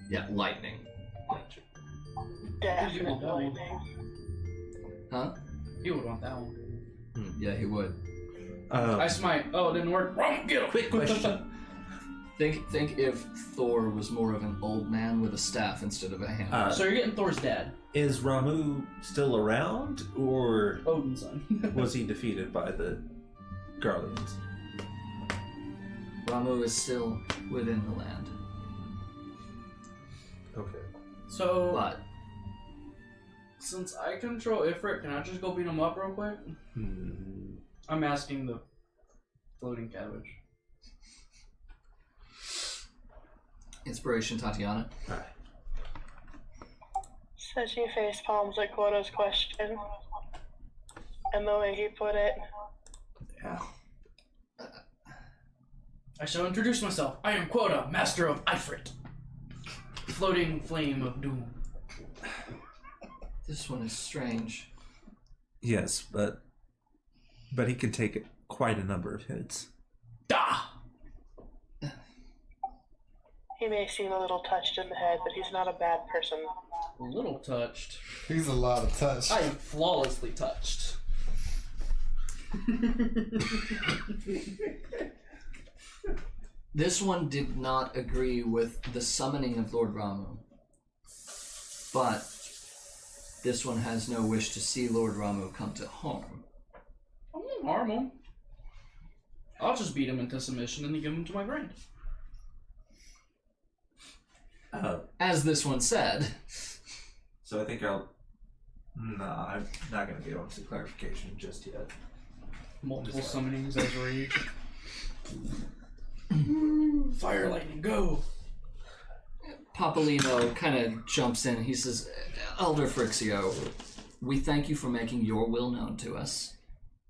Yeah, lightning. Gotcha. Definite lightning. Huh? He would want that one. Yeah, he would. I smite. Oh, it didn't work. Get him. Quick question. Think if Thor was more of an old man with a staff instead of a hammer. So you're getting Thor's dad. Is Ramu still around, or Odin's son. was he defeated by the Garleans? Ramu is still within the land. Okay. So, But since I control Ifrit, can I just go beat him up real quick? I'm asking the floating cabbage. Inspiration, Tatiana. So she face palms at Quota's question. And the way he put it. Yeah. I shall introduce myself. I am Quota, Master of Ifrit. Floating flame of doom. This one is strange. Yes, but he can take quite a number of hits. Da! He may seem a little touched in the head, but he's not a bad person. A little touched. He's a lot of touch. I am flawlessly touched. This one did not agree with the summoning of Lord Ramu. But this one has no wish to see Lord Ramu come to harm. I won't harm him. I'll just beat him into submission and then give him to my friend. As this one said. So I think I'll... Nah, I'm not going to get onto clarification just yet. Multiple summonings as rage. Fire, lightning, go! Papolino kind of jumps in. He says, Elder Frixio, we thank you for making your will known to us.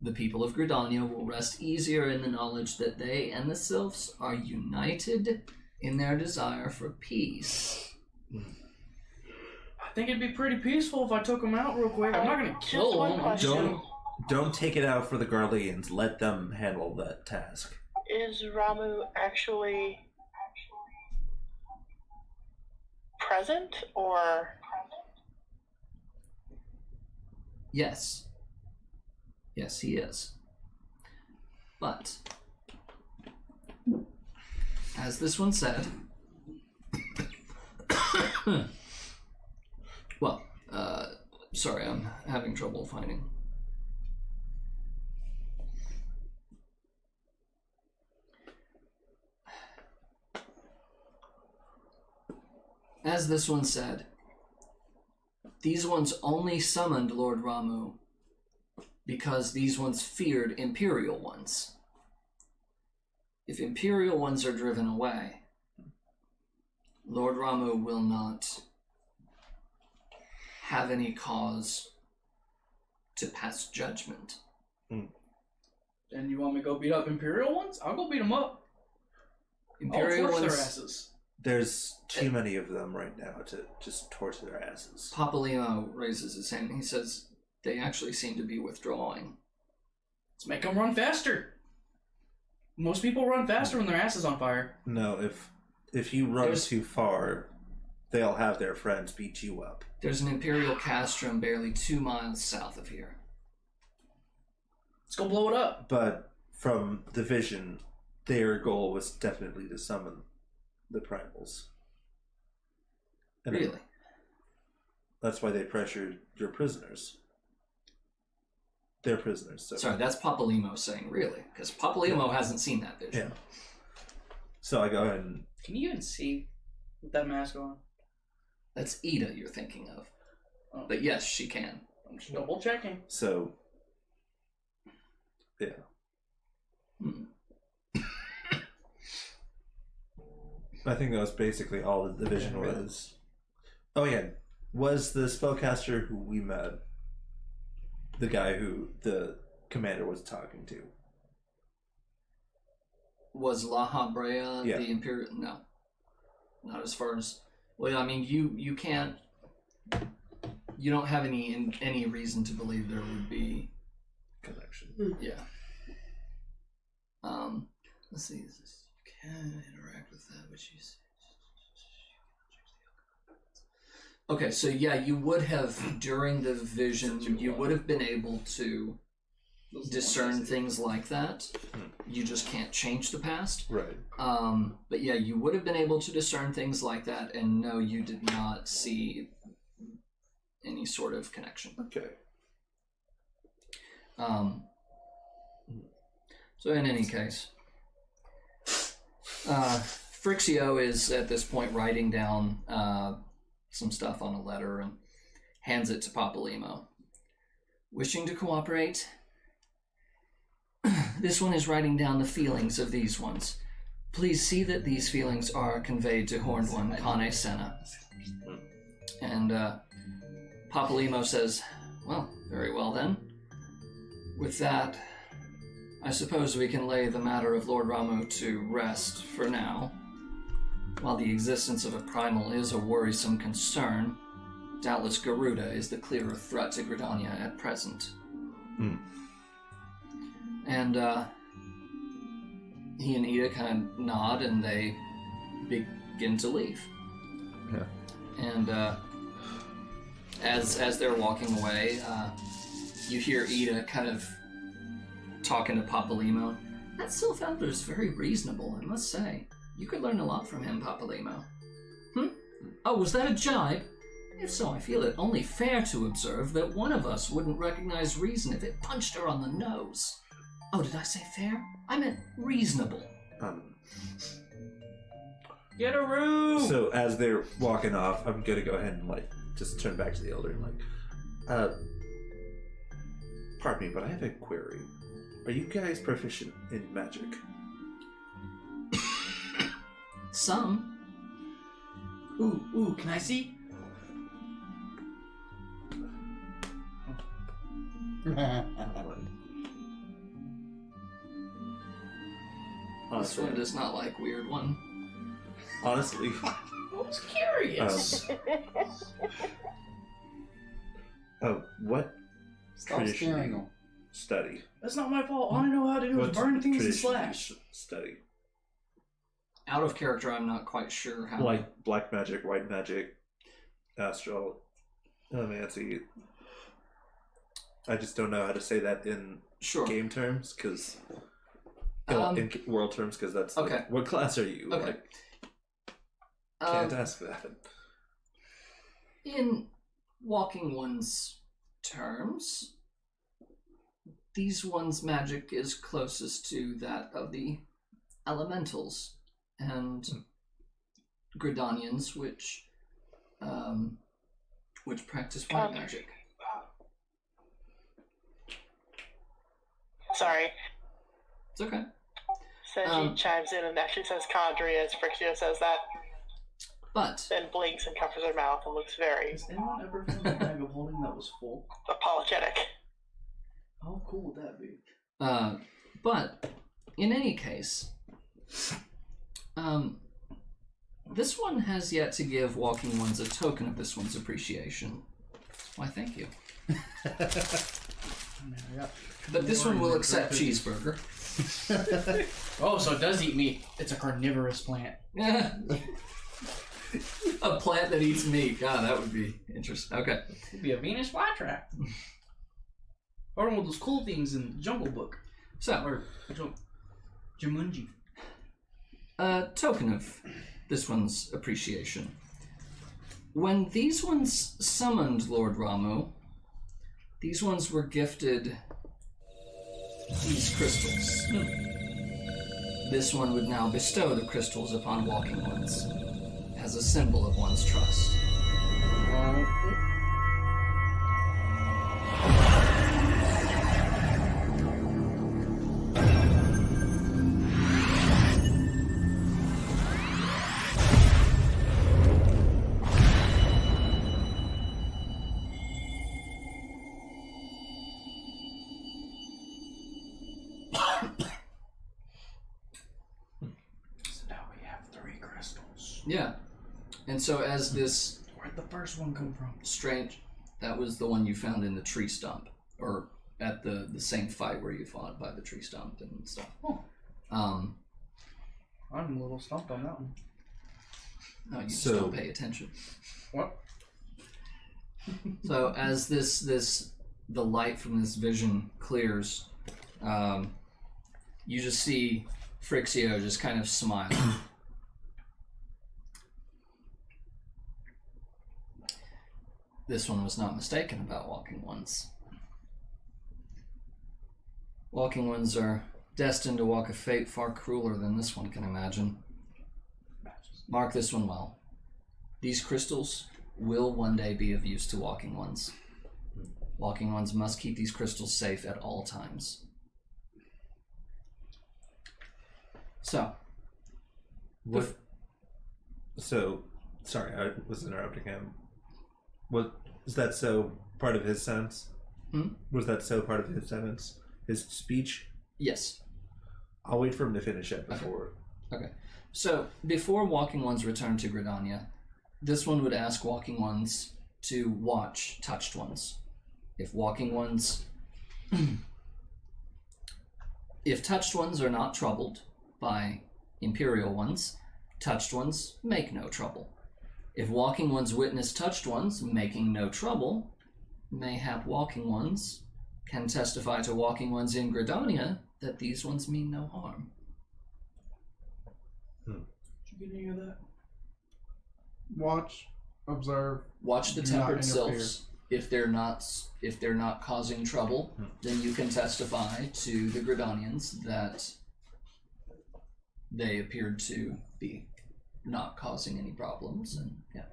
The people of Gridania will rest easier in the knowledge that they and the Sylphs are united in their desire for peace. I think it'd be pretty peaceful if I took him out real quick. I'm not gonna kill him. I'm just gonna... Don't take it out for the Garleans. Let them handle that task. Is Ramu actually present, or? Yes. Yes, he is. But, as this one said, well, sorry, I'm having trouble finding. As this one said, these ones only summoned Lord Ramu because these ones feared Imperial ones. If Imperial ones are driven away, Lord Ramu will not have any cause to pass judgment. And you want me to go beat up Imperial ones? I'll go beat them up. Imperial I'll torch ones, their asses. There's too many of them right now to just torch their asses. Papolino raises his hand and he says, they actually seem to be withdrawing. Let's make them run faster. Most people run faster when their ass is on fire. No, if you run too far, they'll have their friends beat you up. There's an Imperial castrum barely 2 miles south of here. Let's go blow it up. But from the vision, their goal was definitely to summon the primals. And Really? That's why they pressured your prisoners. They're prisoners. So. Sorry, that's Papolimo saying really, because Papolimo hasn't seen that vision. Yeah. So I go ahead and... Can you even see with that mask on? That's Ida you're thinking of. Oh. But yes, she can. I'm just double checking. So... Yeah. I think that was basically all the vision was. Oh yeah, was the spellcaster who we met the guy who the commander was talking to? Was Lahabrea Yeah. the Imperial? No. Not as far as... Well, I mean, you can't... You don't have any reason to believe there would be... Connection. Yeah. Let's see. You can interact with that, which you say. Okay, so yeah, you would have, during the vision, you would have been able to discern things like that. You just can't change the past. Right. But yeah, you would have been able to discern things like that, and no, you did not see any sort of connection. Okay. So in any case, Frixio is at this point writing down some stuff on a letter and hands it to Papolimo. Wishing to cooperate? This one is writing down the feelings of these ones. Please see that these feelings are conveyed to Horned One, Kane Senna. And Papalimo says, well, very well then. With that, I suppose we can lay the matter of Lord Ramu to rest for now. While the existence of a primal is a worrisome concern, doubtless Garuda is the clearer threat to Gridania at present. And he and Ida kind of nod and they begin to leave. Yeah. And as they're walking away, you hear Ida kind of talking to Papalimo. That Sylph Elder is very reasonable, I must say. You could learn a lot from him, Papalimo. Oh, was that a jibe? If so, I feel it only fair to observe that one of us wouldn't recognize reason if it punched her on the nose. Oh, did I say fair? I meant reasonable. Get a room! So as they're walking off, I'm gonna go ahead and just turn back to the elder and pardon me, but I have a query. Are you guys proficient in magic? Some. Ooh, can I see? This one does not like weird one. Honestly, I was curious. What Stop tradition staring do you study? That's not my fault. All I know how to do is burn things and tradition do you slash. study? Out of character, I'm not quite sure how. Like black magic, white magic, astral, mancy. I just don't know how to say that in game terms, because in world terms, because that's okay. What class are you? Okay. Can't ask that. In Walking One's terms, these one's magic is closest to that of the elementals and Gridanians, which practice white magic. Sorry. It's okay. Senji chimes in and actually says Condry as Frixio says that. But then blinks and covers her mouth and looks very Has anyone ever found a bag of holding that was full? apologetic. How cool would that be? But in any case, this one has yet to give Walking Ones a token of this one's appreciation. Why, thank you. But this one will accept cheeseburger. Oh, so it does eat meat. It's a carnivorous plant. Yeah. A plant that eats meat. God, that would be interesting. Okay. It'd be a Venus flytrap. Or one of those cool things in Jungle Book. So, Jumanji. a token of this one's appreciation. When these ones summoned Lord Ramu, these ones were gifted these crystals. This one would now bestow the crystals upon Walking Ones as a symbol of one's trust. So now we have 3 crystals. Yeah. And so as this... Where'd the first one come from? Strange. That was the one you found in the tree stump. Or at the same fight where you fought by the tree stump and stuff. Oh. I'm a little stumped on that one. No, you just don't pay attention. What? So as the light from this vision clears, you just see Frixio just kind of smile. This one was not mistaken about Walking Ones. Walking Ones are destined to walk a fate far crueler than this one can imagine. Mark this one well. These crystals will one day be of use to Walking Ones. Walking Ones must keep these crystals safe at all times. So, What? So, sorry, I was interrupting him. What is that? So part of his sentence? Was that so part of his sentence? His speech? Yes. I'll wait for him to finish it before. Okay. So before Walking Ones return to Gridania, this one would ask Walking Ones to watch Touched Ones. If Walking Ones, if Touched Ones are not troubled by Imperial Ones, Touched Ones make no trouble. If Walking Ones witness Touched Ones making no trouble, mayhap Walking Ones can testify to Walking Ones in Gridania that these ones mean no harm. Did you get any of that? Watch, observe. Watch the Do not tempered interfere. sylphs. If they're not causing trouble, then you can testify to the Gridanians that they appeared to be not causing any problems. And yeah.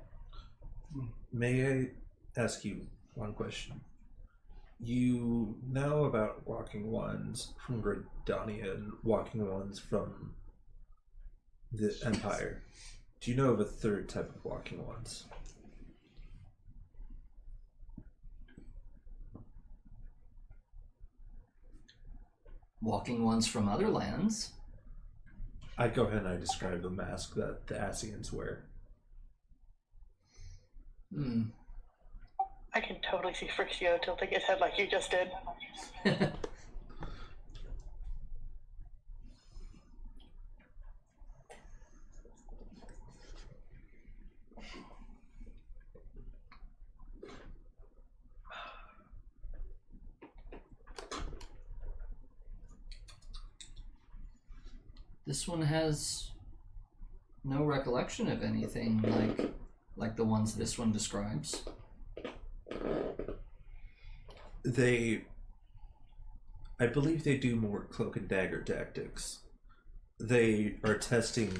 May I ask you one question? You know about Walking Ones from Gridania and Walking Ones from the Empire. Do you know of a third type of Walking Ones? Walking Ones from other lands. I'd go ahead and I describe the mask that the Ascians wear. I can totally see Frixio tilting his head like you just did. This one has no recollection of anything like the ones this one describes. I believe they do more cloak and dagger tactics. They are testing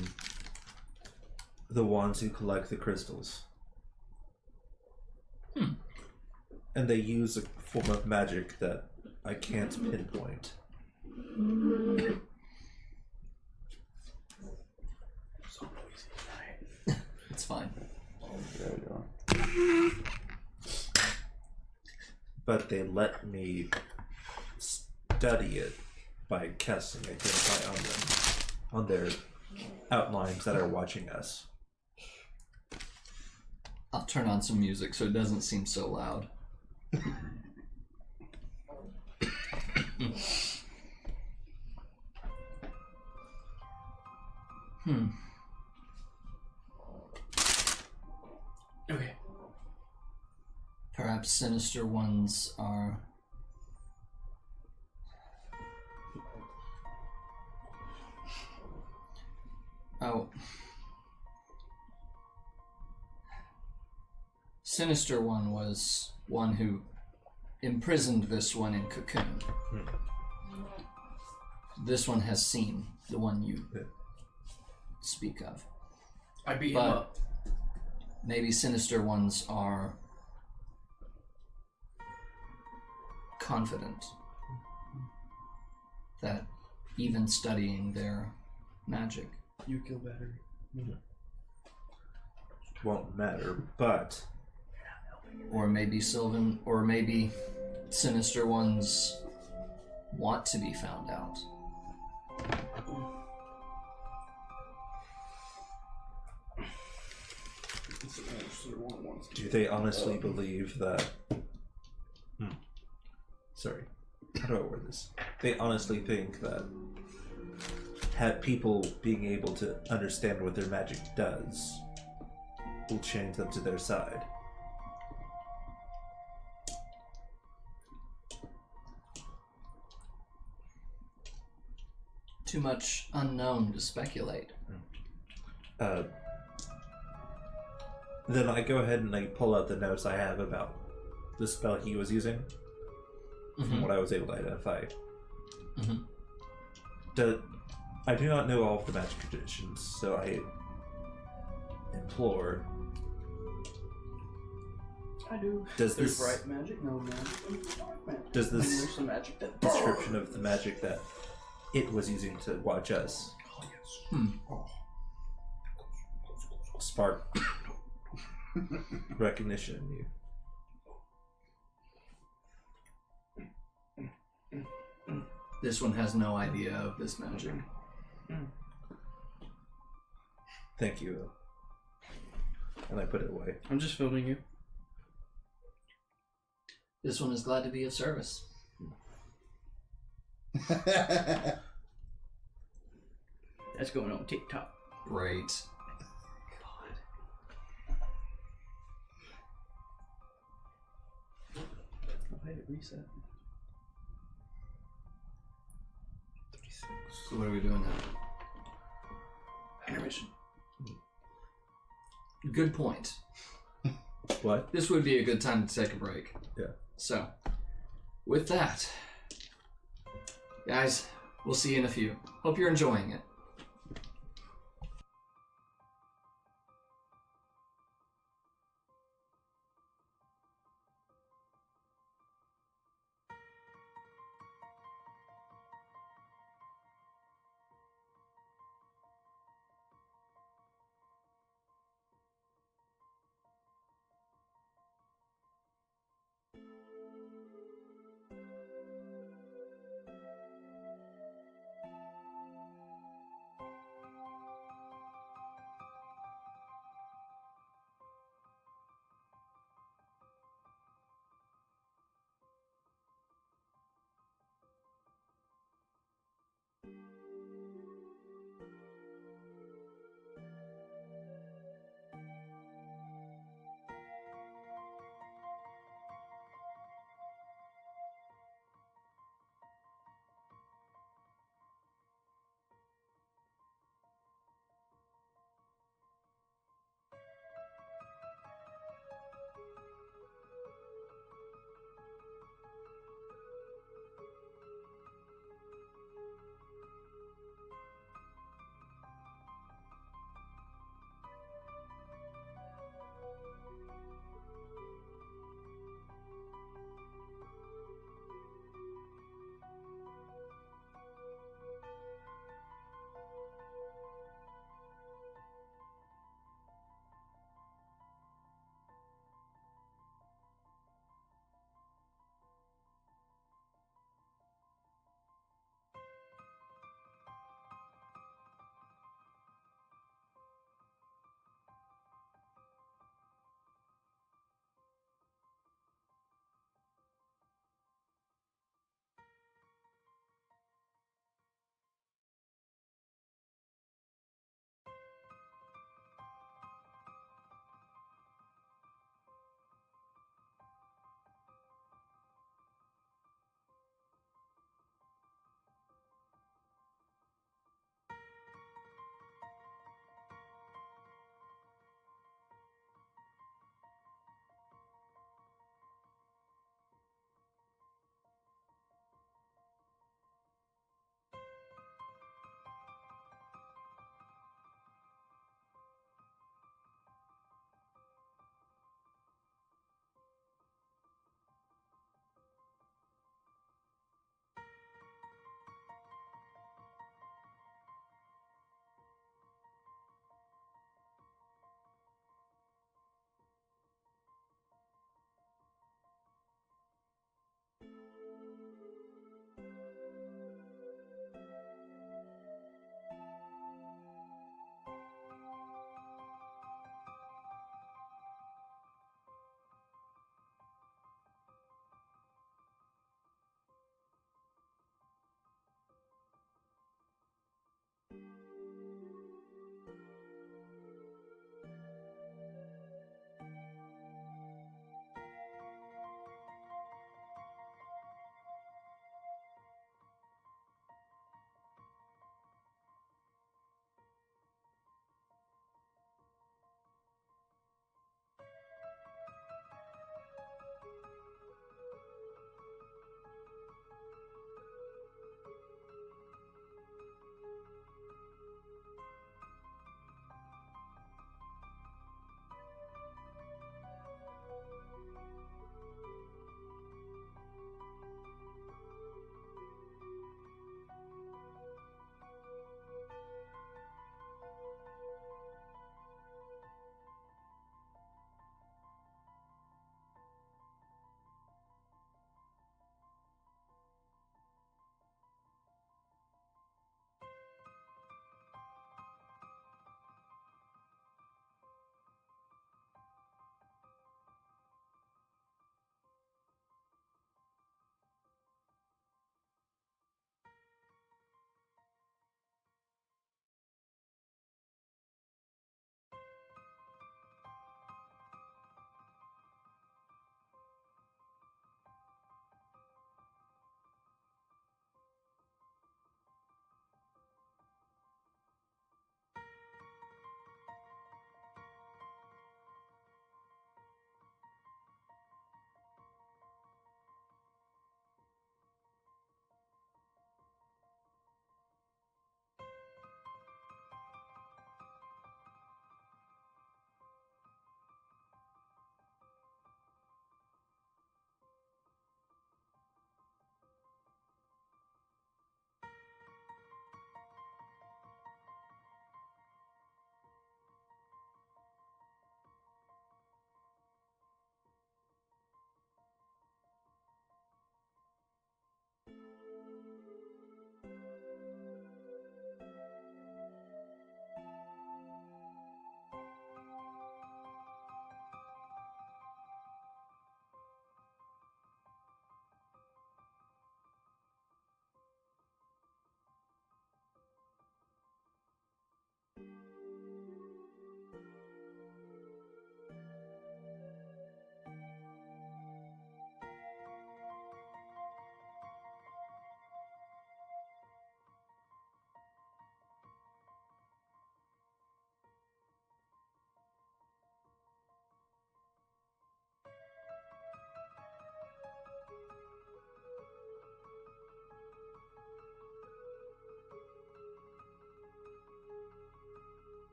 the ones who collect the crystals. And they use a form of magic that I can't pinpoint. It's fine. But they let me study it by casting Identify on them, on their outlines that are watching us. I'll turn on some music so it doesn't seem so loud. Okay. Perhaps sinister ones are... Oh. Sinister one was one who imprisoned this one in Cocoon. This one has seen the one you speak of. I beat him But up. maybe sinister ones are confident that even studying their magic. You kill better. Won't matter, but Or maybe Sylvan, or maybe sinister ones want to be found out. do they honestly believe that... Sorry, how do I word this? They honestly think that people being able to understand what their magic does will change them to their side. Too much unknown to speculate. Then I go ahead and I pull out the notes I have about the spell he was using, from what I was able to identify. I do not know all of the magic traditions, so I implore. I do. Does There's this bright magic, no magic, dark magic. Does this- And there's some magic that description of the magic that it was using to watch us? Oh, yes. spark recognition in you. This one has no idea of this magic. Thank you. And I put it away. I'm just filming you. This one is glad to be of service. That's going on TikTok. Great. I had it reset. 36. So what are we doing now? Intermission. Good point. What? This would be a good time to take a break. Yeah. So, with that, guys, we'll see you in a few. Hope you're enjoying it.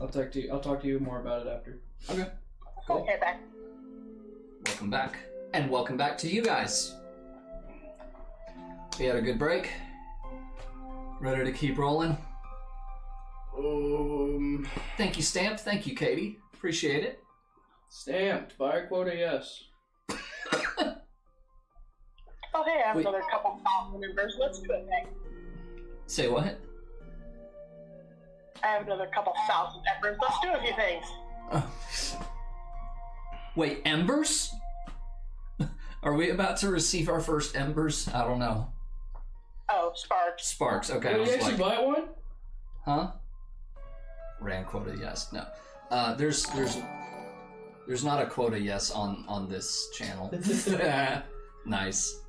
I'll talk to you more about it after. Okay. Cool. Okay, back. Welcome back. And welcome back to you guys. We had a good break. Ready to keep rolling? Thank you, Stamp. Thank you, Katie. Appreciate it. Stamped. Buyer quota, yes. Oh, hey, I have Wait. another couple thousand members. Let's do it, thing. Say what? I have another couple thousand members. Let's do a few things. Wait, embers? Are we about to receive our first embers? I don't know. Oh, sparks. Sparks, okay. I Did was you actually like, buy one? huh? Rand quota, yes. No. There's not a quota yes on this channel. Nice.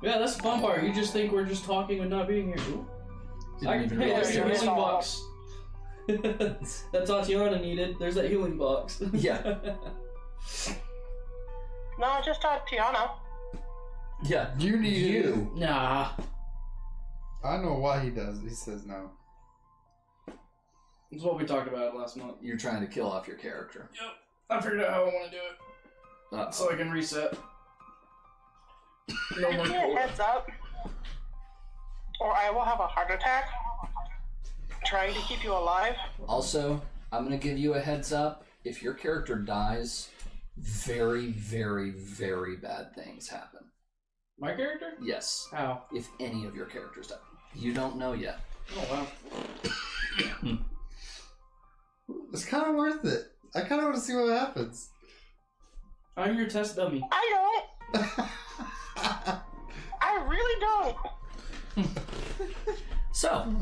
Yeah, that's the fun part. You just think we're just talking and not being here. Ooh. Didn't even Hey, there's realize the there healing was- box. That Tatiana needed. There's that healing box. Yeah. No, just Tatiana. Yeah, you need you. Nah. I know why he does. He says no. That's what we talked about last month. You're trying to kill off your character. Yep. I figured out how I want to do it. So I can reset. No Give more me a quota. heads up, or I will have a heart attack trying to keep you alive. Also, I'm going to give you a heads up. If your character dies, very, very, very bad things happen. My character? Yes, How? if any of your characters die. You don't know yet. Oh, wow. It's kind of worth it. I kind of want to see what happens. I'm your test dummy. I don't. I really don't. So,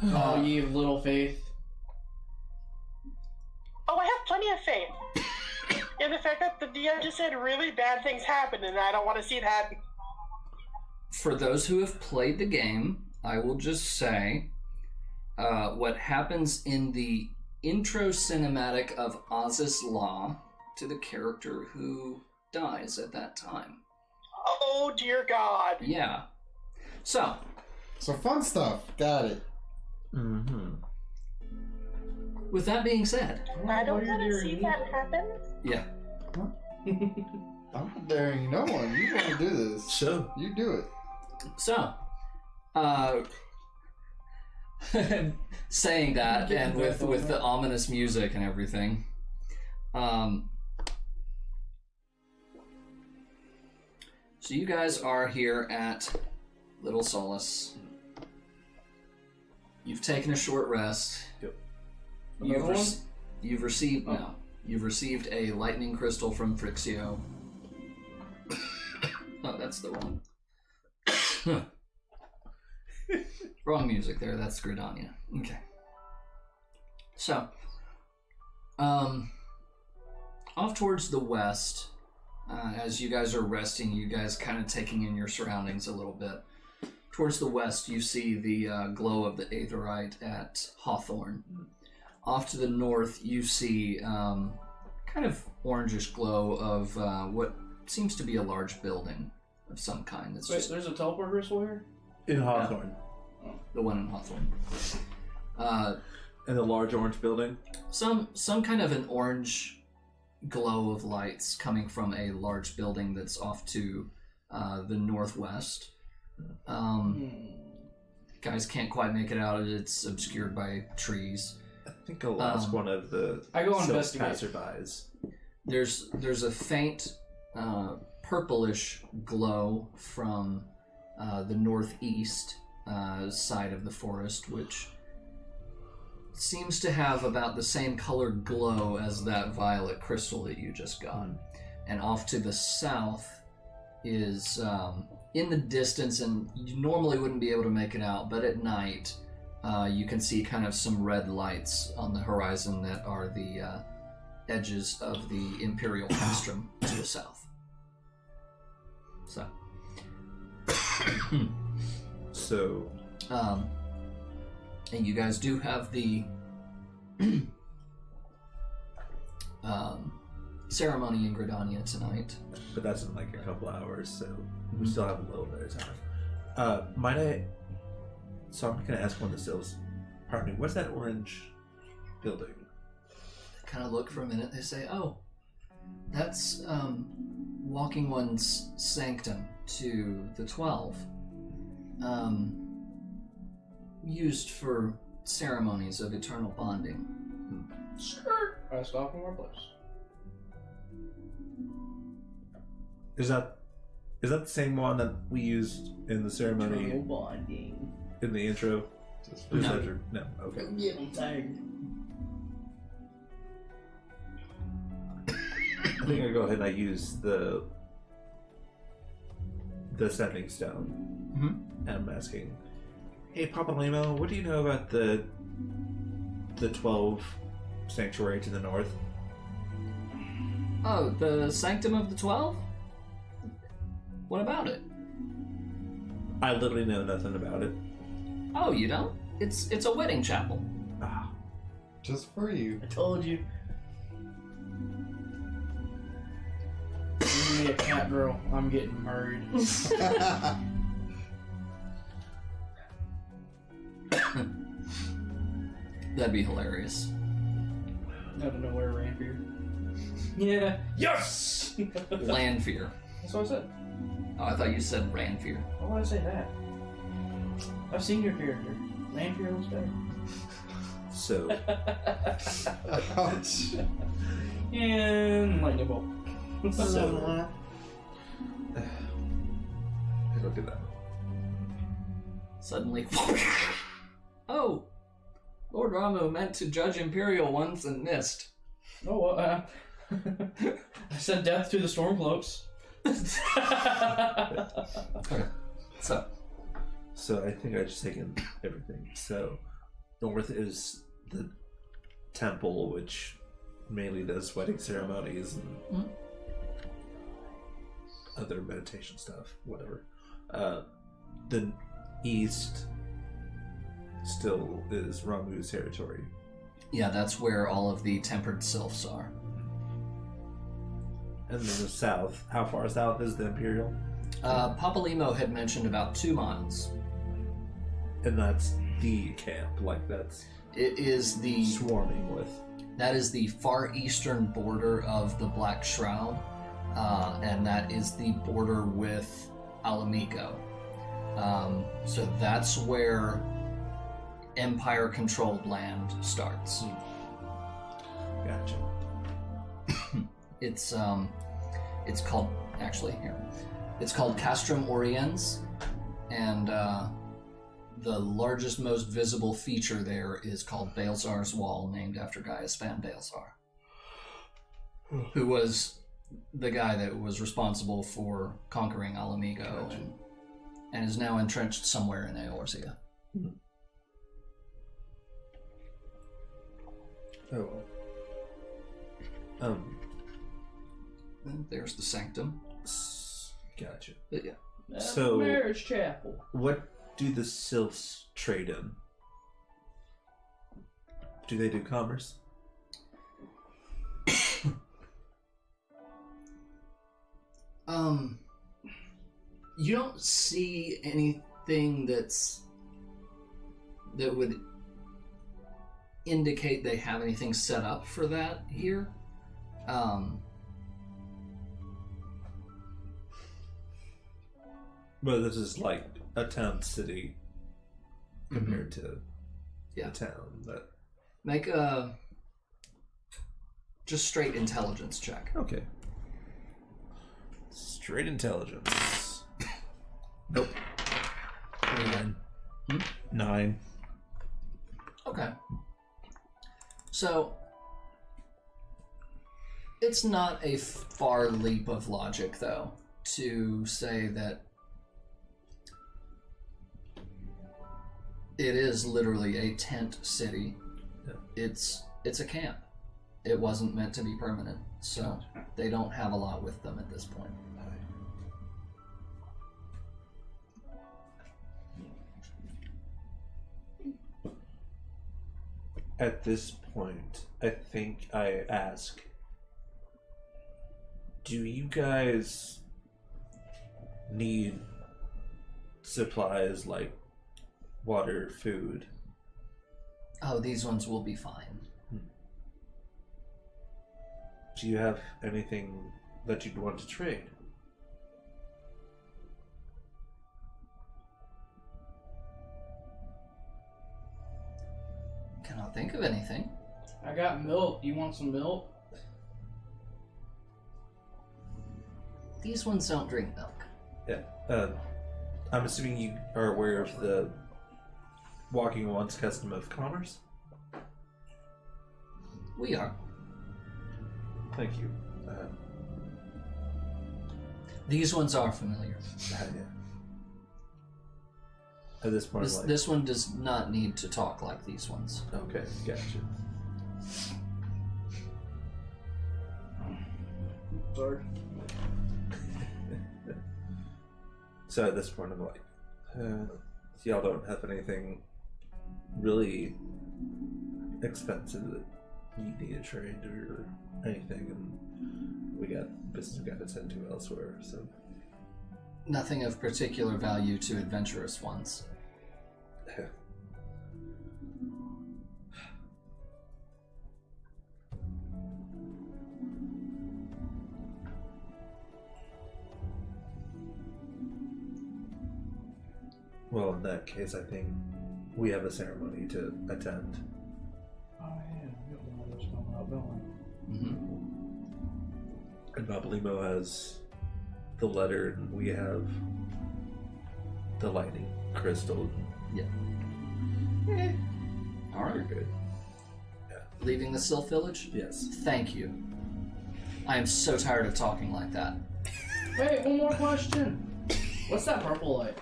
Oh, ye of little faith. Oh, I have plenty of faith. In the fact that the DM just said really bad things happen, and I don't want to see that. for those who have played the game, I will just say what happens in the intro cinematic of Oz's Law to the character who dies at that time. Oh dear God. Yeah. So, So fun stuff. Got it. Mm-hmm. with that being said, I don't want to see that happen. yeah. I'm not daring no one. You want to do this? So, You do it. So, saying that, and with the ominous music and everything, so you guys are here at Little Solace. You've taken a short rest. Yep. You've received no. You've received a lightning crystal from Frixio. Oh, that's the wrong. Wrong music there. That's Gridania. Okay. So, off towards the west, as you guys are resting, you guys kind of taking in your surroundings a little bit. Towards the west, you see the glow of the Aetherite at Hawthorne. Off to the north, you see kind of orangish glow of what seems to be a large building of some kind. That's Wait, just there's a teleport crystal here? in Hawthorne. the one in Hawthorne. In the large orange building. Some kind of an orange glow of lights coming from a large building that's off to the northwest. Guys can't quite make it out. It's obscured by trees. I think I'll ask one of the I go Sylph investigate. passerbys. There's a faint purplish glow from the northeast side of the forest, which seems to have about the same colored glow as that violet crystal that you just got. And off to the south is in the distance, and you normally wouldn't be able to make it out, but at night you can see kind of some red lights on the horizon that are the edges of the Imperial Castrum to the south. So, So, and you guys do have the ceremony in Gridania tonight. but that's in like a couple hours, so we still have a little bit of time. Might I? So I'm gonna ask one of the Sylphs. Pardon me. What's that orange building? They kind of look for a minute. They say, "Oh, that's Walking One's sanctum to the 12. Used for ceremonies of eternal bonding." Skirt. I stop in our place. Is that the same one that we used in the ceremony Eternal bonding. in the intro? No. No. Okay. Yeah, I'm tired. I think I go ahead and I use the sending stone. Mm-hmm. And I'm asking, hey, Papa Limo, what do you know about the 12 sanctuary to the north? Oh, the sanctum of the 12? What about it? I literally know nothing about it. Oh, you don't? It's a wedding chapel. Ah, Just for you. I told you. Give me a cat girl. I'm getting married. That'd be hilarious. Out of nowhere, Ranfear. Yeah. Yes! Landfear. That's what I said. Oh, I thought you said Ranfear. Why would I say that? I've seen your character. Ranfear looks better. so Ouch. And lightning bolt. so look at that. Suddenly, oh, Lord Ramu meant to judge Imperial ones and missed. Oh, I said death to the Stormcloaks. So I think I just taken everything. So north is the temple, which mainly does wedding ceremonies and other meditation stuff, whatever. The east still is Ramu's territory. Yeah, that's where all of the tempered sylphs are. And then the south, how far south is the Imperial? Papa Limo had mentioned about 2 miles. And that's the camp, like that's It is the swarming with. that is the far eastern border of the Black Shroud, and that is the border with Alamico. So that's where Empire-controlled land starts. Gotcha. It's called it's called Castrum Oriens, and the largest, most visible feature there is called Baelzar's Wall, named after Gaius Van Baelzar, who was the guy that was responsible for conquering Alamigo and is now entrenched somewhere in Eorzea. Oh. And there's the sanctum. Gotcha. But yeah. So- Marriage chapel. What do the Sylphs trade in? Do they do commerce? You don't see anything that would indicate they have anything set up for that here. But this is like a town city compared to Yeah. the town. That Make a just straight intelligence check. okay. Straight intelligence. Nope. 9. 9. Okay. So it's not a far leap of logic, though, to say that it is literally a tent city. Yeah. It's a camp. It wasn't meant to be permanent, so they don't have a lot with them at this point. At this point, I think I ask, do you guys need supplies like water, food. Oh, these ones will be fine. Do you have anything that you'd want to trade? Cannot think of anything. I got milk. You want some milk? These ones don't drink milk. Yeah. I'm assuming you are aware of the walking once custom of commerce? We are. Thank you. These ones are familiar. Yeah. At this point, This one does not need to talk like these ones. Okay, gotcha. Sorry. So at this point, I'm like, y'all don't have anything really expensive that you need to trade or anything, and we got business we got to tend to elsewhere, so. Nothing of particular value to adventurous ones. Well, in that case, I think we have a ceremony to attend. Oh yeah, we got one of those coming up, don't we? Mm-hmm. And Babalimo has the letter, and we have the lightning crystal. Yeah. All We're right. good. Leaving the Sylph village? Yes. Thank you. I am so tired of talking like that. Wait, one more question. What's that purple light?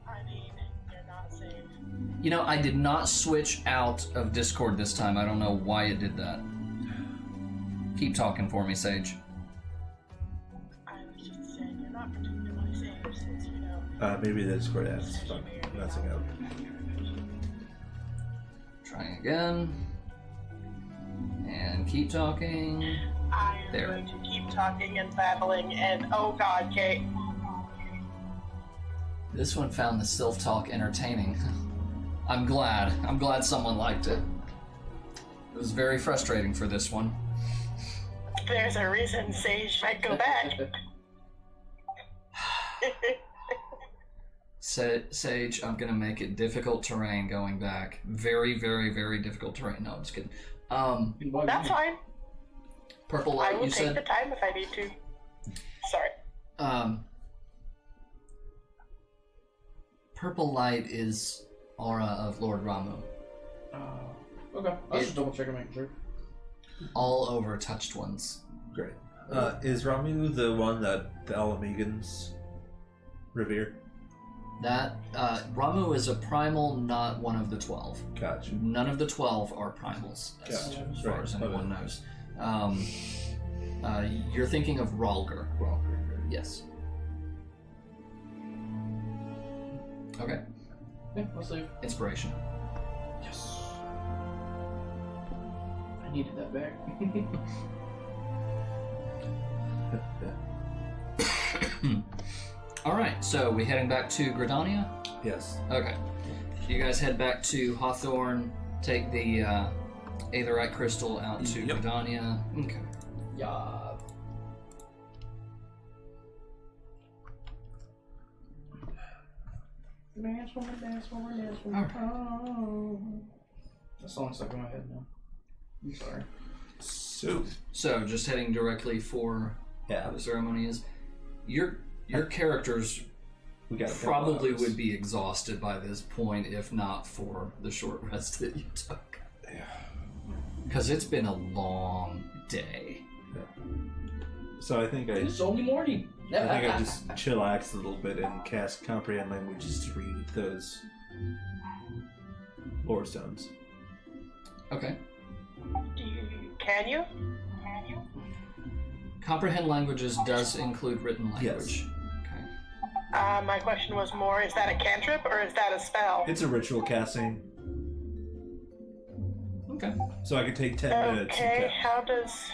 I mean, they're not safe. You know, I did not switch out of Discord this time. I don't know why it did that. Keep talking for me, Sage. I was just saying, they're not particularly safe since, you know. Maybe the Discord app's messing up. Trying again. And keep talking. I am There. going to keep talking and babbling, and oh god, Kate. This one found the Sylph talk entertaining. I'm glad. I'm glad someone liked it. It was very frustrating for this one. There's a reason Sage might go back. Sage, I'm gonna make it difficult terrain going back. Very, very, very difficult terrain. No, I'm just kidding. That's fine. Purple I light, will you take said? the time if I need to. Sorry. Purple light is aura of Lord Ramu. Okay. I was just double checking, making sure. All over touched ones. Great. Is Ramu the one that the Alamegans revere? That, Ramu is a primal, not one of the 12. Gotcha. None of the 12 are primals, as far Right. as anyone Okay. knows. You're thinking of Ralger. Yes. Okay. Yeah, let's leave. Inspiration. Yes. I needed that back. Alright, so we heading back to Gridania? Yes. Okay. You guys head back to Hawthorne, take the Aetherite crystal out to Yep. Gridania. Okay. Yeah. Dance for me, dance for me, dance for me. Oh. That song's stuck in my head now. I'm sorry. So, just heading directly for yeah, the ceremony is. Your characters we got probably would be exhausted by this point, if not for the short rest that you took. Yeah. Because it's been a long day. So I think It's only morning. I just chillax a little bit and cast Comprehend Languages to read those lore stones. Okay. Can you? Comprehend languages does include written language. Yes. Okay. My question was more, is that a cantrip or is that a spell? It's a ritual casting, Okay. so I could take 10 minutes. Okay, And how does...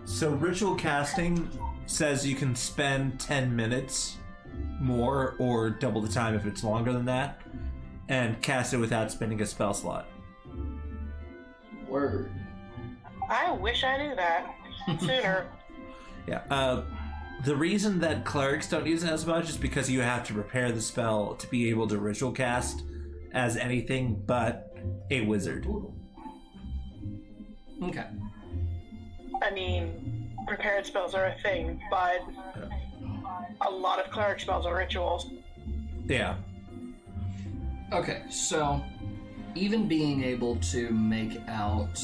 So ritual casting says you can spend 10 minutes more or double the time if it's longer than that, and cast it without spending a spell slot. Word. I wish I knew that sooner. Yeah. The reason that clerics don't use it as much is because you have to prepare the spell to be able to ritual cast as anything but a wizard. Okay. I mean, prepared spells are a thing, but a lot of cleric spells are rituals. Yeah. Okay, so even being able to make out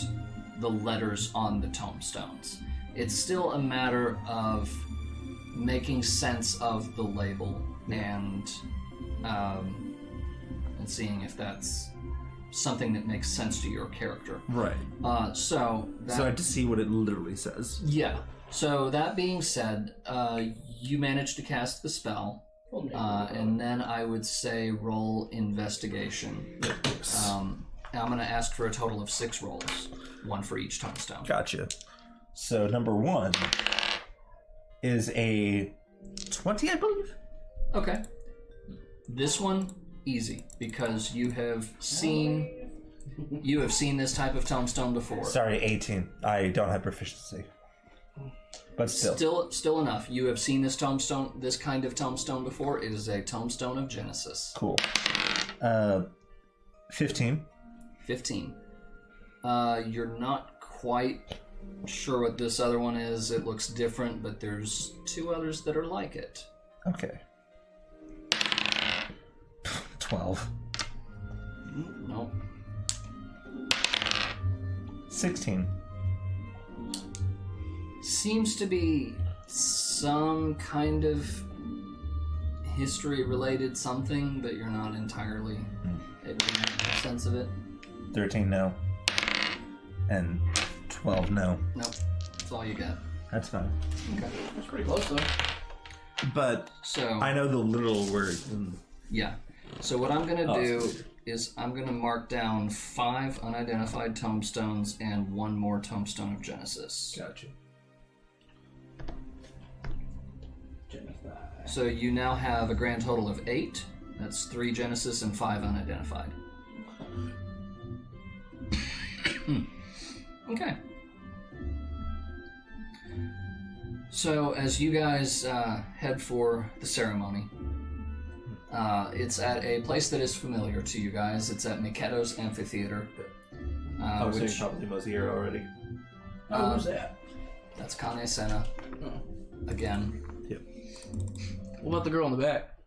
the letters on the tombstones, it's still a matter of making sense of the label and seeing if that's something that makes sense to your character. Right. So I have to see what it literally says. Yeah. So that being said, you managed to cast the spell, and then I would say roll investigation. I'm going to ask for a total of 6 rolls, 1 for each tombstone. Gotcha. So number 1 is a 20, I believe. Okay. This one, easy, because you have seen this type of tombstone before. Sorry, 18. I don't have proficiency. But Still enough. You have seen this kind of tombstone before. It is a tombstone of Genesis. Cool. 15. 15. You're not quite sure what this other one is. It looks different, but there's 2 others that are like it. Okay. 12. Nope. 16. Seems to be some kind of history-related something, but you're not entirely able to make sense of it. 13, no. And 12, no. Nope. That's all you got. That's fine. Okay. That's pretty close, though. But So I know the literal word. yeah. So what I'm going to do is I'm going to mark down 5 unidentified tombstones and 1 more tombstone of Genesis. Gotcha. So you now have a grand total of 8. That's 3 Genesis and 5 unidentified. Okay. So as you guys head for the ceremony, it's at a place that is familiar to you guys. It's at Miketo's Amphitheater. Which probably was here already. Who's that? That's Kane Senna. Again. Yep. What about the girl in the back?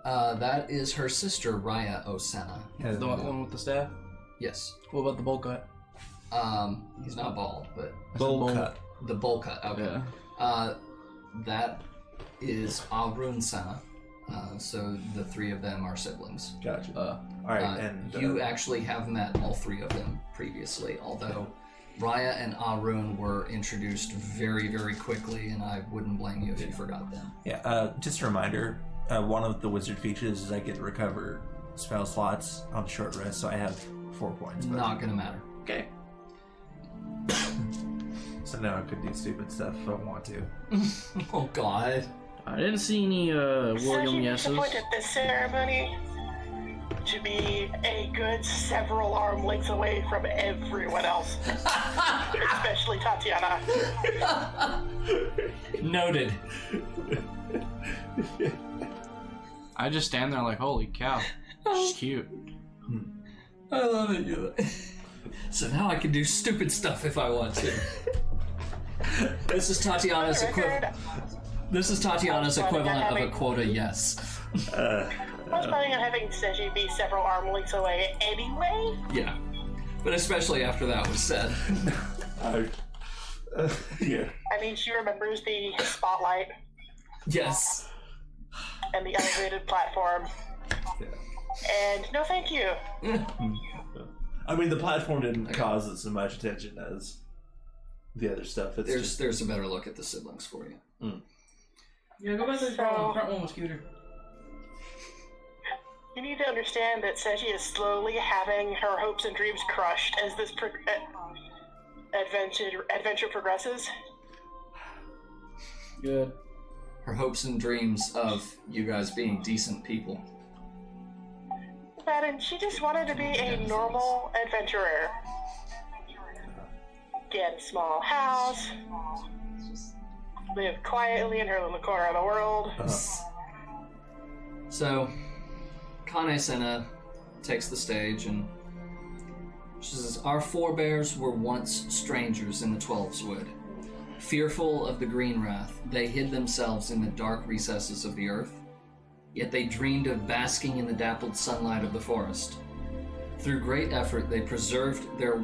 That is her sister, Raya Osena. The one with the staff? Yes. What about the bowl cut? He's not bald, but Bowl cut. the bowl cut. Okay. Yeah. That is Arun Senna. So the 3 of them are siblings. Gotcha. All right, and you actually have met all 3 of them previously, although Raya and Arun were introduced very, very quickly, and I wouldn't blame you if you forgot them. Yeah. Just a reminder. One of the wizard features is I get to recover spell slots on short rest, so I have 4 points. Not gonna matter. Okay. So now I could do stupid stuff if I want to. Oh God. I didn't see any William yeses. Disappointed this ceremony to be a good several arm lengths away from everyone else, especially Tatiana. Noted. I just stand there like, holy cow, she's cute. I love it. So now I can do stupid stuff if I want to. This is Tatiana's equivalent. This is Tatiana's equivalent of a quota yes. I was planning on having Seji be several arm lengths away anyway. Yeah. But especially after that was said. Yeah. I mean, she remembers the spotlight Yes. and the elevated platform. Yeah. And no thank you. I mean, the platform didn't cause as much attention as the other stuff. It's There's a better look at the siblings for you. Yeah, go back to the front one with Scooter. You need to understand that Seji is slowly having her hopes and dreams crushed as this adventure progresses. Good. her hopes and dreams of you guys being decent people. And she just wanted to be a normal adventurer. Get a small house, live quietly in her little corner of the world. So, Kane Senna takes the stage and she says, "Our forebears were once strangers in the Twelves Wood. Fearful of the green wrath, they hid themselves in the dark recesses of the earth, yet they dreamed of basking in the dappled sunlight of the forest. Through great effort, they proved their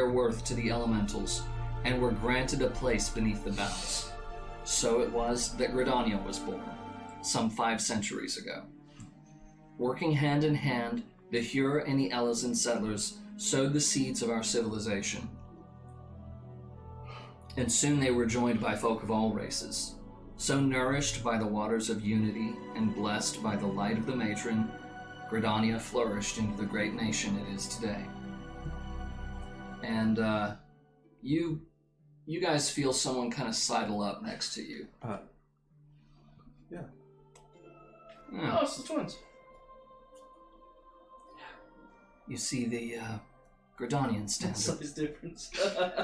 worth to the elementals and were granted a place beneath the boughs. So it was that Gridania was born, some 5 centuries ago. Working hand in hand, the Hure and the Elazin settlers sowed the seeds of our civilization. And soon they were joined by folk of all races. So nourished by the waters of unity and blessed by the light of the matron, Gridania flourished into the great nation it is today." And you guys feel someone kind of sidle up next to you. Yeah. Oh, it's the twins. You see the Gridanian standard. Size difference.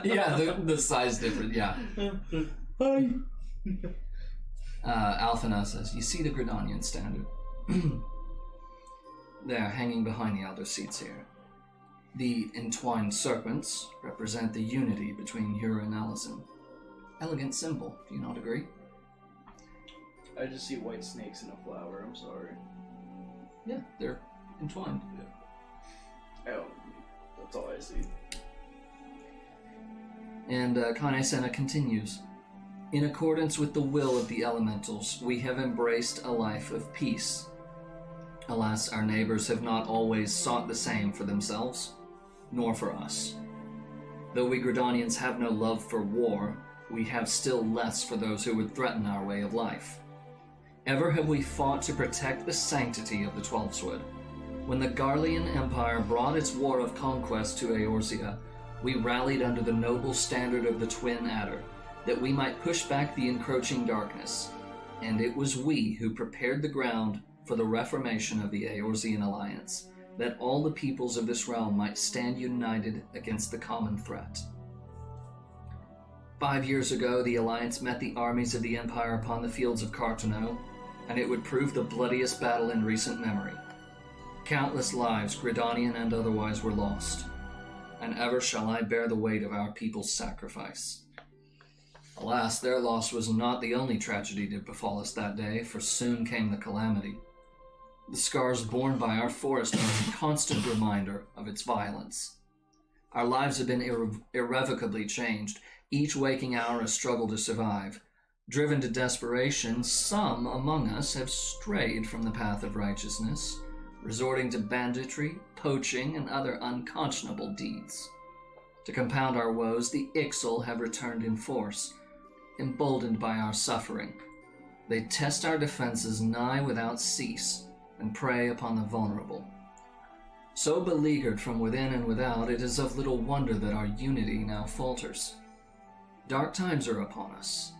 Yeah, the size difference, yeah. Hi. Alphina says, "You see the Gridanian standard. They're hanging behind the elder seats here. The entwined serpents represent the unity between Hure and Elazin. Elegant symbol, do you not agree?" I just see white snakes in a flower, I'm sorry. Yeah, they're entwined. Oh, that's all I see. And Kane Senna continues, "In accordance with the will of the elementals, we have embraced a life of peace. Alas, our neighbors have not always sought the same for themselves, nor for us. Though we Gridanians have no love for war, we have still less for those who would threaten our way of life. Ever have we fought to protect the sanctity of the Twelveswood. When the Garlean Empire brought its war of conquest to Eorzea, we rallied under the noble standard of the Twin Adder, that we might push back the encroaching darkness, and it was we who prepared the ground for the reformation of the Eorzean Alliance, that all the peoples of this realm might stand united against the common threat. 5 years ago, the Alliance met the armies of the Empire upon the fields of Cartoneau, and it would prove the bloodiest battle in recent memory. Countless lives, Gridanian and otherwise, were lost, and ever shall I bear the weight of our people's sacrifice. Alas, their loss was not the only tragedy to befall us that day, for soon came the calamity. The scars borne by our forest are a constant reminder of its violence. Our lives have been irrevocably changed, each waking hour a struggle to survive. Driven to desperation, some among us have strayed from the path of righteousness, resorting to banditry, poaching, and other unconscionable deeds. To compound our woes, the Ixal have returned in force, emboldened by our suffering. They test our defenses nigh without cease, and prey upon the vulnerable. So beleaguered from within and without, it is of little wonder that our unity now falters. Dark times are upon us.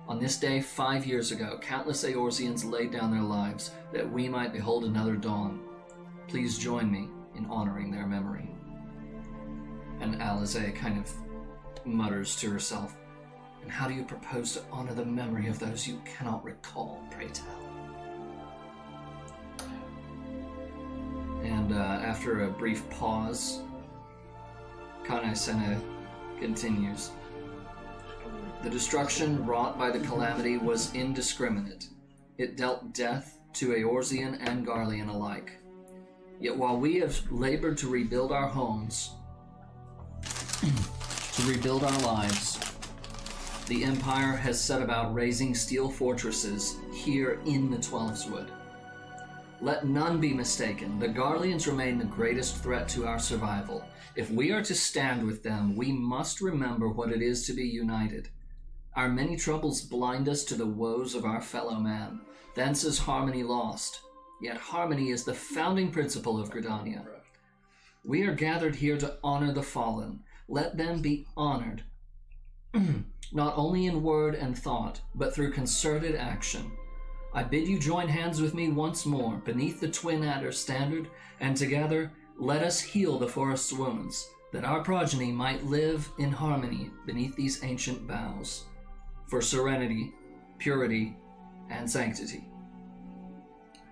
On this day 5 years ago, countless Eorzeans laid down their lives that we might behold another dawn. Please join me in honoring their memory." And Alize kind of mutters to herself, "And how do you propose to honor the memory of those you cannot recall, pray tell?" And after a brief pause, Kane Senna continues. "The destruction wrought by the calamity was indiscriminate. It dealt death to Eorzean and Garlean alike. Yet while we have labored to rebuild our homes, to rebuild our lives, the Empire has set about raising steel fortresses here in the Twelveswood. Let none be mistaken, the Garleans remain the greatest threat to our survival. If we are to stand with them, we must remember what it is to be united. Our many troubles blind us to the woes of our fellow man. Thence is harmony lost. Yet harmony is the founding principle of Gridania. We are gathered here to honor the fallen. Let them be honored. not only in word and thought, but through concerted action. I bid you join hands with me once more beneath the Twin Adder standard, and together let us heal the forest's wounds, that our progeny might live in harmony beneath these ancient boughs, for serenity, purity, and sanctity.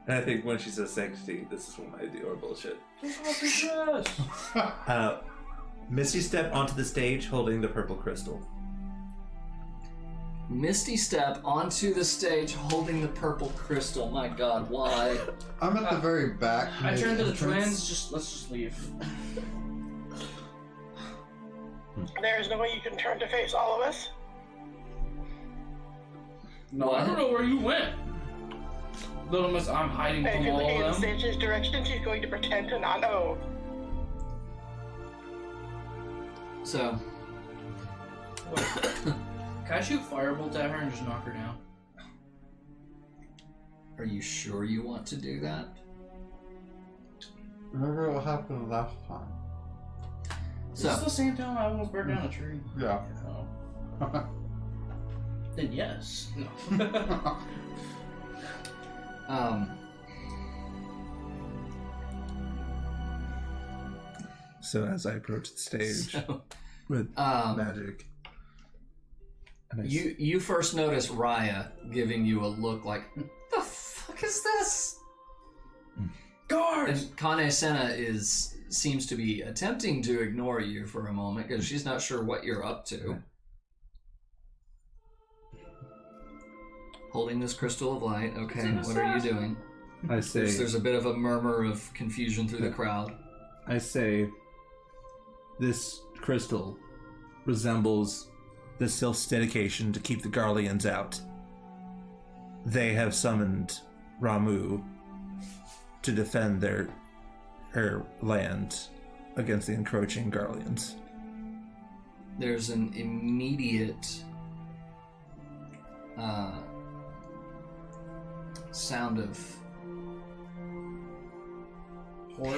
And I think when she says sanctity, this is when I do our bullshit. Misty step onto the stage holding the purple crystal. Misty step onto the stage holding the purple crystal. My god, why? I'm at the very back. I turn to the mid-entrance. twins. Let's just leave. There's no way you can turn to face all of us. No, I don't know where you went. Little Miss, I'm hiding And if from you're all looking in of them. Sage's direction, she's going to pretend to not know. So, Wait. Can I shoot firebolt at her and just knock her down? are you sure you want to do that? Remember what happened last time? Is this So, the same time I almost burnt down a tree? Yeah. Oh. Then yes. No. So as I approach the stage so with um, magic, and I you first notice Raya giving you a look like, the fuck is this? Guards! And Kane Senna seems to be attempting to ignore you for a moment because she's not sure what you're up to. Holding this crystal of light. Okay, what are you doing? I say, There's a bit of a murmur of confusion through the crowd. I say, this crystal resembles the Sylph's dedication to keep the Garleans out. They have summoned Ramu to defend her land against the encroaching Garleans. There's an immediate sound of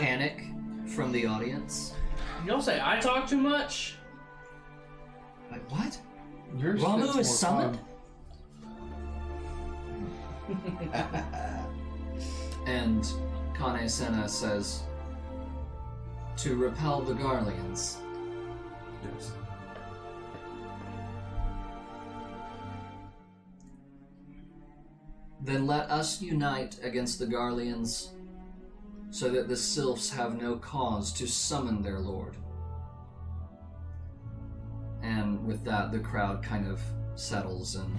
panic from the audience. You don't say I talk too much. Like, what? Yours Ramu fits is more summoned? fun. And Kane Senna says, to repel the Garleans. Yes. Then let us unite against the Garleans, so that the Sylphs have no cause to summon their lord. And with that, the crowd kind of settles and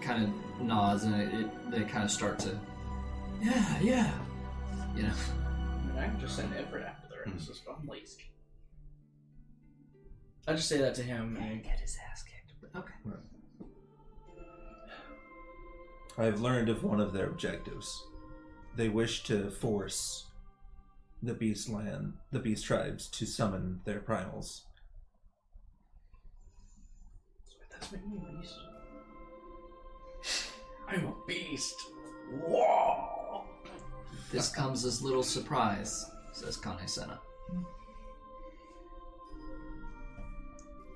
kind of nods, and they kind of start to, yeah, you know. I mean, I can just send Everett after the rest of this, but I'm lazy. I just say that to him and Get his ass kicked. Okay. I've learned of one of their objectives. They wish to force the beast tribes to summon their primals. that's making me a beast. I'm a beast. Whoa! This comes as little surprise, says Kane Senna.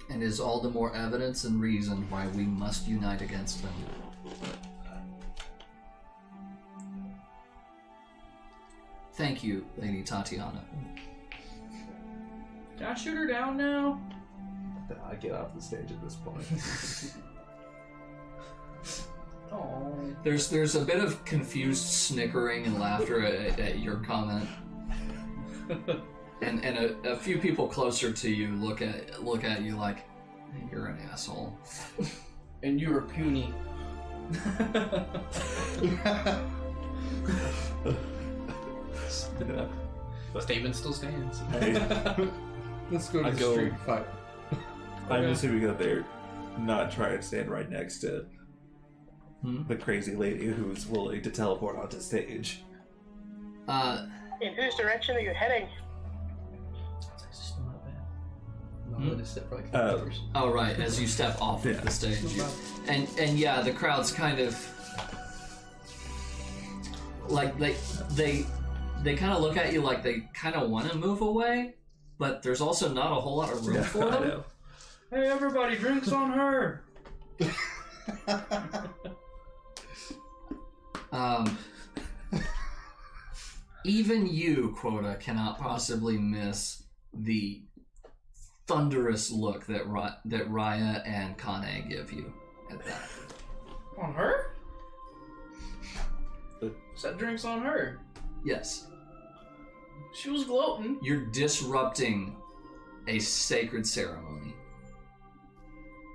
And is all the more evidence and reason why we must unite against them. Thank you, Lady Tatiana. Can I shoot her down now? I get off the stage at this point. Oh. There's a bit of confused snickering and laughter at your comment. And a few people closer to you look at you like, you're an asshole. And you were puny. Statement still stands. Let's go to I the go- street fight. I'm assuming that they're not trying to stand right next to the crazy lady who's willing to teleport onto stage. In whose direction are you heading? That's actually still not bad. No, let it sit for like Uh, 5 years. Oh right, as you step off Yeah. of the stage, and yeah, the crowd's kind of like they kind of look at you like they kind of want to move away, but there's also not a whole lot of room for I them. know. Hey, everybody, drinks on her. Even you, Quota, cannot possibly miss the thunderous look that Raya and Kane give you at that. On her? Said drinks on her. Yes. She was gloating. You're disrupting a sacred ceremony.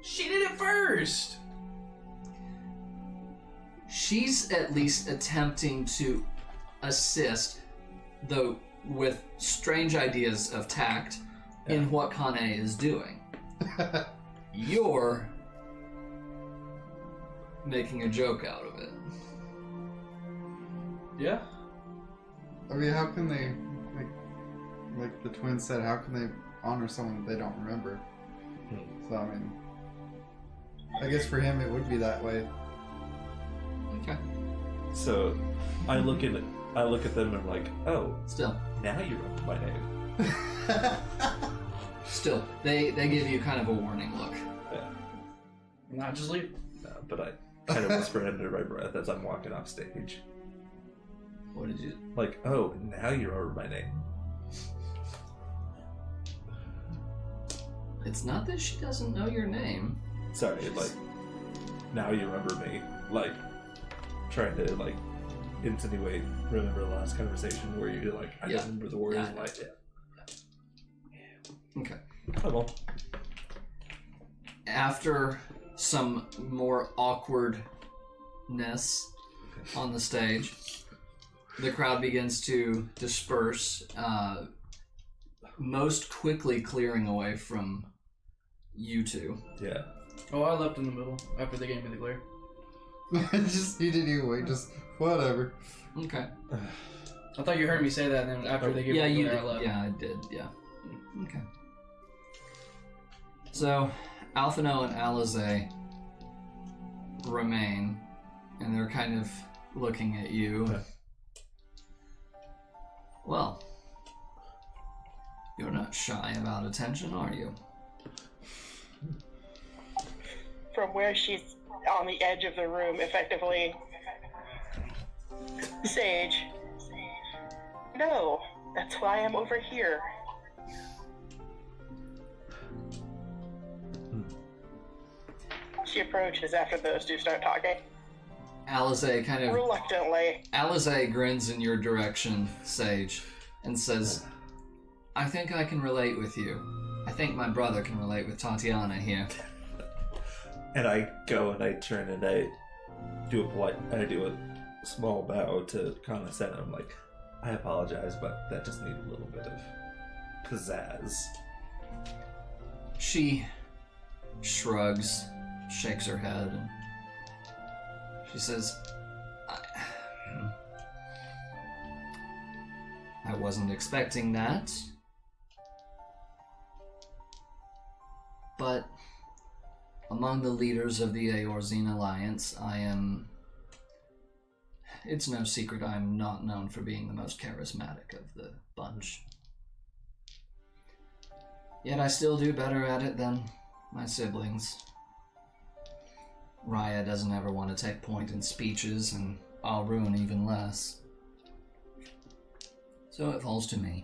She did it first. She's at least attempting to assist, though with strange ideas of tact, in what Kane is doing. You're making a joke out of it. Yeah. I mean, how can they, like the twins said, how can they honor someone that they don't remember? So, I mean, I guess for him it would be that way. Okay. So, I look at them and I'm like, oh, Still. now you remember my name. Still. They give you kind of a warning look. Not just leave. But I kind of whisper under my breath as I'm walking off stage. What did you... Like, oh, now you remember my name. It's not that she doesn't know your name. Sorry, like, now you remember me. Like, trying to, like, insinuate, remember the last conversation where you're like, I don't remember the words. Yeah. Like, Okay. oh well. After some more awkwardness on the stage, the crowd begins to disperse, most quickly clearing away from you two. Yeah. Oh, I left in the middle after they gave me the glare. Just, he didn't even wait, just, whatever. Okay. I thought you heard me say that, and then after they gave me the glare, I left. Yeah, I did, yeah. Okay. So, Alphino and Alize remain, and they're kind of looking at you. Okay. Well, you're not shy about attention, are you? From where she's on the edge of the room, effectively. Sage. No, that's why I'm over here. She approaches after those two start talking. Alize kind of... Reluctantly. Alize grins in your direction, Sage, and says, I think I can relate with you. I think my brother can relate with Tatiana here. And I go and I turn and I do a small bow to Condescend. I'm like, I apologize, but that just needs a little bit of pizzazz. She shrugs, shakes her head, and she says, I wasn't expecting that, but among the leaders of the Eorzine Alliance, it's no secret I'm not known for being the most charismatic of the bunch. Yet I still do better at it than my siblings. Raya doesn't ever want to take point in speeches, and Alrune even less. So it falls to me.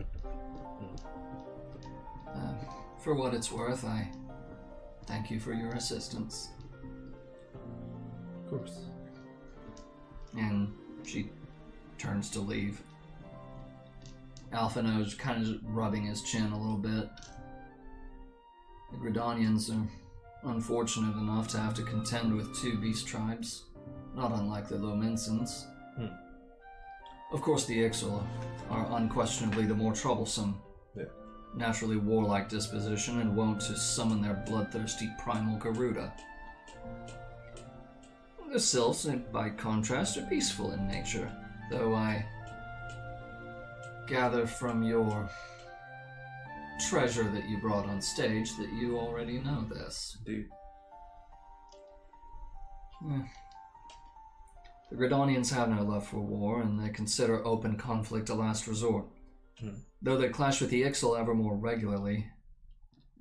For what it's worth, I thank you for your assistance. Of course. And she turns to leave. Alphino's kind of rubbing his chin a little bit. The Gridanians are unfortunate enough to have to contend with two beast tribes, not unlike the Lominsons. Of course, the Ixal are unquestionably the more troublesome, naturally warlike disposition and wont to summon their bloodthirsty primal Garuda. The Sylphs, by contrast, are peaceful in nature, though I gather from your treasure that you brought on stage that you already know this. Dude. The Gridanians have no love for war, and they consider open conflict a last resort. Though they clash with the Ixal ever more regularly,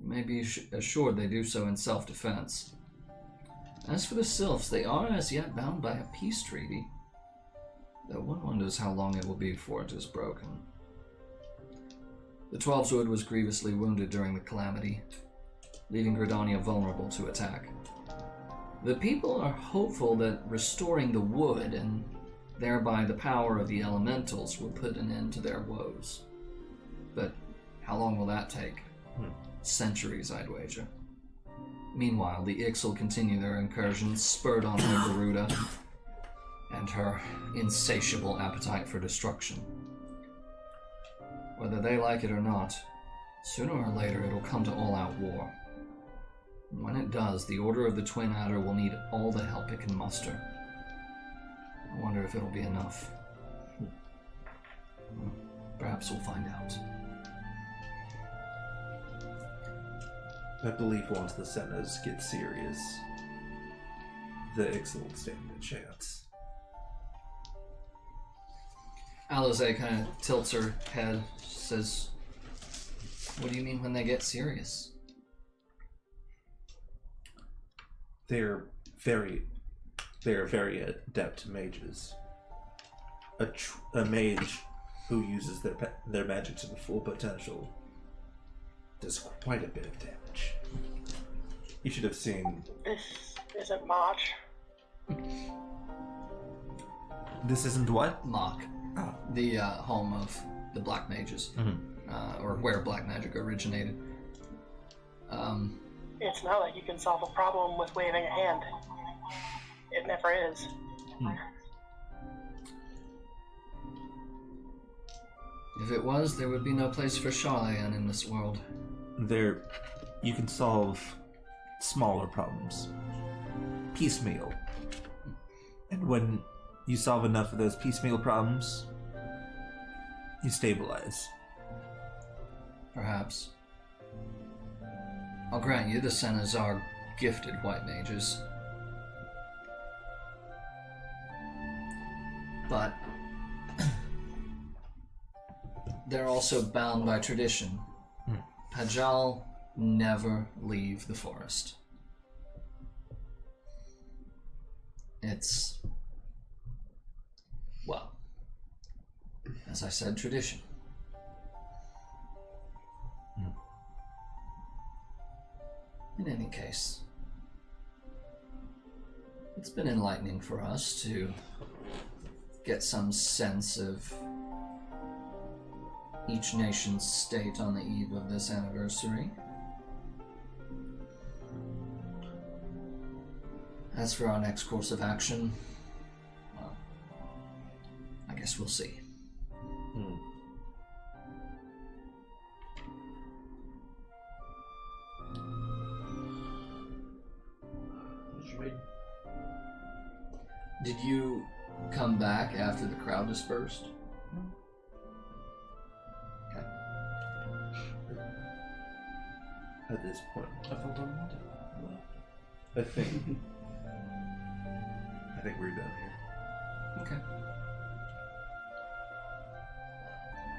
You may be assured they do so in self-defense. As for the Sylphs, they are as yet bound by a peace treaty, though one wonders how long it will be before it is broken. The Twelveswood was grievously wounded during the calamity, leaving Gridania vulnerable to attack. The people are hopeful that restoring the wood and thereby the power of the elementals will put an end to their woes. But how long will that take? Centuries, I'd wager. Meanwhile, the Ixal continue their incursions, spurred on by Garuda and her insatiable appetite for destruction. Whether they like it or not, sooner or later it'll come to all-out war. And when it does, the Order of the Twin Adder will need all the help it can muster. I wonder if it'll be enough. Well, perhaps we'll find out. I believe once the Sennas get serious, the Ixal will stand a chance. Alize kind of tilts her head, says, "What do you mean when they get serious?" They're very adept mages. A mage who uses their magic to the full potential does quite a bit of damage. You should have seen. This isn't March. This isn't what? Mach. Oh. The home of the Black Mages. Or where Black Magic originated. It's not like you can solve a problem with waving a hand. It never is. If it was, there would be no place for Charlayan in this world. You can solve smaller problems. Piecemeal. And when you solve enough of those piecemeal problems, you stabilize. Perhaps. I'll grant you the Sennas are gifted white mages. But they're also bound by tradition. Pajal never leave the forest. It's, well, as I said, tradition. In any case, it's been enlightening for us to get some sense of each nation's state on the eve of this anniversary. As for our next course of action, well, I guess we'll see. Did you come back after the crowd dispersed? Okay. At this point, I felt unwanted. I think we're done here. Okay.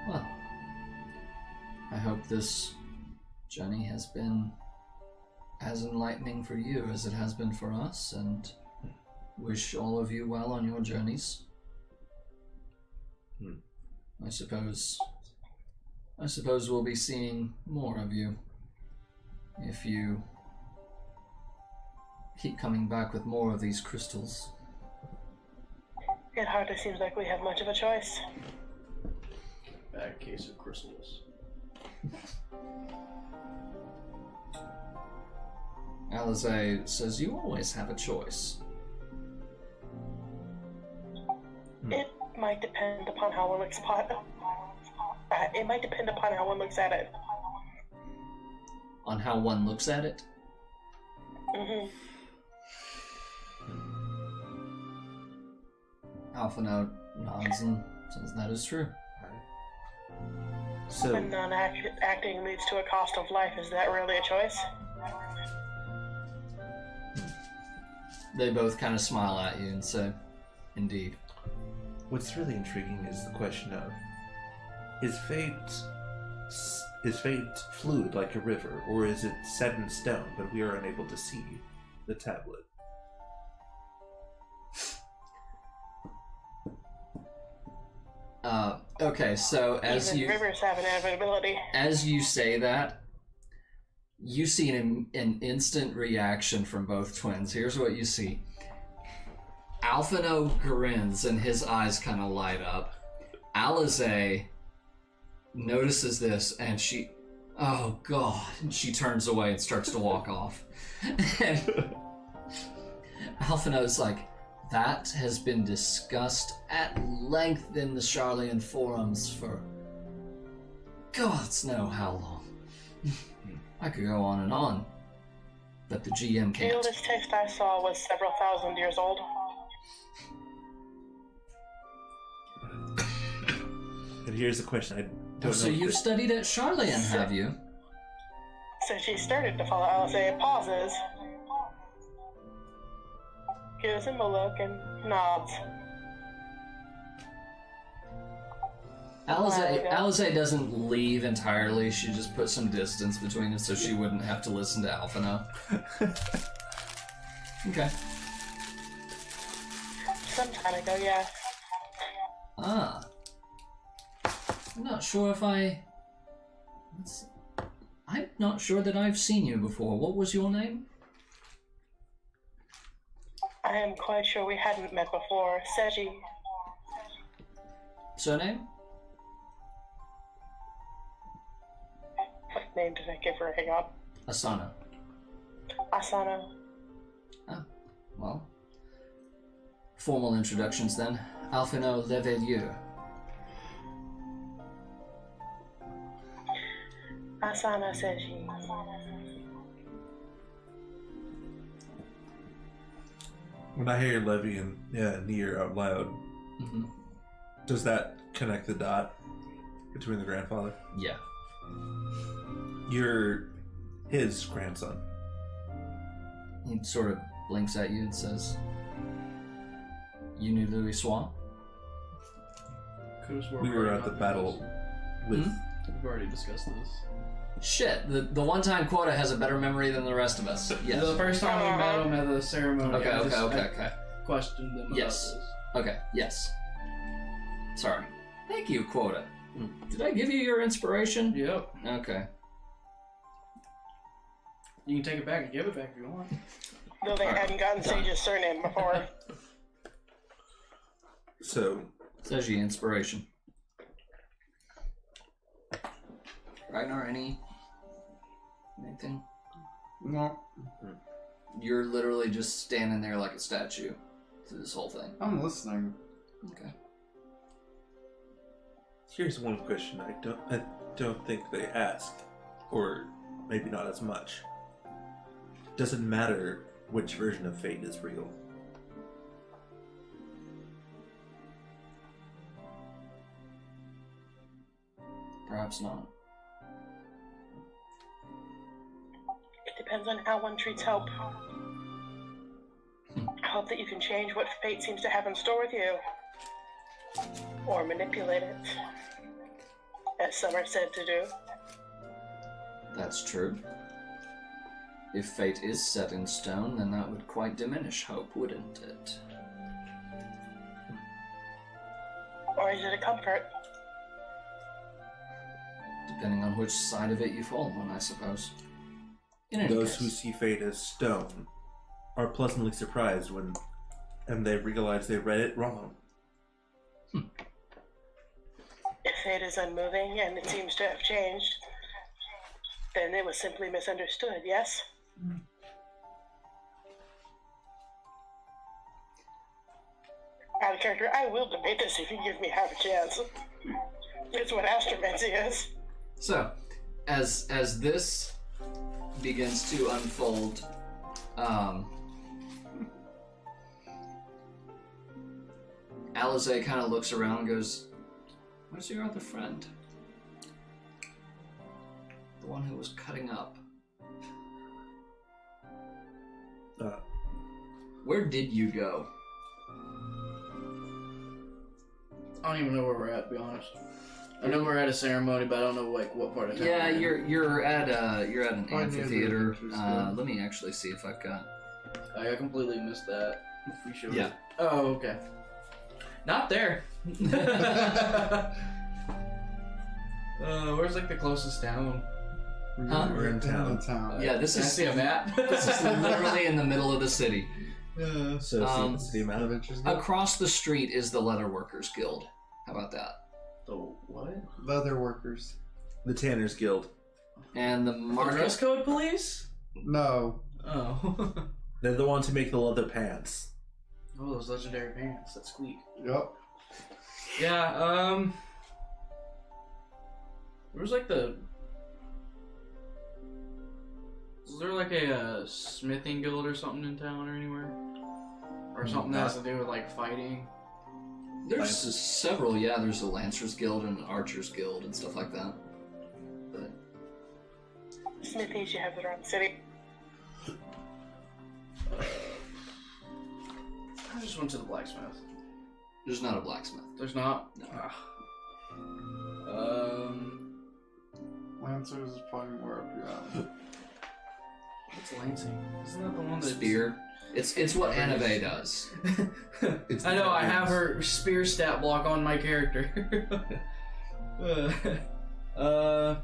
Well, I hope this journey has been as enlightening for you as it has been for us, and wish all of you well on your journeys. I suppose we'll be seeing more of you if you keep coming back with more of these crystals. It hardly seems like we have much of a choice. Bad case of crystals. Alize says you always have a choice. It might depend upon how one looks upon it. It might depend upon how one looks at it. On how one looks at it? Alpha nods and says that is true. So, When non-acting leads to a cost of life, is that really a choice? They both kind of smile at you and say, indeed. what's really intriguing is the question of, is fate Is fate fluid like a river, or is it set in stone, but we are unable to see the tablet? Okay, so Even rivers have inevitability. as you say that, you see an instant reaction from both twins. Here's what you see. Alphino grins and his eyes kind of light up. Alize notices this and she, oh god, and she turns away and starts to walk off. And Alphino's like, that has been discussed at length in the Charlian forums for gods know how long. I could go on, but the GM The can't. oldest text I saw was several thousand years old. And here's the question: I don't know. So you've studied at Charlian, have you? So she started to follow Alice. Pauses. Gives him a look and nods. Alize doesn't leave entirely. She just put some distance between us so she wouldn't have to listen to Alphino. Okay. Some time ago, yeah. Ah. I'm not sure if I'm not sure that I've seen you before. What was your name? I am quite sure we hadn't met before. Seji. Surname? What name did I give her? Hang on. Asana. Asana. Ah, well. Formal introductions then. Alphino Levelieu. Asana Seji. When I hear Levy and Nier out loud, does that connect the dot between the grandfather? Yeah. You're his grandson. He sort of blinks at you and says, "You knew Louis Swan?" We were at the battle with... We've already discussed this. Shit, the one-time quota has a better memory than the rest of us. Yes. The first time we met him at the ceremony, Okay. questioned them Yes. about this. Okay, yes. Sorry. Thank you, quota. Did I give you your inspiration? Yep. Okay. You can take it back and give it back if you want. Though they hadn't gotten Sage's surname before. So... Says you inspiration. Ragnar, anything? No, You're literally just standing there like a statue through this whole thing. I'm listening. Okay. Here's one question I don't think they ask, or maybe not as much. Doesn't matter which version of fate is real. Perhaps not. It depends on how one treats hope. I hope that you can change what fate seems to have in store with you. Or manipulate it. As some are said to do. That's true. If fate is set in stone, then that would quite diminish hope, wouldn't it? Or is it a comfort? Depending on which side of it you fall on, I suppose. In any Those case. who see fate as stone are pleasantly surprised when they realize they read it wrong. If fate is unmoving and it seems to have changed, then it was simply misunderstood, yes? Out of character, I will debate this if you give me half a chance. It's what astromancy is. So, as this begins to unfold, Alize kind of looks around and goes, "Where's your other friend? The one who was cutting up. Where did you go?" I don't even know where we're at, to be honest. I know we're at a ceremony, but I don't know like what part of town. Yeah, we're in. you're at an Probably near the amphitheater. entrance, yeah. Let me actually see if I've got. I completely missed that. If we showed Yeah. it. Oh, okay. Not there. Where's like the closest town? Huh? We're in town. Yeah, this Can I is see a map? this is literally in the middle of the city. So see the amount of Adventures Guild? Across the street is the Leather Workers Guild. How about that? The what? Leather workers. the Tanners Guild. And the The market. dress code police? No. Oh. They're the ones who make the leather pants. Oh, those legendary pants. That's sweet. Yep. Yeah, there was like the... Is there like a smithing guild or something in town or anywhere? Or something that has to do with like fighting? There's several, yeah. There's the Lancers Guild and the Archers Guild and stuff like that. But Smithy should have their own city. I just went to the blacksmith. there's not a blacksmith. There's not? No. Lancers is probably more up your alley. What's lancing? Isn't that the one that... Spear. It's what Anave does. I know, I have her spear stat block on my character. I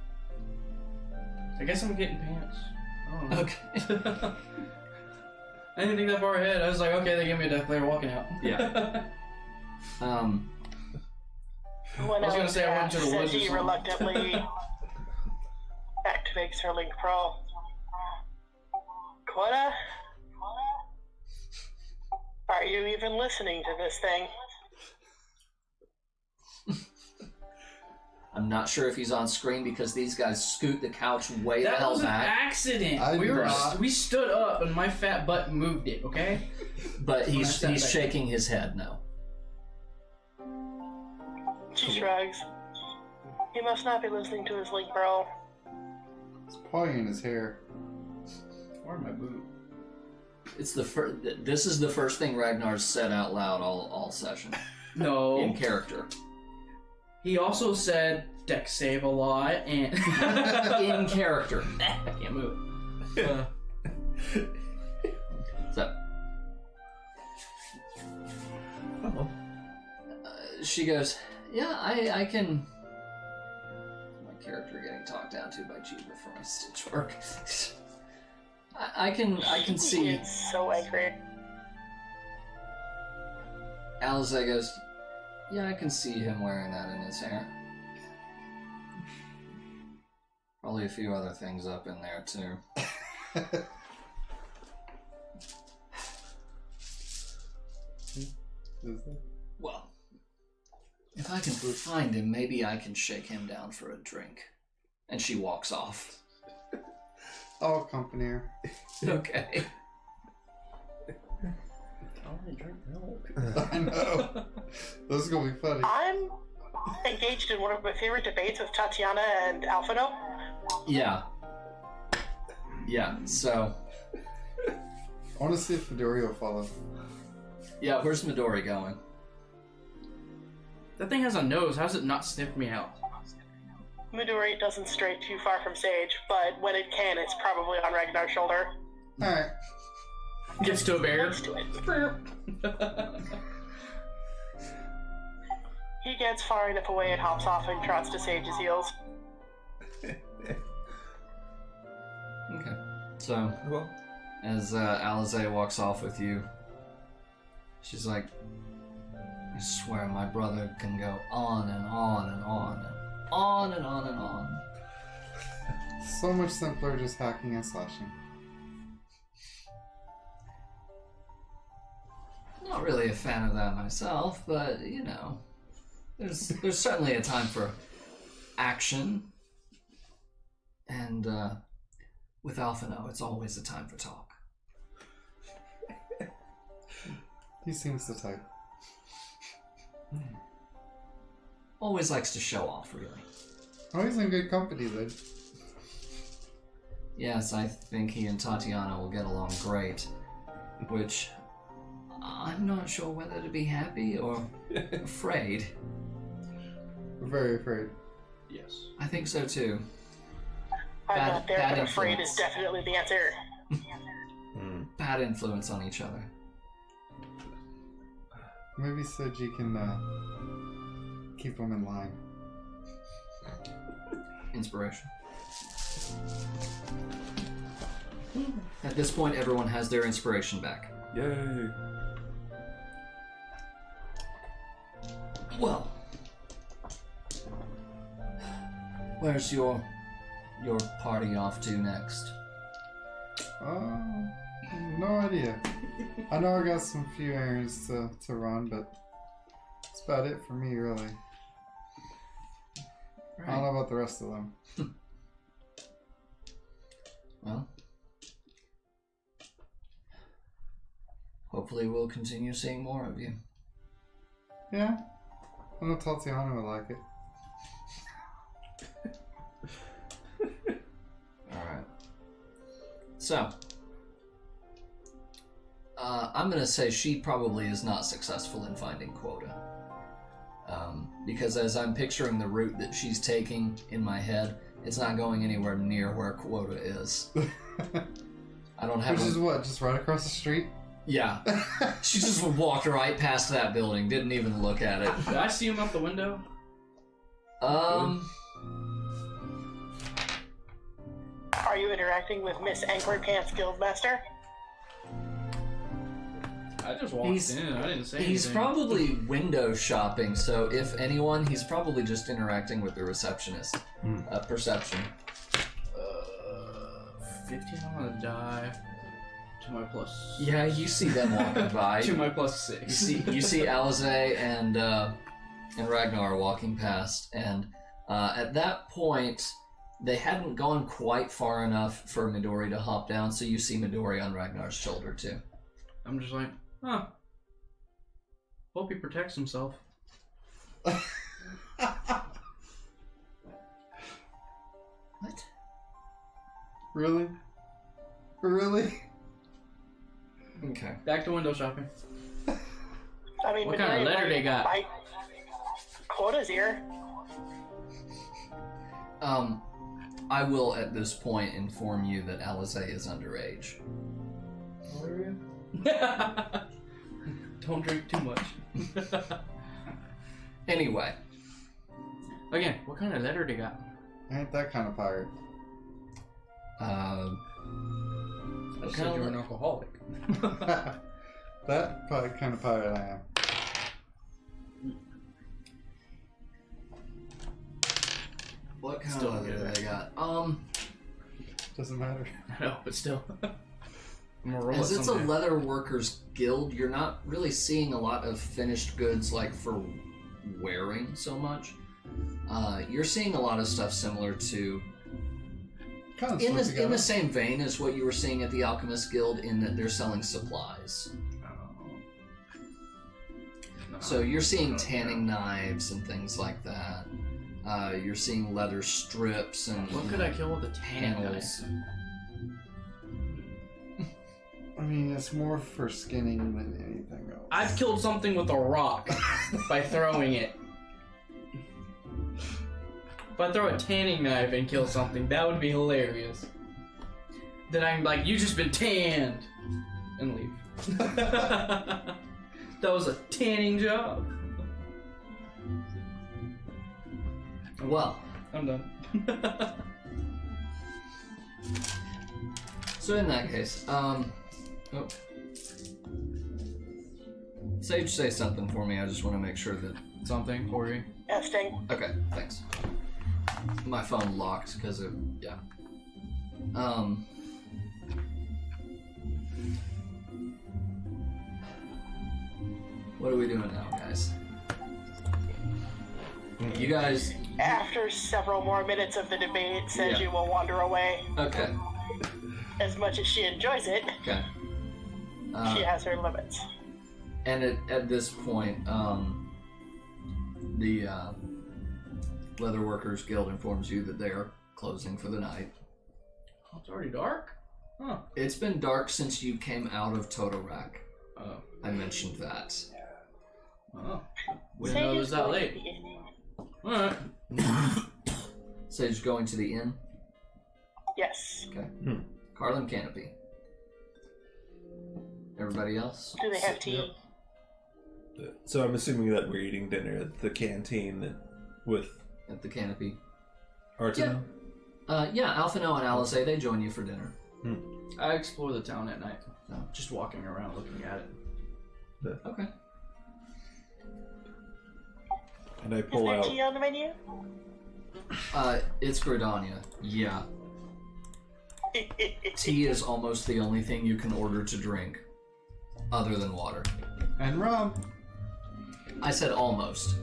guess I'm getting pants. I don't know. Okay. I didn't think that far ahead. I was like, okay, they give me a death player walking out. Yeah. When I was gonna say I went to the woods or Cindy something. reluctantly activates her link pro. Quetta? Are you even listening to this thing? I'm not sure if he's on screen because these guys scoot the couch way the That hell was an back. accident. I We forgot. we stood up and my fat butt moved it. Okay. But he's Step back. shaking his head no. She shrugs. He must not be listening to his link pro. It's probably in his hair. Or my boot. It's the first. This is the first thing Ragnar's said out loud all session No. in character. He also said deck save a lot and In character. I can't move. So. She goes, yeah, I can. My character getting talked down to by Jeeva for my stitch work. I can see. It's so angry. Alize goes, yeah, I can see him wearing that in his hair. Probably a few other things up in there too. Is there? Well, if I can find him, maybe I can shake him down for a drink. And she walks off. I'll accompany her. Okay. I know. This is gonna be funny. I'm engaged in one of my favorite debates with Tatiana and Alphino. Yeah. Yeah, so... I want to see if Midori will follow. Yeah, where's Midori going? That thing has a nose. How does it not sniff me out? Midori doesn't stray too far from Sage, but when it can, it's probably on Ragnar's shoulder. Alright. Gets to a bear. Next to it. He gets far enough away and hops off and trots to Sage's heels. Okay. So, Well, as Alize walks off with you, she's like, I swear my brother can go on and on and on and on and on and on. So much simpler just hacking and slashing. Not really a fan of that myself, but you know, there's certainly a time for action, and with Alphino, it's always a time for talk. He seems the type. Always likes to show off, really. Oh, he's in good company then. Yes, I think he and Tatiana will get along great, which I'm not sure whether to be happy or afraid. We're very afraid. Yes. I think so too. I'm Bad- not there, bad but afraid influence. is definitely the answer. Bad influence on each other. Maybe Soji can keep them in line. Inspiration. At this point, everyone has their inspiration back. Yay! Well, where's your party off to next? No idea. I know I got some few errands to run, but that's about it for me, really. I don't know about the rest of them. Well, hopefully we'll continue seeing more of you. Yeah, I know Tatiana would like it. Alright. So, I'm going to say she probably is not successful in finding quota. Because as I'm picturing the route that she's taking in my head, it's not going anywhere near where quota is. I don't have Which is what, just right across the street? Yeah. She just walked right past that building, didn't even look at it. Did I see him out the window? Are you interacting with Miss Angry Pants Guildmaster? I just walked in. I didn't say He's anything. probably window shopping, so if anyone, he's probably just interacting with the receptionist. Perception. 15 on a die. To my plus. Yeah, you see them walking by. To my plus 6. You see Alize and Ragnar walking past, and at that point, they hadn't gone quite far enough for Midori to hop down, so you see Midori on Ragnar's shoulder too. I'm just like, huh. Hope he protects himself. What? Really? Really? Okay. Back to window shopping. I mean, What kind of letter they got? Quota's here. I will at this point inform you that Alize is underage. Don't drink too much. Anyway. Again, what kind of letter they got? I ain't that kind of pirate. I said you were an alcoholic. That kind of pirate I am. What kind Still of letter good. they got? Doesn't matter. I know, but still. I'm gonna roll As it it's someday. a leather workers guild, you're not really seeing a lot of finished goods like for wearing so much. You're seeing a lot of stuff similar to Kind of in the same vein as what you were seeing at the Alchemist Guild, in that they're selling supplies. So you're seeing tanning knives and things like that. You're seeing leather strips and What could I kill with a tanning panels. knife? I mean, it's more for skinning than anything else. I've killed something with a rock by throwing it. If I throw a tanning knife and kill something, that would be hilarious. Then I'm like, you just been tanned, and leave. That was a tanning job. Well, I'm done. so in that case, Sage, say something for me. I just want to make sure that. Something, Corey. Testing. Okay, thanks. My phone locked because of yeah. What are we doing now, guys? You guys. After several more minutes of the debate, Senju Yeah. will wander away. Okay. As much as she enjoys it, Okay. she has her limits. And at this point, the Leather Workers Guild informs you that they are closing for the night. Oh, it's already dark? Huh. It's been dark since you came out of Toto-Rak. Oh. I mentioned that. Oh. Didn't know it was that late. Alright. Sage going to the inn? Yes. Okay. Carlin Canopy. Everybody else? Do they have tea? So I'm assuming that we're eating dinner at the canteen with At the Canopy. Artino? Yeah, Alphino and Alice, they join you for dinner. I explore the town at night. No. Just walking around looking at it. Okay. And I Is pull there out. tea on the menu? It's Gridania. Yeah. Tea is almost the only thing you can order to drink, other than water. And rum. I said almost.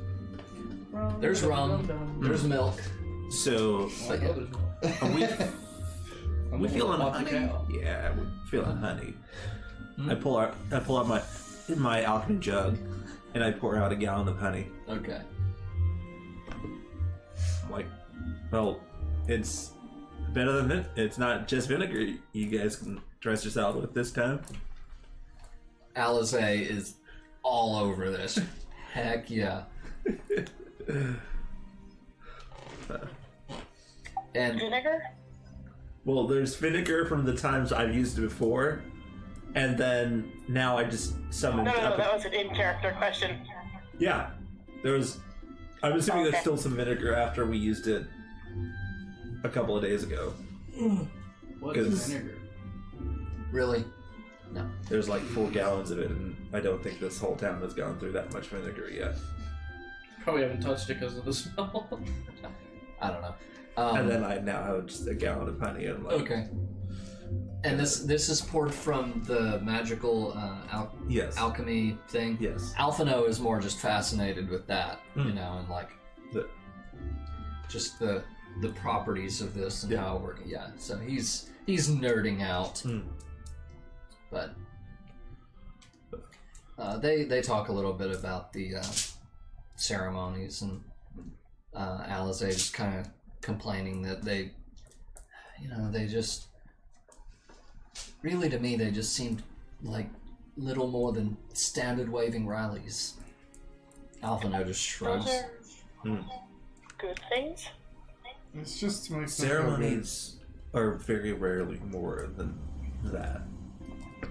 There's rum, there's milk. So, But yeah. are we feeling honey? Yeah, we're feeling honey. I pull out my alchemy jug, and I pour out a gallon of honey. Okay. I'm like, well, it's better than it. It's not just vinegar. You guys can dress your salad with this time. Alice is all over this. Heck yeah. And Vinegar? Well, there's vinegar from the times I've used it before, and then now I just summoned No, up. that was an in-character question. Yeah, there was. I'm assuming Okay. there's still some vinegar after we used it a couple of days ago. What is Is- vinegar? really, no. There's like 4 gallons of it, and I don't think this whole town has gone through that much vinegar yet. Probably haven't touched it because of the smell. I don't know. And then I now have just a gallon of honey, and I'm like, Okay. And this is poured from the magical yes, alchemy thing. yes. Alphino is more just fascinated with that, you know, and like just the properties of this and how it works. Yeah, so he's nerding out. But they talk a little bit about the ceremonies, and Alice just kind of complaining that they just really, to me, they just seemed like little more than standard waving rallies. Alphino just shrugs. Those are good things. It's just to make them feel good. Ceremonies are very rarely more than that.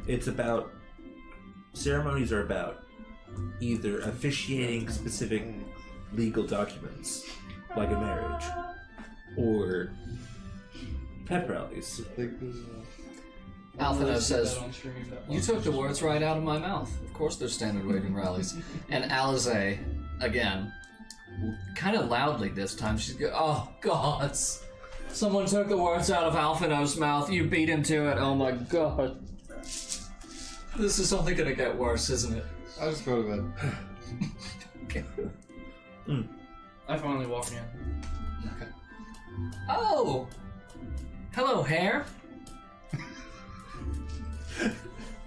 It's about ceremonies are about either officiating specific legal documents, like a marriage, or pep rallies. Alphino says, "You took the words right out of my mouth. Of course there's standard waving rallies." And Alize, again, kind of loudly this time, she's go, "Oh, gods. Someone took the words out of Alphino's mouth. You beat him to it. Oh my god. This is only gonna get worse, isn't it?" I'll just go to bed. Okay. I finally walk in. Oh! Hello, Hare.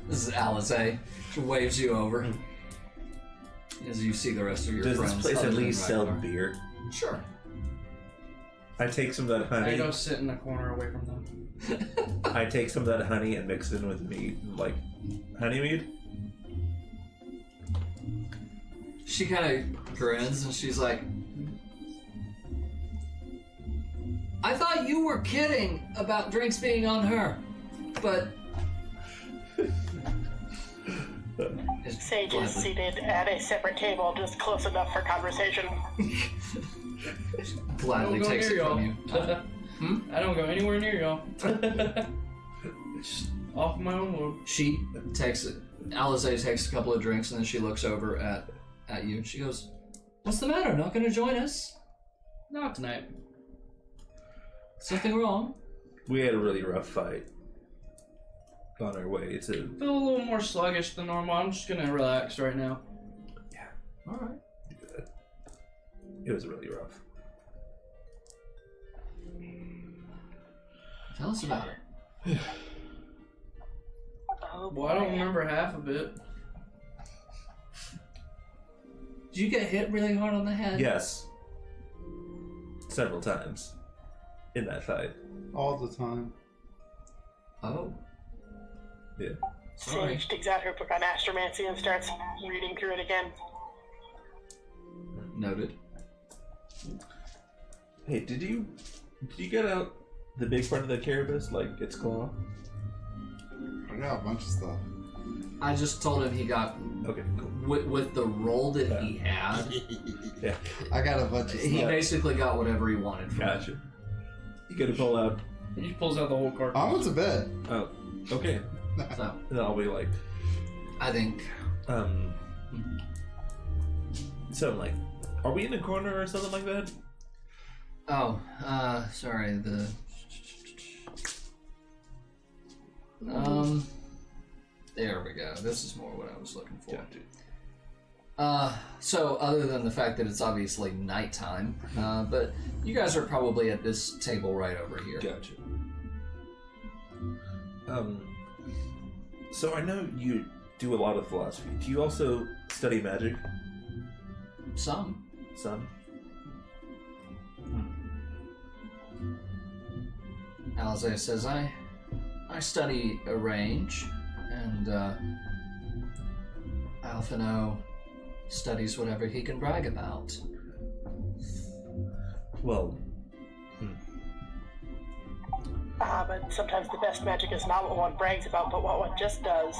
This is Alize. She waves you over as you see the rest of your Does friends. this place other at than least sell Ragnar. beer? Sure. I take some of that I honey. go sit in the corner away from them. I take some of that honey and mix it in with meat, like honey mead. She kind of grins and she's like, "I thought you were kidding about drinks being on her, but..." Sage is seated at a separate table, just close enough for conversation. Gladly I don't go takes near it from y'all. you. I don't go anywhere near y'all. Just off my own load. She takes it. Alize takes a couple of drinks and then she looks over at you. She goes, "What's the matter? Not going to join us? Not tonight. Something wrong?" We had a really rough fight on our way to. Feel a little more sluggish than normal. I'm just gonna relax right now. All right. It was really rough. Tell us about it. Oh, Well, I don't remember half of it. Did you get hit really hard on the head? Yes. Several times in that fight. All the time. Oh. Yeah. Sorry. Sage takes out her book on astromancy and starts reading through it again. Noted. Hey, did you Did you get out the big part of the carapace, like its claw? I got a bunch of stuff. I just told him he got Okay, cool. with the roll that he had. Yeah, I got a bunch of He stuff. basically got whatever he wanted from it. gotcha. You gotta pull out. He pulls out the whole carcass. I went to bed. Oh, okay. So Then I'll be like, I think so like, are we in a corner or something like that? sorry, there we go. This is more what I was looking for. So other than the fact that it's obviously nighttime, but you guys are probably at this table right over here. Gotcha. So I know you do a lot of philosophy. Do you also study magic? Some. Some? Alize says, I study a range, and Alphino studies whatever he can brag about. Well, But sometimes the best magic is not what one brags about, but what one just does.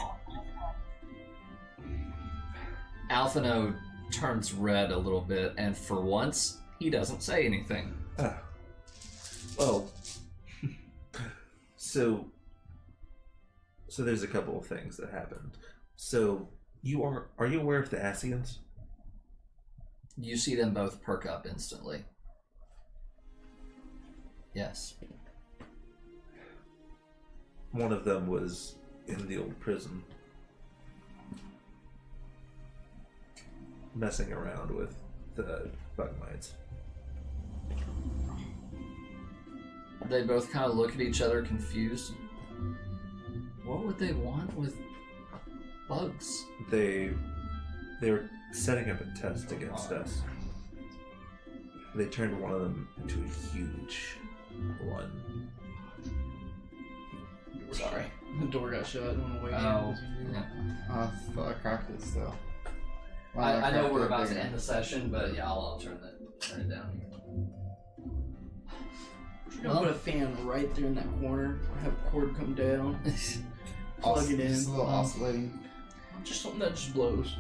Alphino turns red a little bit, and for once, he doesn't say anything. well, so there's a couple of things that happened. So are you aware of the Ascians? You see them both perk up instantly. Yes. One of them was in the old prison, messing around with the bugmites. They both kind of look at each other confused. What would they want with bugs? They were setting up a test against us. They turned one of them into a huge one. Sorry. The door got shut on the way Oh, in. yeah. I thought I cracked it still. I know we're about to end the session, but yeah, I'll turn it down here. We're gonna put a fan right there in that corner. Have a cord come down. Plug it in. Just a little oscillating. Just something that just blows.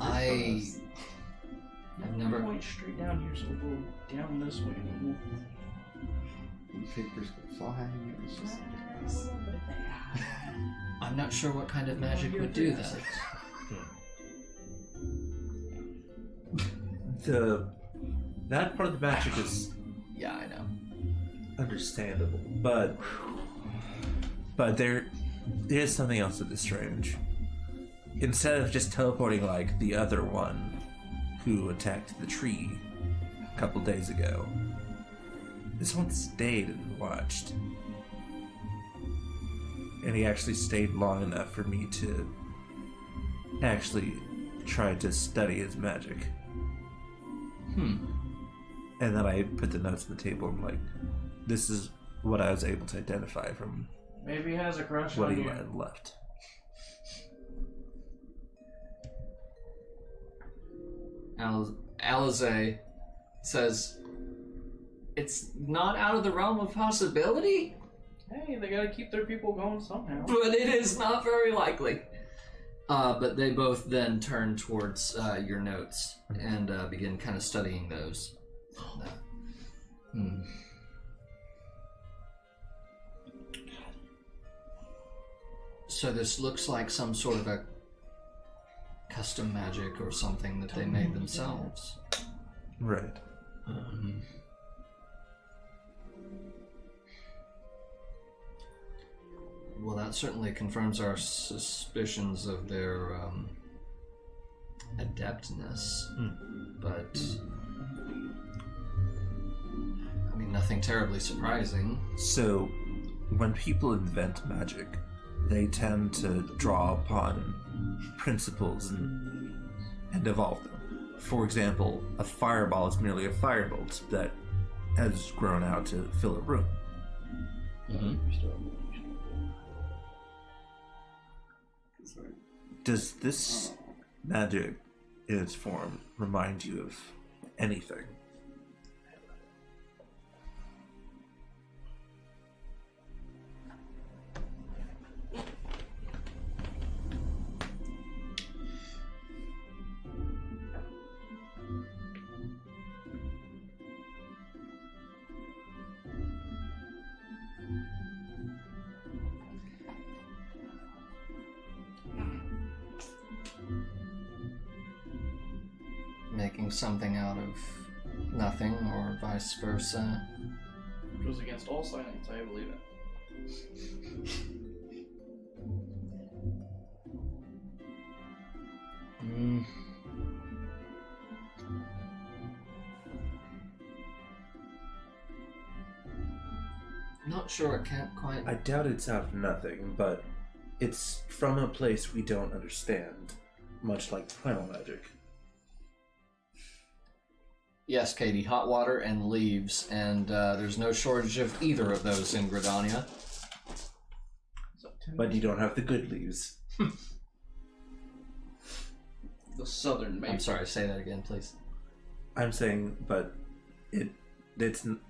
I've never. Point straight down here, so we'll go down this way. And Papers go flying. It was just. I'm not sure what kind of magic would do that. That part of the magic is Yeah, I know. understandable, but there is something else that is strange. Instead of just teleporting like the other one who attacked the tree a couple days ago, this one stayed and watched. And he actually stayed long enough for me to actually try to study his magic. And then I put the notes on the table and I'm like, this is what I was able to identify from maybe he has a crush what on he you. had left. Alize says, it's not out of the realm of possibility, Hey, they gotta keep their people going somehow. but it is not very likely. But they both then turn towards your notes and begin kind of studying those. So this looks like some sort of a custom magic or something that they made themselves. Right. Well, that certainly confirms our suspicions of their adeptness, but I mean, nothing terribly surprising. So, when people invent magic, they tend to draw upon principles and evolve them. For example, a fireball is merely a firebolt that has grown out to fill a room. Does this magic in its form remind you of anything? making something out of nothing, or vice versa. It was against all science, I believe it. Not sure, I can't quite... I doubt it's out of nothing, but it's from a place we don't understand, much like primal magic. Yes, Katie, hot water and leaves, and there's no shortage of either of those in Gridania. But you don't have the good leaves. The southern maple. I'm sorry, say that again, please. I'm saying, but it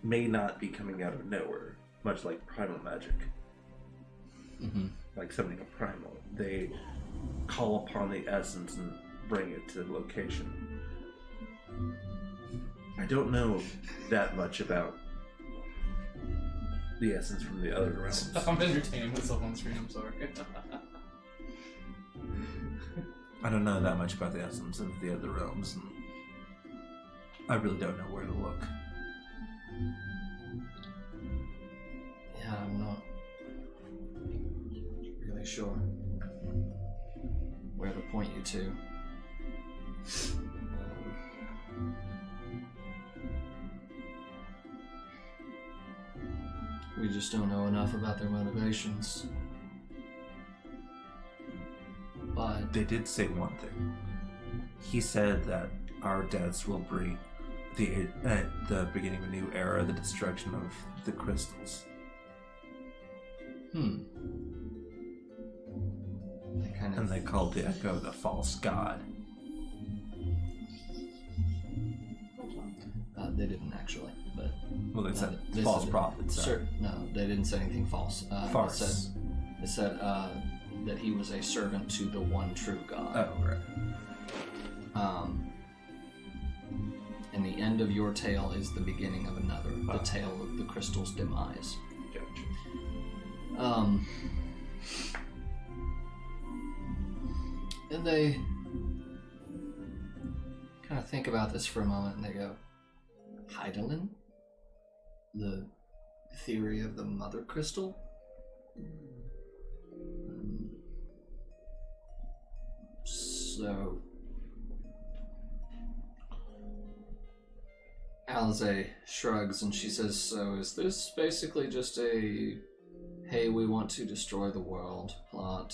may not be coming out of nowhere, much like primal magic. Mm-hmm. Like something a primal. They call upon the essence and bring it to the location. I don't know that much about the essence from the other realms. I'm entertaining myself on screen, I'm sorry. I don't know that much about the essence of the other realms, and I really don't know where to look. Yeah, I'm not really sure where to point you to. We just don't know enough about their motivations. But They did say one thing. He said that our deaths will bring the beginning of a new era, the destruction of the crystals. They kind And of they called the Echo the false god. they didn't actually, but Well, they said they false said- prophets. No, they didn't say anything false. Farce. It said that he was a servant to the one true God. Oh, right. And the end of your tale is the beginning of another, the tale of the crystal's demise. Gotcha. And they kind of think about this for a moment, and they go, Heidelin? The theory of the mother crystal? So... Alize shrugs and she says, so is this basically just a, hey, we want to destroy the world plot?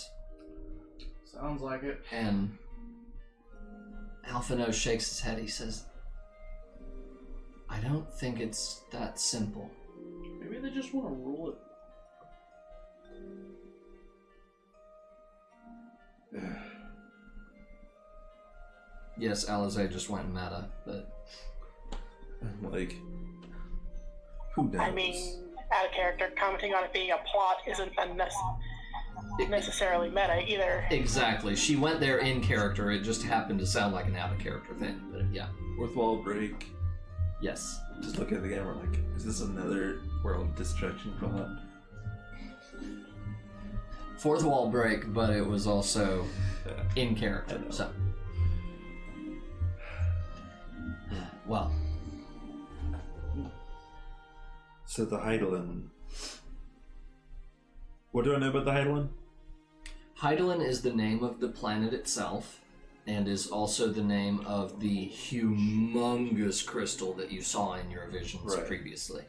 Sounds like it. And Alphino shakes his head. He says, I don't think it's that simple. Maybe they just want to rule it. Yes, Alize just went meta, but... I'm like, who knows? I mean, out of character, commenting on it being a plot isn't necessarily meta either. Exactly. She went there in character. It just happened to sound like an out-of-character thing, but yeah. Fourth wall break. Yes. Just look at the camera like, is this another world destruction plot? Fourth wall break, but it was also in character, so... Well... So the Heidelin. What do I know about the Heidelin? Heidelin is the name of the planet itself, and is also the name of the humongous crystal that you saw in your visions previously.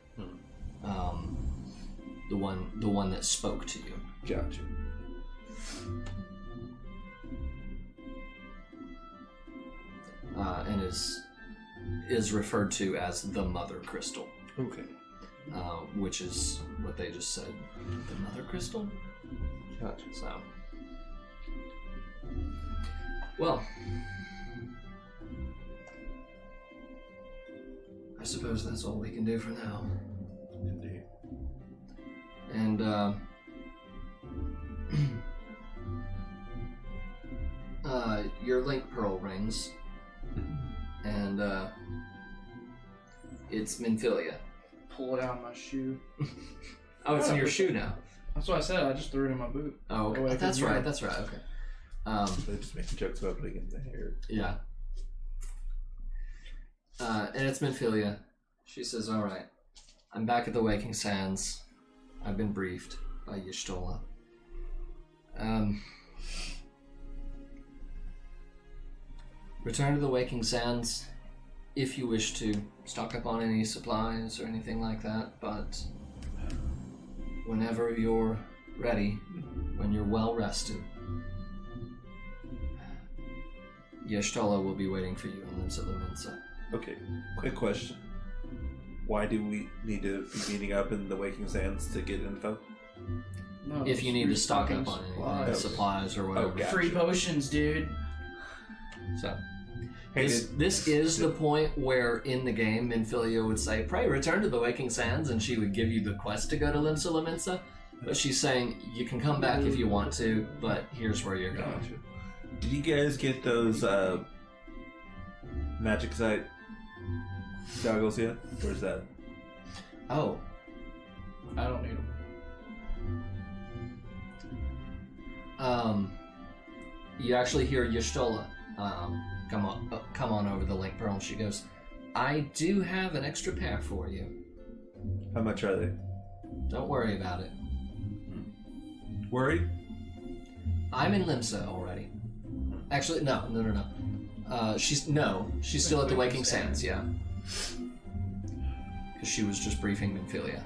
The one that spoke to you. Gotcha. And is referred to as the Mother Crystal. Okay. Which is what they just said. The Mother Crystal? Gotcha. So. Well. I suppose that's all we can do for now. Indeed. And, your link pearl rings. And, it's Minfilia. Pull it out of my shoe. Oh, it's in your shoe now. That's what I said. I just threw it in my boot. Oh, okay. That way I That's could right. hear. That's right. Okay. They're just making jokes about putting it in the hair. Yeah. And it's Minfilia. She says, alright, I'm back at the Waking Sands. I've been briefed by Y'shtola. Return to the Waking Sands if you wish to stock up on any supplies or anything like that, but whenever you're ready, when you're well rested, Y'shtola will be waiting for you in Lumensa. Okay, quick question. Why do we need to be meeting up in the Waking Sands to get info? No, If you need to stock up on any supplies. supplies or whatever. Okay. Free potions, dude. So, Hey, this is the point where in the game Minfilia would say, pray return to the Waking Sands, and she would give you the quest to go to Lumensa. But she's saying, you can come back if you want to, but here's where you're going. Gotcha. Did you guys get those magic sight goggles yet? Where's that? Oh, I don't need them. You actually hear Y'shtola come on over the link pearl, and she goes, I do have an extra pair for you. How much are they? Don't worry about it. Worried? I'm in Limsa already. Actually, no. She's still at the Waking Sands, yeah. Because she was just briefing Minfilia.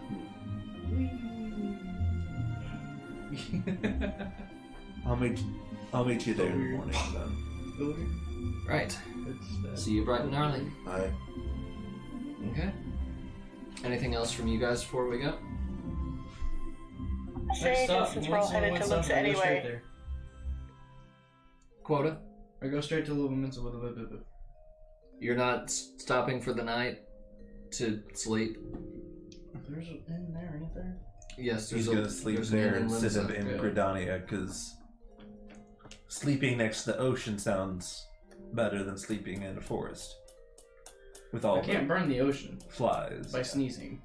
I'll meet you there in the morning then. Right. See you bright and early. Bye. Okay. Anything else from you guys before we go? Say, since we're all headed to Lumensa anyway. Quota? I go straight to Lumensa with a You're not stopping for the night to sleep? There's an inn there, ain't there? Yes, He's gonna sleep there instead of in Yeah. Gridania, because sleeping next to the ocean sounds better than sleeping in a forest. With all I can't the burn the ocean flies. by sneezing.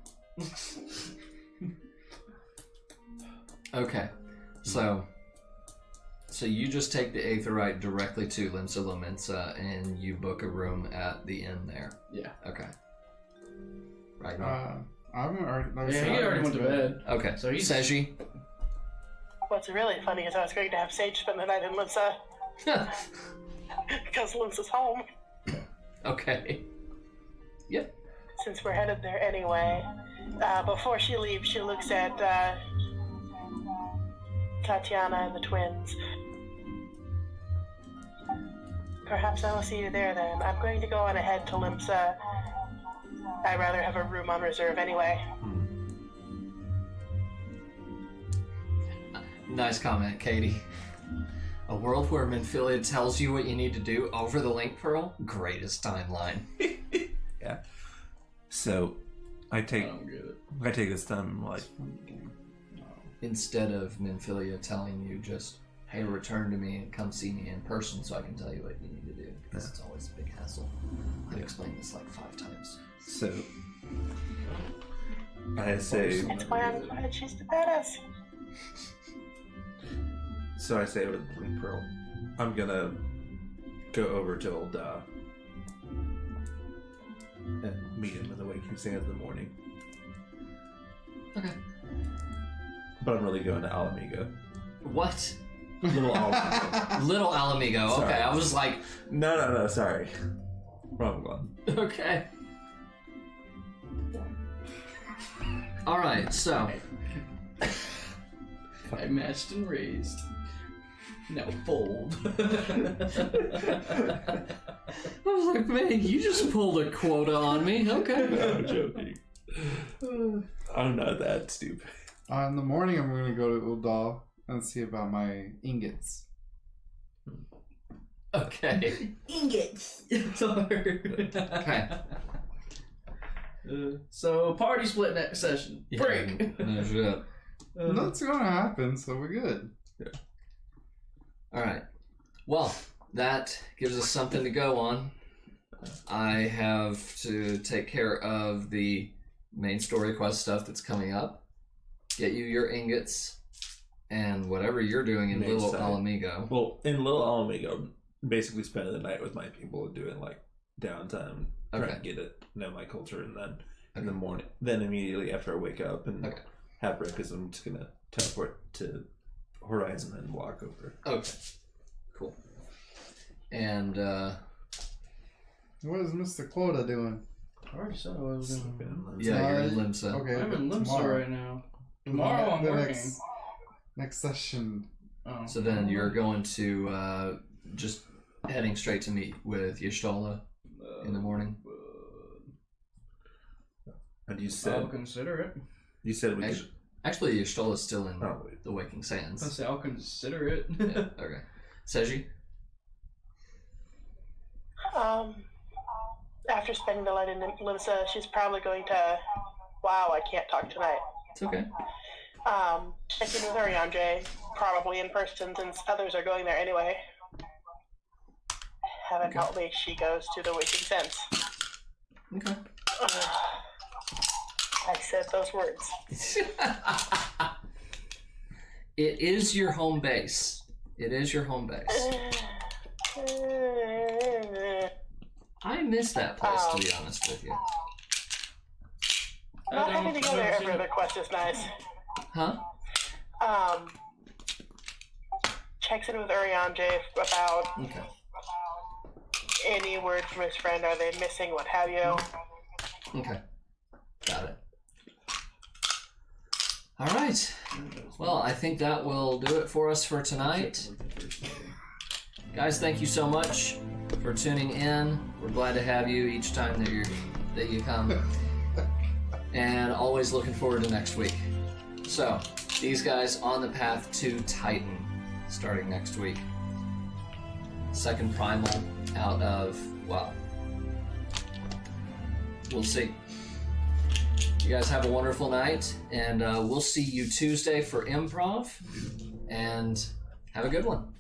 Okay. So you just take the Aetherite directly to Limsa Lumensa and you book a room at the inn there. Yeah. Okay. Right. I'm already. Like I Yeah, said, he I'm already went to bed. Okay. So he's- Seji. What's really funny is I was going to have Sage spend the night in Limsa because Limsa's home. Okay. Yep. Since we're headed there anyway, before she leaves, she looks at Tatiana and the twins. Perhaps I will see you there then. I'm going to go on ahead to Limsa. I'd rather have a room on reserve anyway. Nice comment, Katie. A world where Minfilia tells you what you need to do over the link pearl? Greatest timeline. Yeah. So, I take don't get it. this time like Instead of Minfilia telling you just, hey, return to me and come see me in person so I can tell you what you need to do. Because it's always a big hassle. I've explained this like 5 times. so. I say That's why I'm glad she's the badass. so. I say with the Link Pearl, I'm gonna go over to old and meet him in the Waking Sands in the morning. Okay. But I'm really going to Alamigo. What? Little Alamigo. Little Alamigo. Okay, Sorry. I was like, No, sorry. Wrong one. okay. Alright, so. I matched and raised. Now fold. I was like, man, you just pulled a quota on me. Okay. No, I'm joking. I'm not that stupid. In the morning, I'm going to go to Udal and see about my ingots. Okay. Ingots. Okay. So party split next session. Break. No shit. That's going to happen, so we're good. Alright. Well, that gives us something to go on. I have to take care of the main story quest stuff that's coming up. Get you your ingots and whatever you're doing in Main Little side. Alamigo. Well, in Little Alamigo, basically spending the night with my people and doing like downtime, trying Okay. to get it, know my culture, and then in the morning, then immediately after I wake up and have breakfast, I'm just gonna teleport to Horizon and walk over. Okay. Cool. And What is Mr. Quota doing? I already said I was doing. yeah, you're in Tomorrow- Limsa. Okay, I'm in Limsa tomorrow. right now. Tomorrow I'm The working. Next session. Oh. So then you're going to just heading straight to meet with Y'shtola in the morning. And you I'll said consider it. we could. Actually, Y'shtola's still in Oh, wait. the Waking Sands. I say I'll consider it. Yeah, okay. Seiji? After spending the night in Limsa, she's probably going to. Wow, I can't talk tonight. It's okay. Check in with Ariandre, probably in person since others are going there anyway. Heaven help me, she goes to the Waking Sense. Okay. I said those words. It is your home base. It is your home base. I miss that place, to be honest with you. Not having to go there every other quest is nice. Huh? Checks in with Ariandre about Okay. any word from his friend. Are they missing? What have you? Okay. Got it. All right. Well, I think that will do it for us for tonight. Guys, thank you so much for tuning in. We're glad to have you each time that you come. And always looking forward to next week. So, these guys on the path to Titan starting next week. Second primal out of, well, we'll see. You guys have a wonderful night, and we'll see you Tuesday for improv, and have a good one.